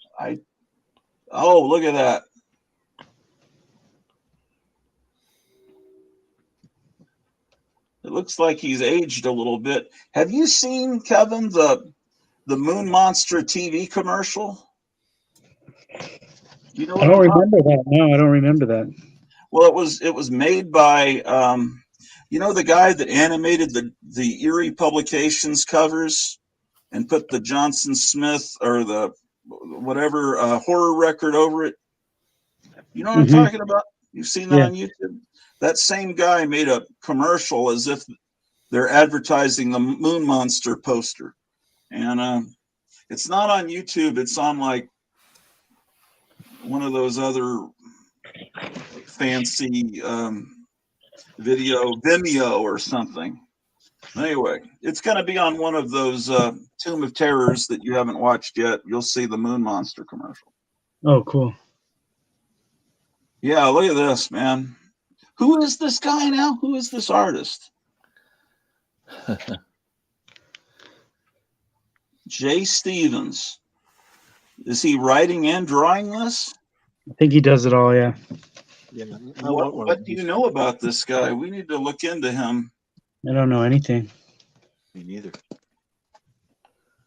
Oh, look at that. It looks like he's aged a little bit. Have you seen, Kevin, the Moon Monster TV commercial? You know I don't remember that. No, I don't remember that. Well, it was made by the guy that animated the Eerie Publications covers and put the Johnson Smith or the whatever horror record over it. You know what I'm talking about? You've seen that on YouTube? That same guy made a commercial as if they're advertising the Moon Monster poster. And it's not on YouTube. It's on like one of those other fancy Vimeo or something. Anyway, it's going to be on one of those Tomb of Terrors that you haven't watched yet. You'll see the Moon Monster commercial. Oh, cool. Yeah, look at this, man. Who is this guy now? Who is this artist? Jay Stevens. Is he writing and drawing this? I think he does it all, yeah. Yeah. What do you know about this guy? We need to look into him. I don't know anything. Me neither.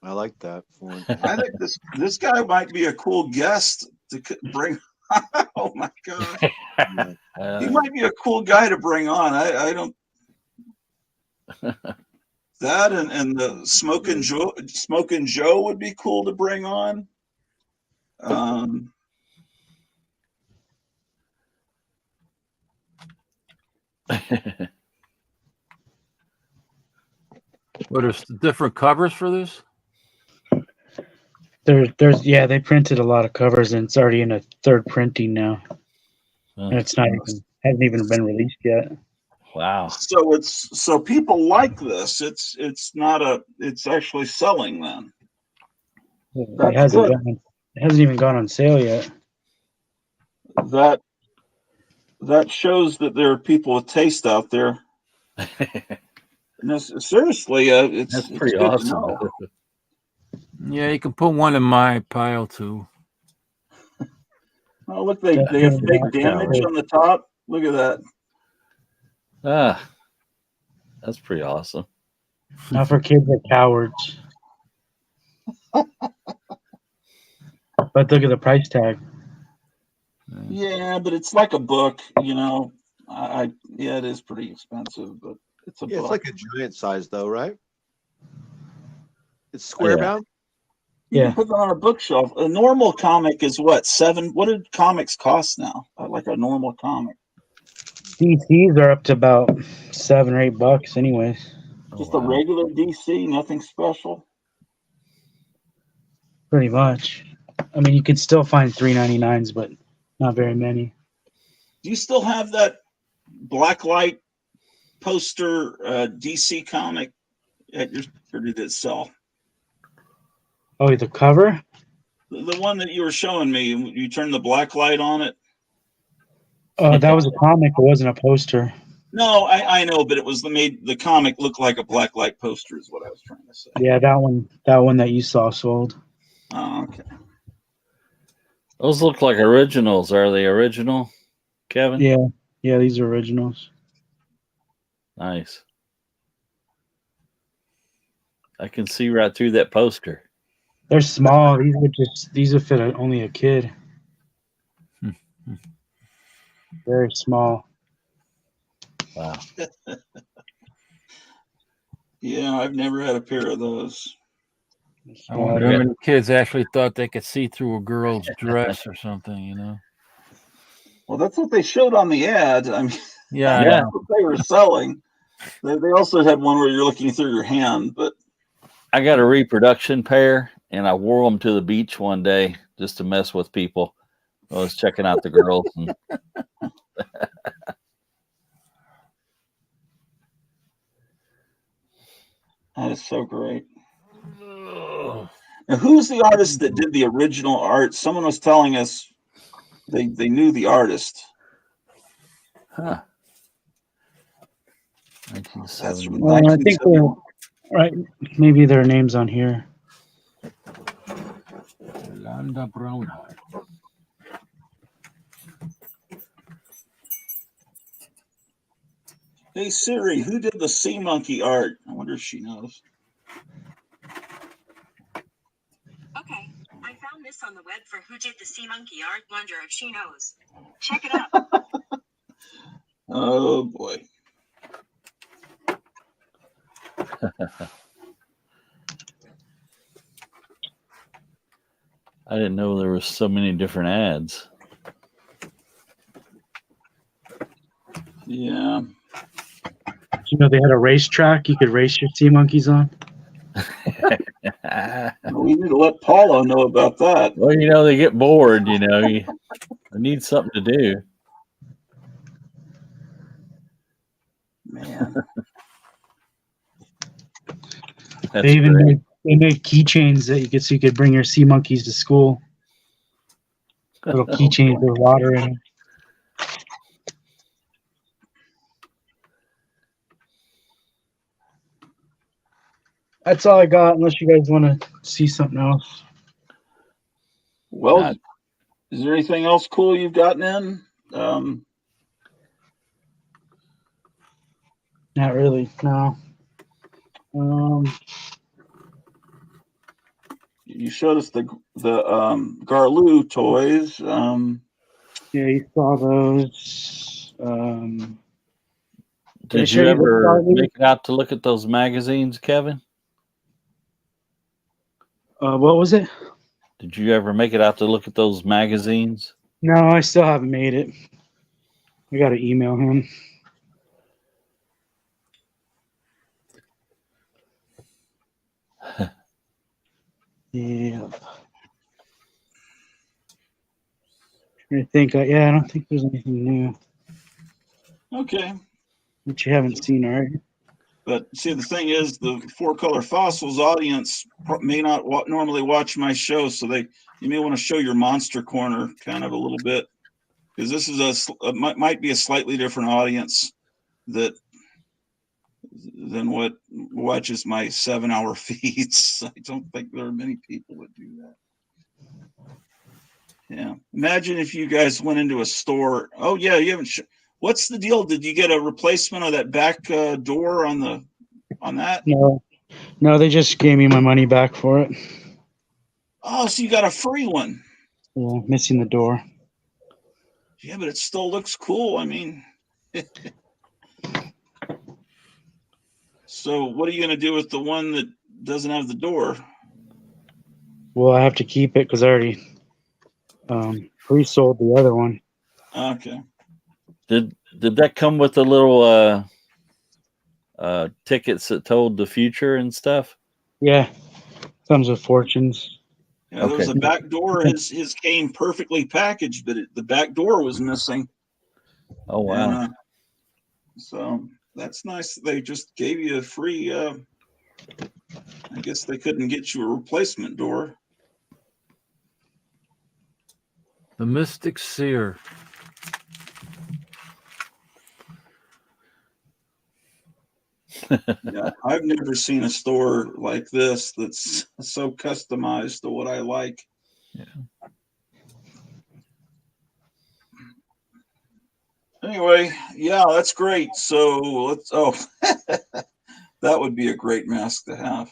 I like that. I think this guy might be a cool guest to bring. Oh my god, he might be a cool guy to bring on. I don't. That and the Smokin' Joe would be cool to bring on. What are different covers for this? They printed a lot of covers and it's already in a third printing now. And it's hasn't even been released yet. Wow. So people like this. It's actually selling then. It hasn't even gone on sale yet. that shows that there are people with taste out there. No, seriously, That's it's pretty good to awesome. know. Yeah, you can put one in my pile too. Oh, look, they have fake damage on the top. Look at that. Ah, that's pretty awesome. Not for kids are cowards. But look at the price tag. Yeah, but it's like a book, you know. Yeah, it is pretty expensive, but it's a book. It's like a giant size, though, right? It's square bound. You can put that on a bookshelf. A normal comic is what, $7? What do comics cost now? Like a normal comic. DCs are up to about $7 or $8, anyways. Just a regular DC, nothing special. Pretty much. I mean, you could still find $3.99s, but not very many. Do you still have that blacklight poster DC comic at your, or did it sell? Oh, the cover? The one that you were showing me, you turned the black light on it. That was a comic. It wasn't a poster. No, I know, but it was made the comic look like a black light poster is what I was trying to say. Yeah, that one that you saw sold. Oh, okay. Those look like originals. Are they original, Kevin? Yeah, these are originals. Nice. I can see right through that poster. They're small. These would fit only a kid. Very small. Wow. Yeah, I've never had a pair of those. I wonder how many kids actually thought they could see through a girl's dress or something, you know? Well, that's what they showed on the ad. I mean, Yeah, that's what they were selling. They also had one where you're looking through your hand, but I got a reproduction pair, and I wore them to the beach one day just to mess with people. I was checking out the girls. And that is so great. Now, who's the artist that did the original art? Someone was telling us they knew the artist. Huh. That's from I think right. Maybe their name's on here. Landa Brownheart. Hey Siri, who did the sea monkey art? I wonder if she knows. Okay, I found this on the web for who did the sea monkey art. Wonder if she knows. Check it out. Oh boy. I didn't know there was so many different ads. Yeah. You know, they had a racetrack you could race your sea monkeys on. We need to let Paulo know about that. Well, you know, they get bored, you know. They need something to do. Man. They even made keychains that you could bring your sea monkeys to school. Little keychains with water in them. That's all I got, unless you guys want to see something else. Well, is there anything else cool you've gotten in? Not really, no. You showed us the Garloo toys. Yeah, you saw those. Did you ever make it out to look at those magazines, Kevin? What was it? Did you ever make it out to look at those magazines? No, I still haven't made it. I got to email him. Yeah. I think, I don't think there's anything new Okay. that you haven't seen already. But see, the thing is, the Four Color Fossils audience may not normally watch my show, so you may want to show your monster corner kind of a little bit. because this is might be a slightly different audience than what watches my 7-hour feeds. I don't think there are many people that do that. Yeah, imagine if you guys went into a store. Oh yeah, you haven't. What's the deal? Did you get a replacement of that back door on that? No, they just gave me my money back for it. Oh, so you got a free one? Yeah, missing the door. Yeah, but it still looks cool. I mean, so what are you going to do with the one that doesn't have the door? Well, I have to keep it because I already pre-sold the other one. Okay. Did that come with the little tickets that told the future and stuff? Yeah, comes with fortunes. Yeah, there was a back door. His came perfectly packaged, but the back door was missing. Oh wow! And, so that's nice. They just gave you a free. I guess they couldn't get you a replacement door. The Mystic Seer. Yeah, I've never seen a store like this that's so customized to what I like. Yeah. Anyway, yeah, that's great. So let's. Oh, that would be a great mask to have.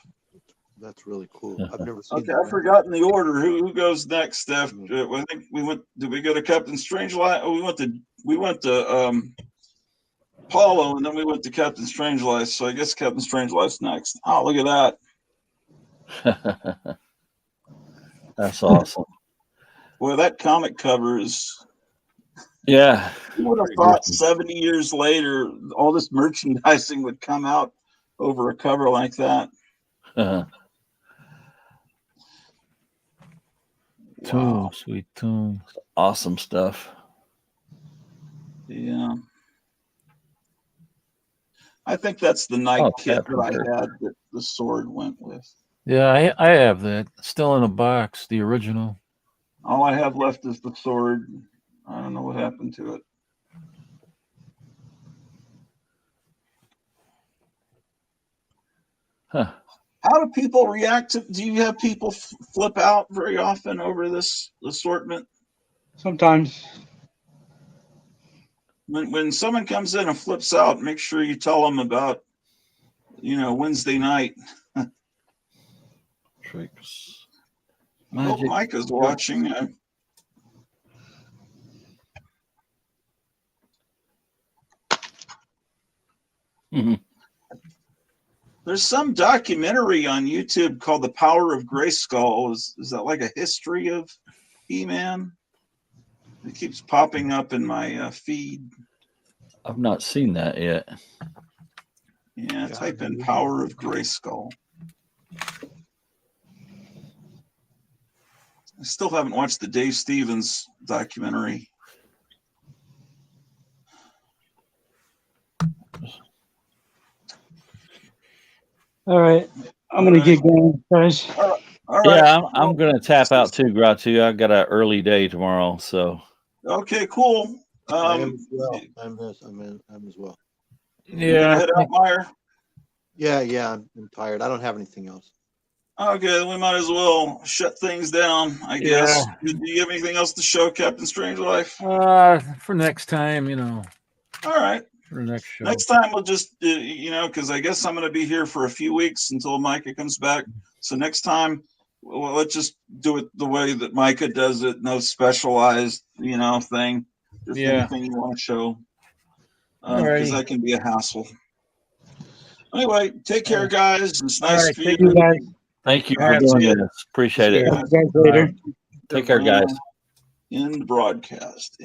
That's really cool. I've never seen. Okay, I've forgotten the order. Who goes next, Steph? I think we went. Did we go to Captain Strangelove? Oh, we went to Paulo, and then we went to Captain Strangelove. So I guess Captain Strangelove's next. Oh, look at that! That's awesome. Boy, that comic cover is. Yeah. You would have thought 70 years later, all this merchandising would come out over a cover like that. Wow. Sweet tune. Awesome stuff. Yeah. I think that's the night kit that I had that the sword went with. Yeah, I have that. Still in a box, the original. All I have left is the sword. I don't know what happened to it. Huh. How do people react to? Do you have people flip out very often over this assortment? Sometimes. When someone comes in and flips out, make sure you tell them about, Wednesday night. Tricks. I hope Mike is watching. Mm-hmm. There's some documentary on YouTube called The Power of Grayskull. Is that like a history of He-Man? It keeps popping up in my feed. I've not seen that yet. Yeah, type in Power of Grayskull. I still haven't watched the Dave Stevens documentary. All right. I'm going to get going, guys. All right. Yeah, I'm going to tap out too, Gratu. I got an early day tomorrow, so. Okay, cool. I am as well. I'm as well. Yeah. Head out, Meyer? Yeah. I'm tired. I don't have anything else. Okay, we might as well shut things down, I guess. Do you have anything else to show, Captain Strangelove? For next time, All right. For the next show. Next time we'll just, because I guess I'm going to be here for a few weeks until Micah comes back. So next time, well, let's just do it the way that Micah does it. No specialized, thing. Just anything you want to show. Because that can be a hassle. Anyway, take care, guys. It's nice for you. Thank you for doing this. Appreciate it. See you guys later. Take care, guys. End broadcast.